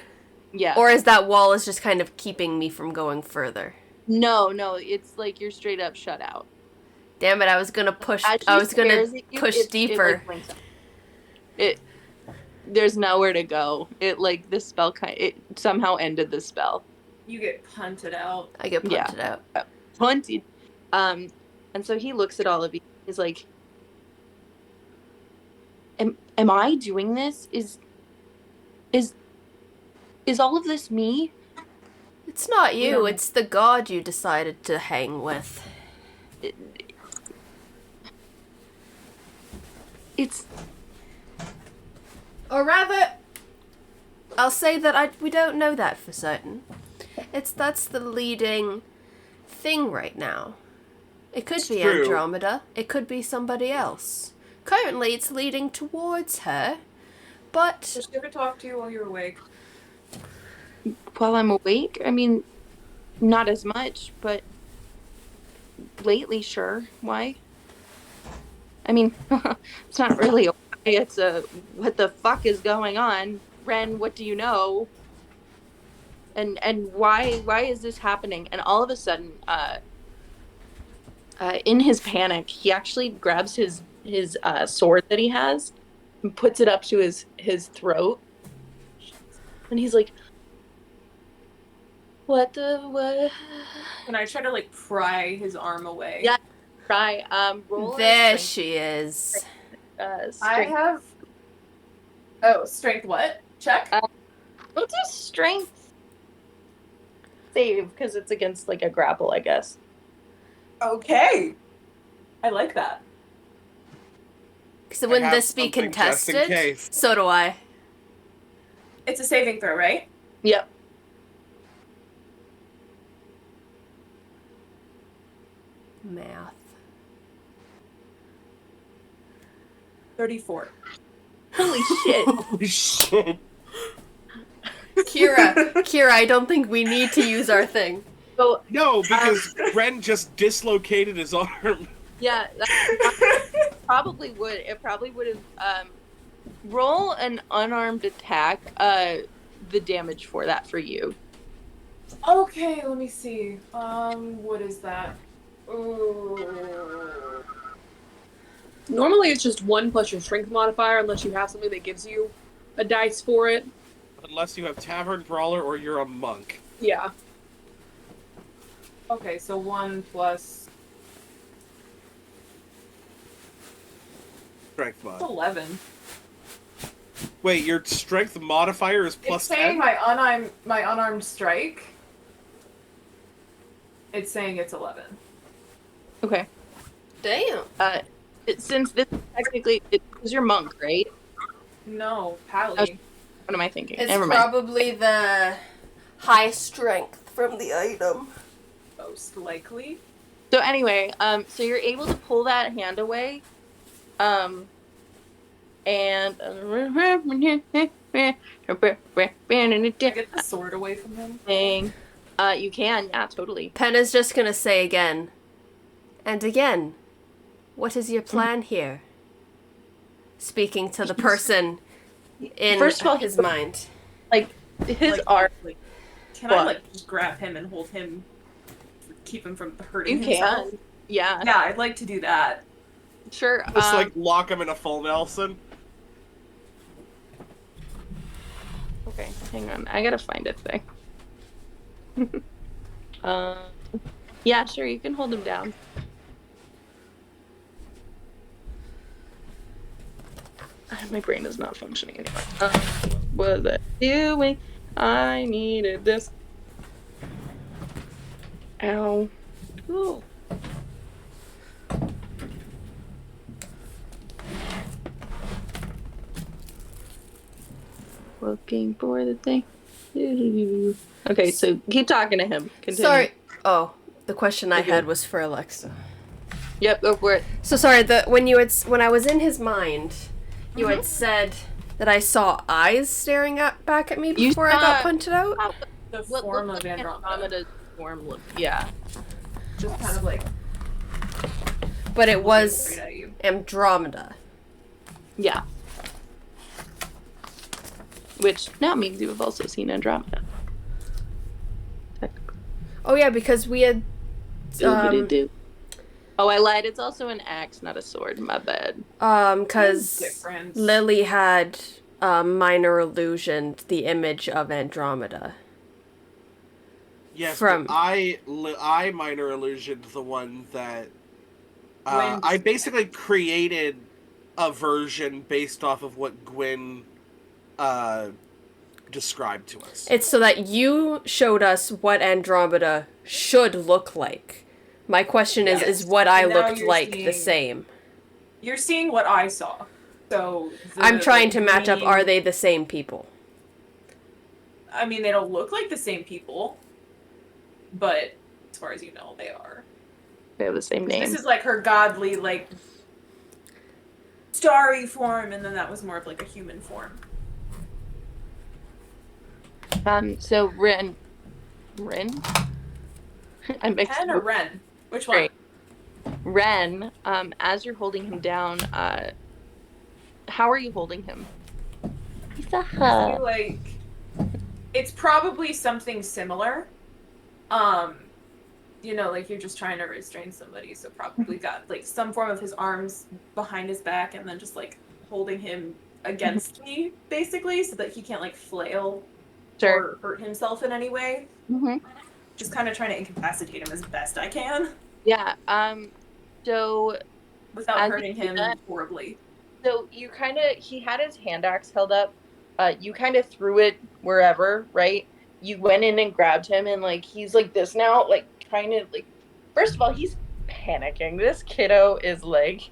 Yeah. Or is that wall is just kind of keeping me from going further? No, it's like you're straight up shut out. Damn it! I was gonna push. As she I was gonna stares at you, push deeper. It, like, blinks out. There's nowhere to go. It like the spell it somehow ended the spell. You get punted out. I get punted out. Punted. And so he looks at all of you. He's like, Am I doing this? Is all of this me? It's not you. No. It's the god you decided to hang with. It's Or rather, I'll say that we don't know that for certain. That's the leading thing right now. It could be true. Andromeda. It could be somebody else. Currently, it's leading towards her, but Does she ever talk to you while you're awake? while I'm awake. I mean, not as much, but lately, sure. Why? I mean, it's not really a why. It's a what the fuck is going on, Ren? What do you know? And why is this happening? And all of a sudden, in his panic, he actually grabs his sword that he has and puts it up to his throat, and he's like, what? Can I try to like pry his arm away? Yeah. Try roll. there she is. I Strength. have. Strength what? Check. What's a strength save? Because it's against like a grapple, I guess. Okay. I like that. So I wouldn't have this be something just in contested? case. So do I. It's a saving throw, right? Yep. Math. 34. Holy shit. Holy shit. Kira, I don't think we need to use our thing. So No, because Ren just dislocated his arm. yeah, that probably would. It probably would have. Roll an unarmed attack. The damage for that for you. Okay, let me see. What is that? Ooh. Normally it's just 1 plus your strength modifier unless you have something that gives you a dice for it. Unless you have Tavern Brawler or you're a monk. Yeah. Okay, so 1 plus Strength mod. 11. Wait, your strength modifier is plus It's saying 10? my unarmed strike. It's saying it's 11. Okay. Damn. Since this technically it was your monk, right? No, Pally. What am I thinking? It's Never mind. probably the high strength from the item. Most likely. So anyway, so you're able to pull that hand away, and I get the sword away from him. thing. You can, yeah, totally. Pen is just gonna say again and again, what is your plan here? Speaking to the person in First of all, his mind. Like his Like, arm. Can What? I like just grab him and hold him, keep him from hurting You himself? can. Yeah, Yeah, I'd like to do that. sure. Just like lock him in a full Nelson. Okay, hang on. I gotta find a thing. Yeah, sure. You can hold him down. My brain is not functioning anymore. What was I doing? I needed this. Ow. Ooh. Looking for the thing. Okay, so keep talking to him. Continue. Sorry. Oh, the question I had was for Alexa. Yep, go for it. So sorry, when I was in his mind, you had said that I saw eyes staring back at me You before I got saw- punted out. The What form looked of like Andromeda. Andromeda's form look. Yeah. Just kind of like But it was straight at you. Andromeda. Yeah. Which now means you have also seen Andromeda. Technically. Oh yeah, because we had Doobity-doo. Oh, I lied. It's also an axe, not a sword. My bad. Cause Difference. Lily had minor illusion the image of Andromeda. Yes, From- but I minor illusioned the one that Gwen I basically created a version based off of what Gwen described to us. It's so that you showed us what Andromeda should look like. My question is Yes. what I And now looked you're like the seeing- same? You're seeing what I saw. So I'm trying to match up, green- are they the same people? I mean, they don't look like the same people, but as far as you know, they are. They have the same name. This is like her godly, like starry form, and then that was more of like a human form. So Ren. I mixed Pen or Ren? Which one? Great. Ren, as you're holding him down, how are you holding him? He's a I hug. feel like it's probably something similar. You know, like you're just trying to restrain somebody, so probably got like some form of his arms behind his back and then just like holding him against me, basically, so that he can't like flail Sure. or hurt himself in any way. Mm-hmm. Just kind of trying to incapacitate him as best I can Yeah. So without As hurting you do him that- horribly. So you kind of, he had his hand axe held up. You kind of threw it wherever, right? You went in and grabbed him, and like he's like this now, like trying to like. First of all, he's panicking. This kiddo is like,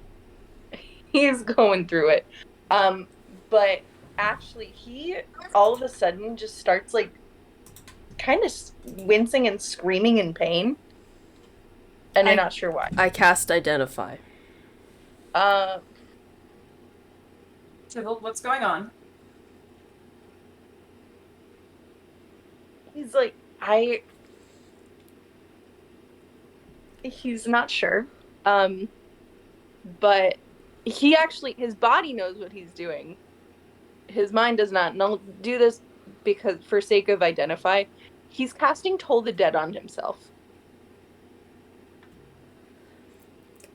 he's going through it. But actually, he all of a sudden just starts like, kind of wincing and screaming in pain, and you're not sure why. I cast Identify. Sybil, what's going on? He's like, he's not sure. But he actually, his body knows what he's doing. His mind does not do this because, for sake of Identify, he's casting Toll the Dead on himself.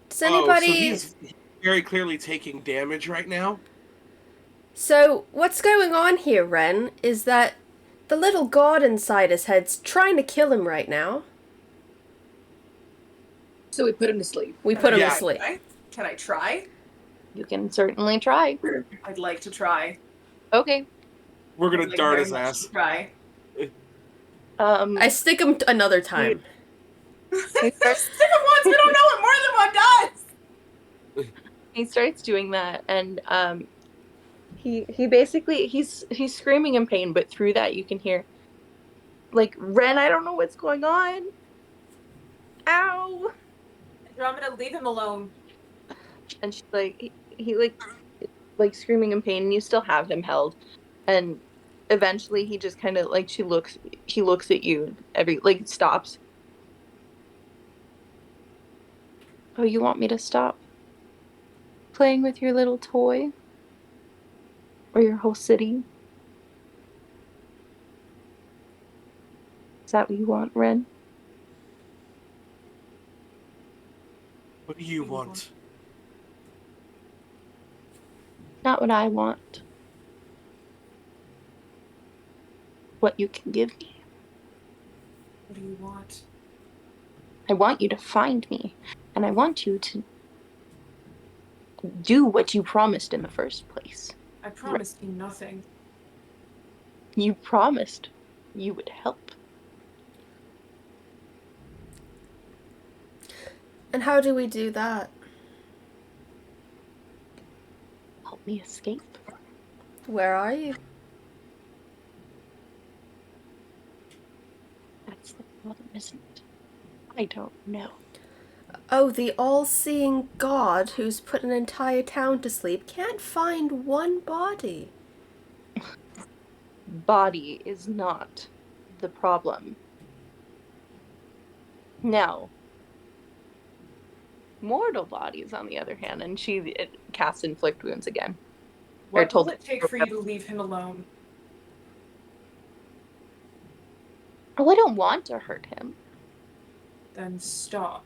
Does So anybody... he's very clearly taking damage right now. So, what's going on here, Ren, is that the little god inside his head's trying to kill him right now. So we put him to sleep. We put him Yeah. to sleep. Can I try? You can certainly try. I'd like to try. Okay. We're gonna I'd like dart very his much ass. to Try. I stick him another time. Stick him once, we don't know what more than one does! He starts doing that, and he basically he's screaming in pain, but through that you can hear like, Ren, I don't know what's going on. Ow. Andromeda, leave him alone. And she's like, he like screaming in pain, and you still have him held, and eventually he just kind of like, he looks at you, stops. Oh, you want me to stop playing with your little toy? Or your whole city? Is that what you want, Ren? What do you want? Not what I want. What you can give me. What do you want? I want you to find me, and I want you to do what you promised in the first place. I promised you nothing. You promised you would help. And how do we do that? Help me escape. Where are you? That's the problem, isn't it? I don't know. Oh, the all-seeing god who's put an entire town to sleep can't find one body. Body is not the problem. Now, mortal bodies, on the other hand, and it casts Inflict Wounds again. What will it take for you to leave him alone? Oh, I don't want to hurt him. Then stop.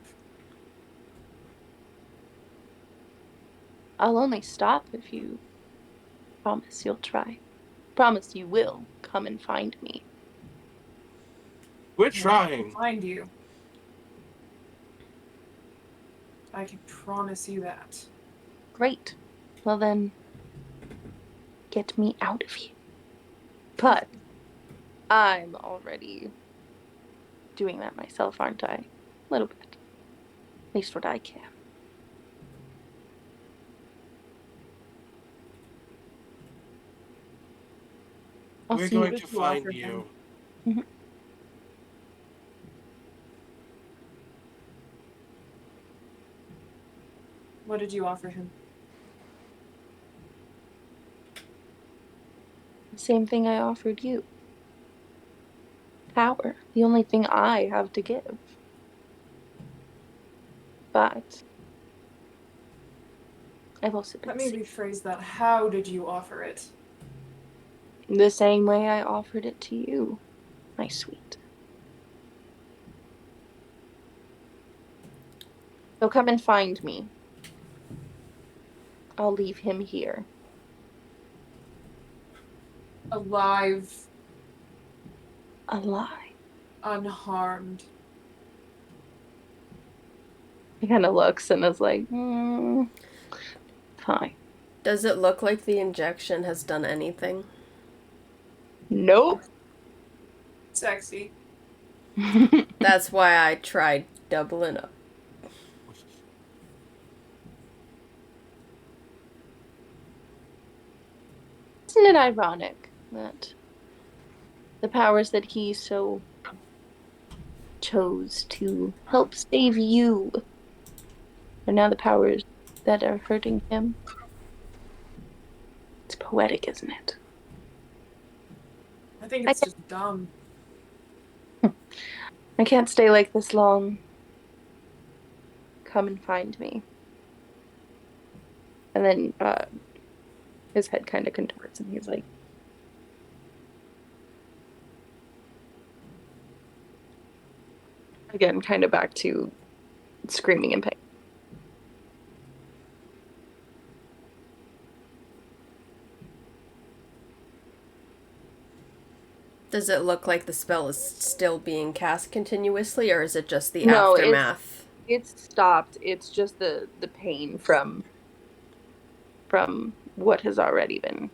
I'll only stop if you promise you'll try. Promise you will come and find me. We're I'll trying. find you. I can promise you that. Great. Well then, get me out of here. But I'm already doing that myself, aren't I? A little bit. At least what I can. I'll We're see going you. to you find offer him? you. What did you offer him? Same thing I offered you. Power. The only thing I have to give. But I've also been Let me rephrase that. How did you offer it? the same way I offered it to you, my sweet. So come and find me. I'll leave him here. Alive, Alive. unharmed. He kind of looks and is like, fine. Does it look like the injection has done anything? Nope. Sexy. That's why I tried doubling up. Isn't it ironic that the powers that he so chose to help save you are now the powers that are hurting him? It's poetic, isn't it? I think it's just dumb. I can't stay like this long. Come and find me. And then his head kind of contorts and he's like, again, kind of back to screaming in pain. Does it look like the spell is still being cast continuously, or is it just the No, aftermath? It's stopped. It's just the pain from what has already been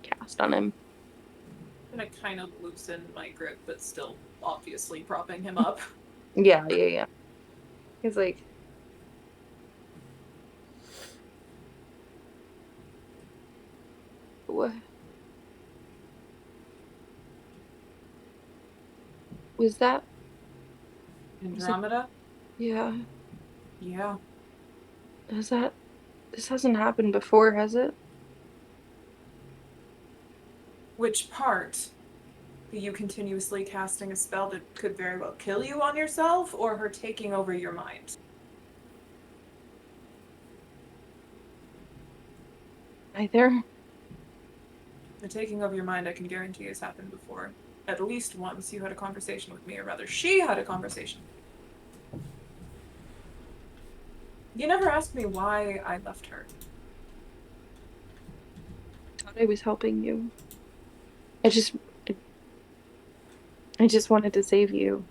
cast on him. I'm gonna kind of loosen my grip, but still obviously propping him up. Yeah. He's like, what? Was that? Andromeda? Yeah. Yeah. Has that? This hasn't happened before, has it? Which part? You continuously casting a spell that could very well kill you on yourself, or her taking over your mind? Either. The taking over your mind, I can guarantee, has happened before. At least once you had a conversation with me, or rather, she had a conversation. You never asked me why I left her. I thought I was helping you. I just wanted to save you.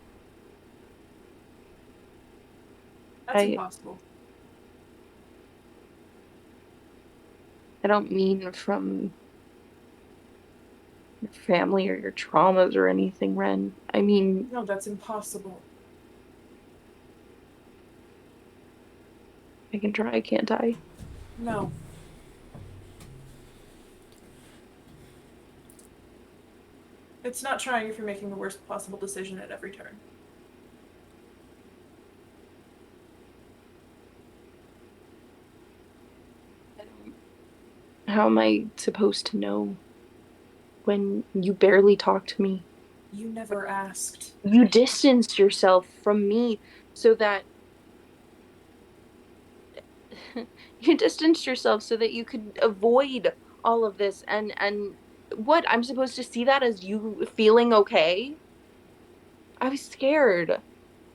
That's impossible. I don't mean from your family or your traumas or anything, Ren. I mean, No, that's impossible. I can try, can't I? No. It's not trying if you're making the worst possible decision at every turn. How am I supposed to know when you barely talk to me? You never asked. You distanced yourself from me so that you distanced yourself so that you could avoid all of this and what? I'm supposed to see that as you feeling okay? I was scared. I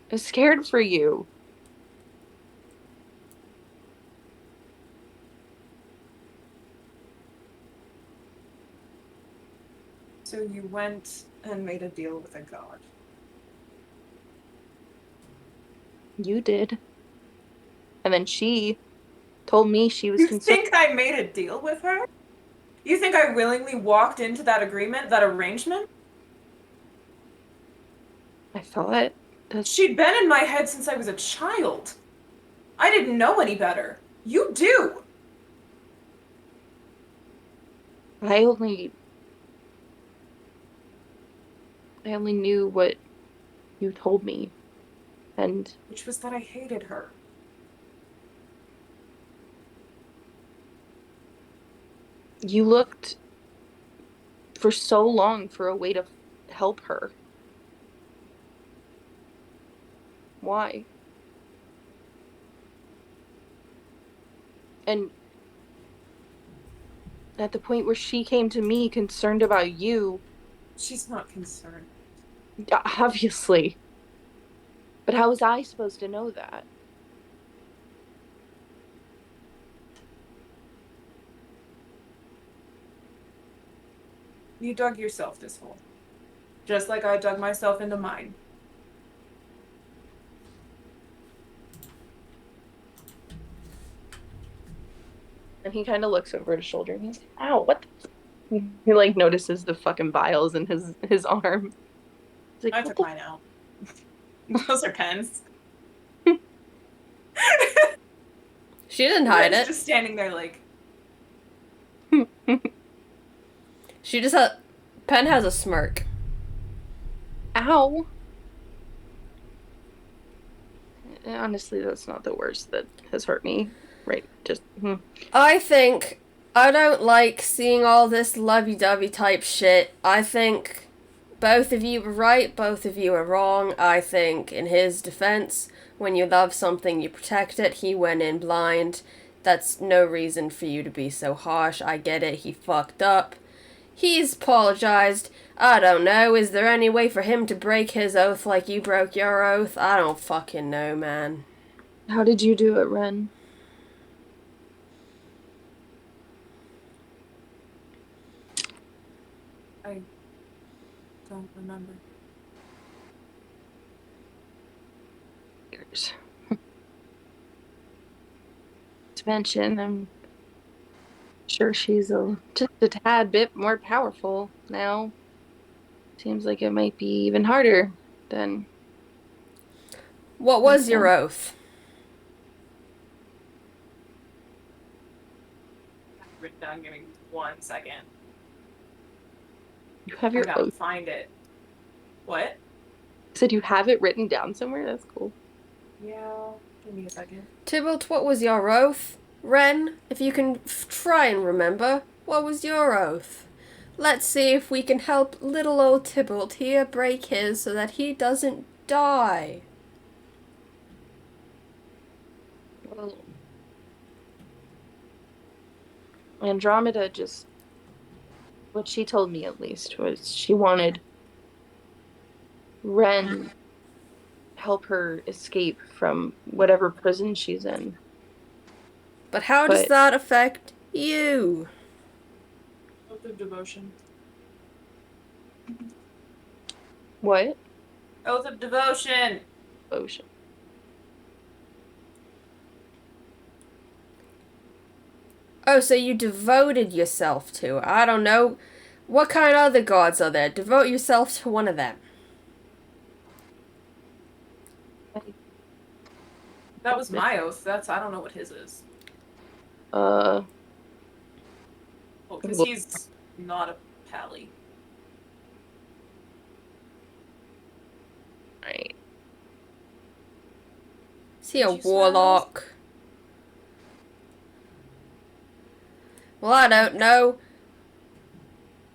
was scared for you. So you went and made a deal with a god. You did. And then she told me she was You concerned. think I made a deal with her? You think I willingly walked into that agreement, that arrangement? I thought that She'd been in my head since I was a child. I didn't know any better. You do. I only knew what you told me. And Which was that I hated her. you looked for so long for a way to help her. Why? And at the point where she came to me concerned about you, She's not concerned. obviously. But how was I supposed to know that? You dug yourself this hole. Just like I dug myself into mine. And he kind of looks over his shoulder and he's like, ow, what the He like notices the fucking vials in his arm. He's like, I what took the mine out. Those are pens. She didn't hide I was it. just standing there like, She just had. Pen has a smirk. ow. Honestly, that's not the worst that has hurt me. Right, just I think I don't like seeing all this lovey-dovey type shit. I think both of you were right, both of you are wrong. I think in his defense, when you love something, you protect it. He went in blind. That's no reason for you to be so harsh. I get it. He fucked up. He's apologized. I don't know. Is there any way for him to break his oath like you broke your oath? I don't fucking know, man. How did you do it, Ren? I don't remember. Years. To mention, I'm sure she's just a tad bit more powerful now. Seems like it might be even harder than. What was your oath? Written down, give me 1 second. You have I your gotta oath. find it. What? Said you have it written down somewhere? That's cool. Yeah, give me a second. Tybalt, what was your oath? Ren, if you can try and remember, what was your oath? Let's see if we can help little old Tybalt here break his so that he doesn't die. Well, Andromeda just. What she told me, at least, was she wanted Ren help her escape from whatever prison she's in. But how does But- that affect you? Oath of devotion. What? Oath of devotion! Ocean. Oh, so you devoted yourself to, I don't know, what kind of other gods are there? Devote yourself to one of them. That was my oath. I don't know what his is. Uh, Oh, because he's not a pally. right. Is he a Did you swear warlock? Well, I don't know.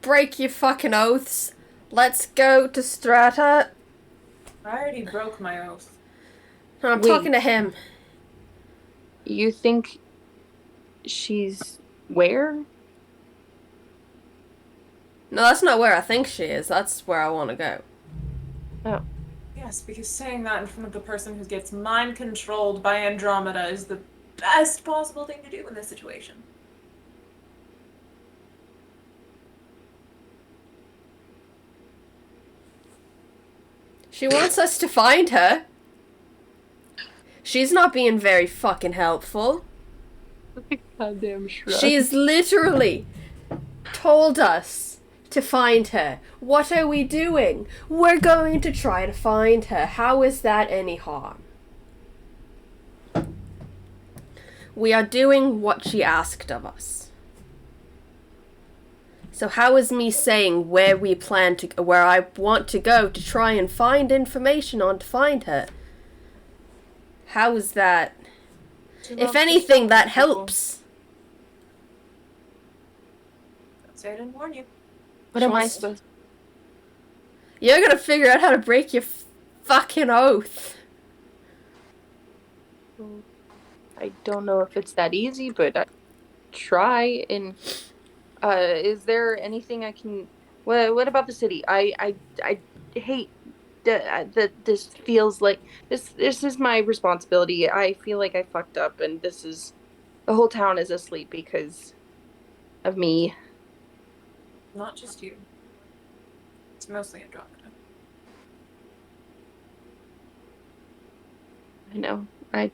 Break your fucking oaths. Let's go to Strata. I already broke my oath. I'm Wait. talking to him. You think she's where? No, that's not where I think she is. That's where I want to go. Yes, because saying that in front of the person who gets mind controlled by Andromeda is the best possible thing to do in this situation. She wants us to find her. She's not being very fucking helpful. Goddamn shrug. She's literally told us to find her. What are we doing? We're going to try to find her. How is that any harm? We are doing what she asked of us. So how is me saying where I want to go to try and find information on to find her? How is that? If anything, that helps. Don't say I didn't warn you. What am I supposed You're gonna figure out how to break your fucking oath. to? I don't know if it's that easy, but I try. And is there anything I can? What about the city? I hate that this feels like this is my responsibility. I feel like I fucked up, and the whole town is asleep because of me. Not just you. It's mostly Andromeda. I know. I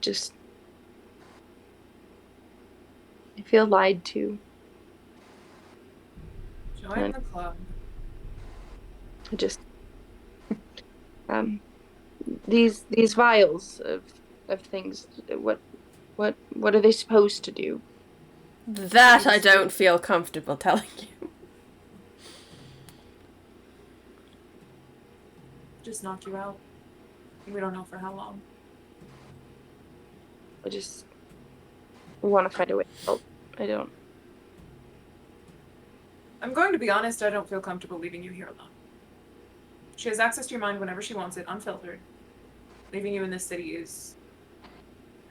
feel lied to. Join the club. I just these vials of things. What are they supposed to do? That I don't feel comfortable telling you. Just knock you out. We don't know for how long. I just want to find a way to help. I don't. I'm going to be honest, I don't feel comfortable leaving you here alone. She has access to your mind whenever she wants it, unfiltered. Leaving you in this city is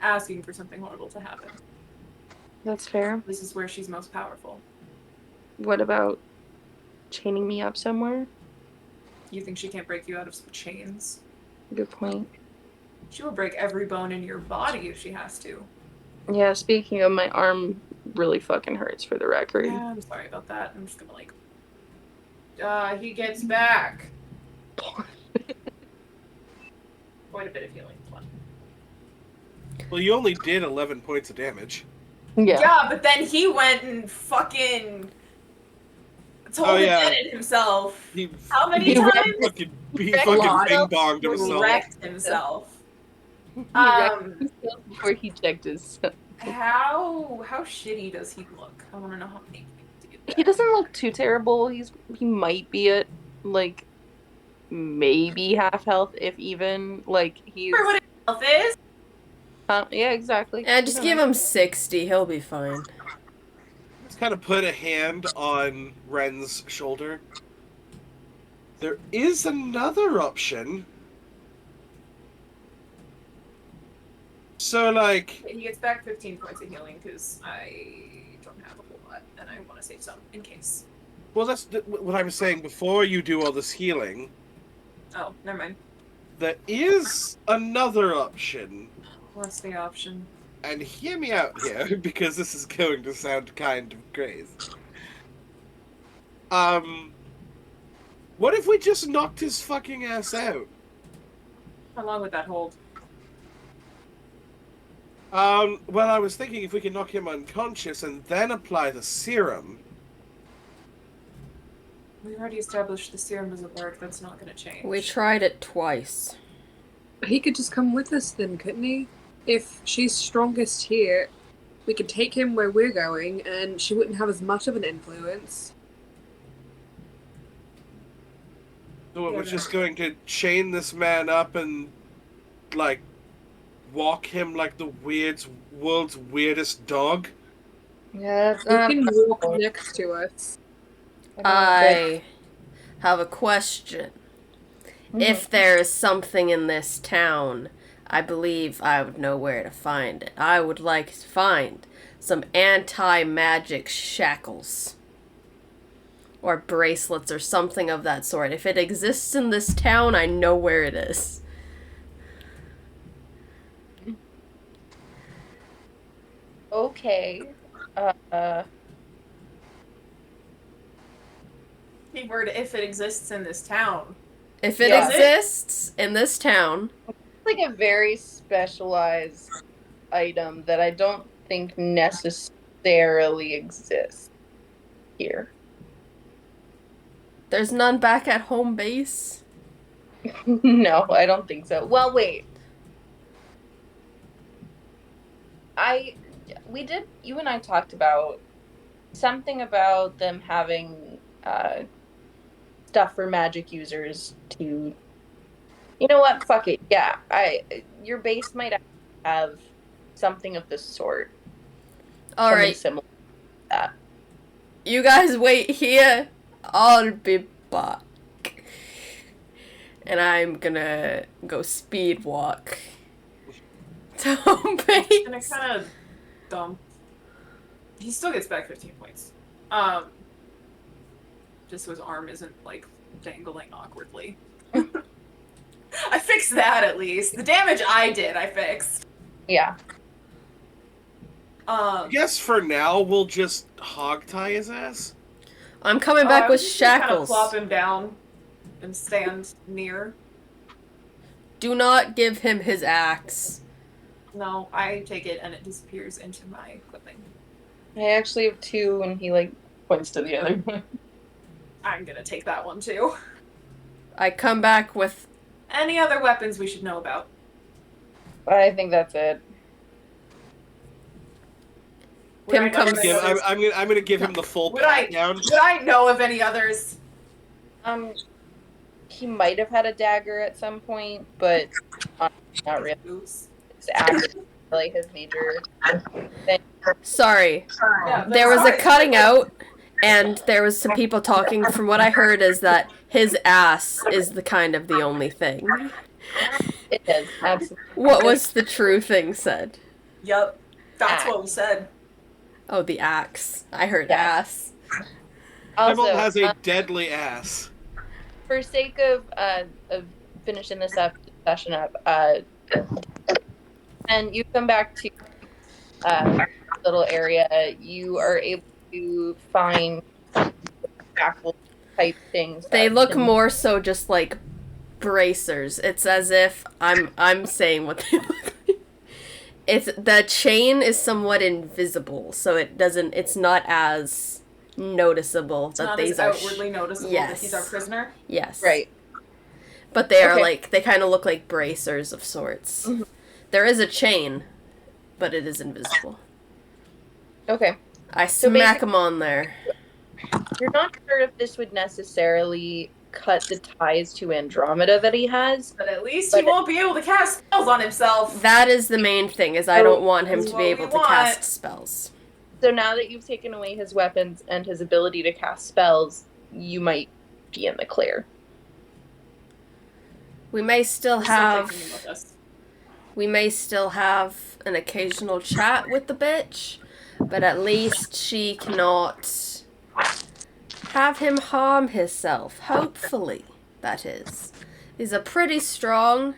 asking for something horrible to happen. That's fair. This is where she's most powerful. What about chaining me up somewhere? You think she can't break you out of some chains? Good point. She will break every bone in your body if she has to. Yeah, speaking of, my arm really fucking hurts, for the record. Yeah, I'm sorry about that. I'm just gonna he gets back. Quite a bit of healing. Fun. Well, you only did 11 points of damage. Yeah, but then he went and fucking told it himself. How many times? He fucking bing-bonged himself. Wrecked himself. Before he checked his. How shitty does he look? I want to know how many. He doesn't look too terrible. He might be at like maybe half health, if even. Like he's. For what his health is. Yeah, exactly. Yeah, just give him 60. He'll be fine. Just kind of put a hand on Ren's shoulder. There is another option. So, like... He gets back 15 points of healing because I don't have a whole lot, and I want to save some in case. Well, that's what I was saying before you do all this healing. Oh, never mind. There is another option. What's the option? And hear me out here, because this is going to sound kind of crazy. What if we just knocked his fucking ass out? How long would that hold? Well, I was thinking if we could knock him unconscious and then apply the serum. We already established the serum doesn't work. That's not going to change. We tried it twice. He could just come with us then, couldn't he? If she's strongest here, we could take him where we're going, and she wouldn't have as much of an influence. So we're just going to chain this man up and, like, walk him like the world's weirdest dog? Yeah, You can walk next to us. I have a question. If there is something in this town, I believe I would know where to find it. I would like to find some anti-magic shackles. Or bracelets or something of that sort. If it exists in this town, I know where it is. Okay. Keyword if it exists in this town. If it Yeah. exists in this town, Like a very specialized item that I don't think necessarily exists here. there's none back at home base. No, I don't think so. Well, wait. You and I talked about something about them having stuff for magic users to. You know what? Fuck it. Yeah, your base might have something of this sort. All Something right, similar to that. you guys wait here. I'll be back. And I'm gonna go speed walk to home And it base. kind of dumb. He still gets back 15 points. Just so his arm isn't like dangling awkwardly. I fixed that at least. The damage I did, I fixed. Yeah. I guess for now we'll just hog tie his ass. I'm coming back I with was just gonna kind of shackles. plop him down and stand near. Do not give him his axe. No, I take it and it disappears into my equipping. I actually have two, and he like points to the other one. I'm gonna take that one too. I come back with. Any other weapons we should know about? I think that's it. Pim Would I know comes- of any others? I'm gonna give him the full Would I- pat down. Would I know of any others? He might have had a dagger at some point, but not really. Oops. It's actually like his major. Sorry. Yeah, There was a sorry. cutting out, and there was some people talking. From what I heard, is that his ass is the kind of the only thing. It is absolutely. What was the true thing said? Yep. That's what we said. Oh, the axe. I heard Yeah. ass. Also, Sybil has a deadly ass. for sake of finishing this session up, and you come back to little area, you are able to find shackle type things. They that look can- more so just like bracers. It's as if I'm saying what they look like. It's the chain is somewhat invisible, so it's not as noticeable It's that not these as are outwardly noticeable yes. that he's our prisoner. yes. Right. But they are Okay. like they kind of look like bracers of sorts. Mhm. There is a chain, but it is invisible. Okay. I So smack them on there. You're not sure if this would necessarily cut the ties to Andromeda that he has. But at least But- he won't be able to cast spells on himself. That is the main thing. Is I don't want him That's to what be we able to want. cast spells. So now that you've taken away his weapons and his ability to cast spells, you might be in the clear. We may still We're still have taking him with us. we may still have an occasional chat with the bitch, but at least she cannot have him harm himself. Hopefully, that is. He's a pretty strong.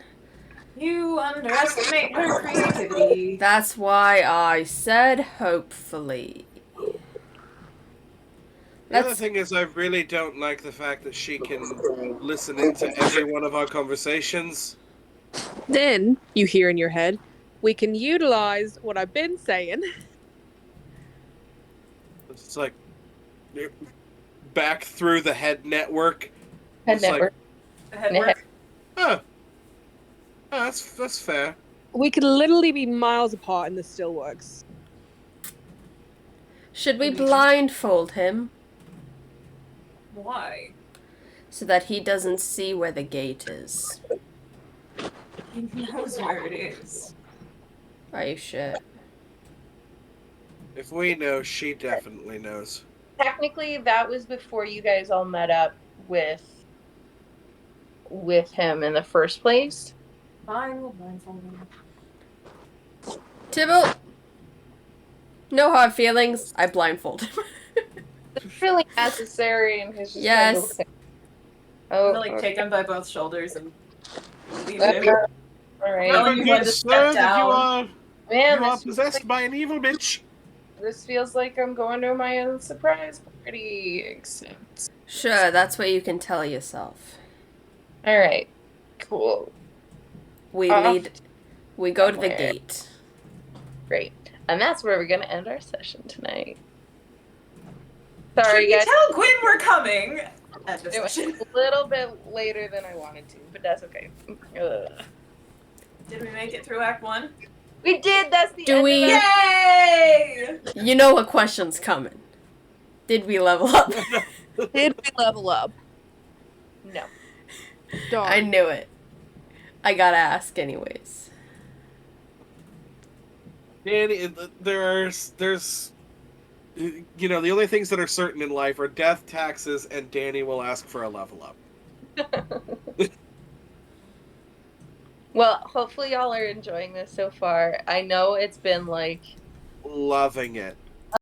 You underestimate her creativity. That's why I said hopefully. The other That's thing is, I really don't like the fact that she can listen into every one of our conversations. Then you hear in your head, we can utilize what I've been saying. It's like back through the head network. Head It's like- network. The head work. Huh. Oh, that's fair. We could literally be miles apart and this still works. Should we blindfold him Why? so that he doesn't see where the gate is? He knows where it is. Are you sure? If we know, she definitely knows. Technically, that was before you guys all met up with him in the first place. Fine, we'll blindfold him. Tybalt! No hard feelings. I blindfold him. It's really necessary, and he's just Yes. Kind of I'm oh, gonna like take him by both shoulders and leave okay. him. All right. Well, Have you a had good to sir step that you down. Man, are this, possessed by an evil bitch. this feels like I'm going to my own surprise party. Except Sure, that's what you can tell yourself. All right. Cool. We Off lead. We go to the somewhere. gate. Great. And that's where we're gonna end our session tonight. Should Sorry, we guys. tell Gwyn we're coming? End the It was session. a little bit later than I wanted to, but that's okay. Ugh. Did we make it through Act 1? We did. That's the Do end we- of our- Yay! You know a question's coming. Did we level up? Did we level up? No. Darn. I knew it. I gotta ask anyways. Danny, there's, you know, the only things that are certain in life are death, taxes, and Danny will ask for a level up. Well, hopefully y'all are enjoying this so far. I know it's been like Loving it.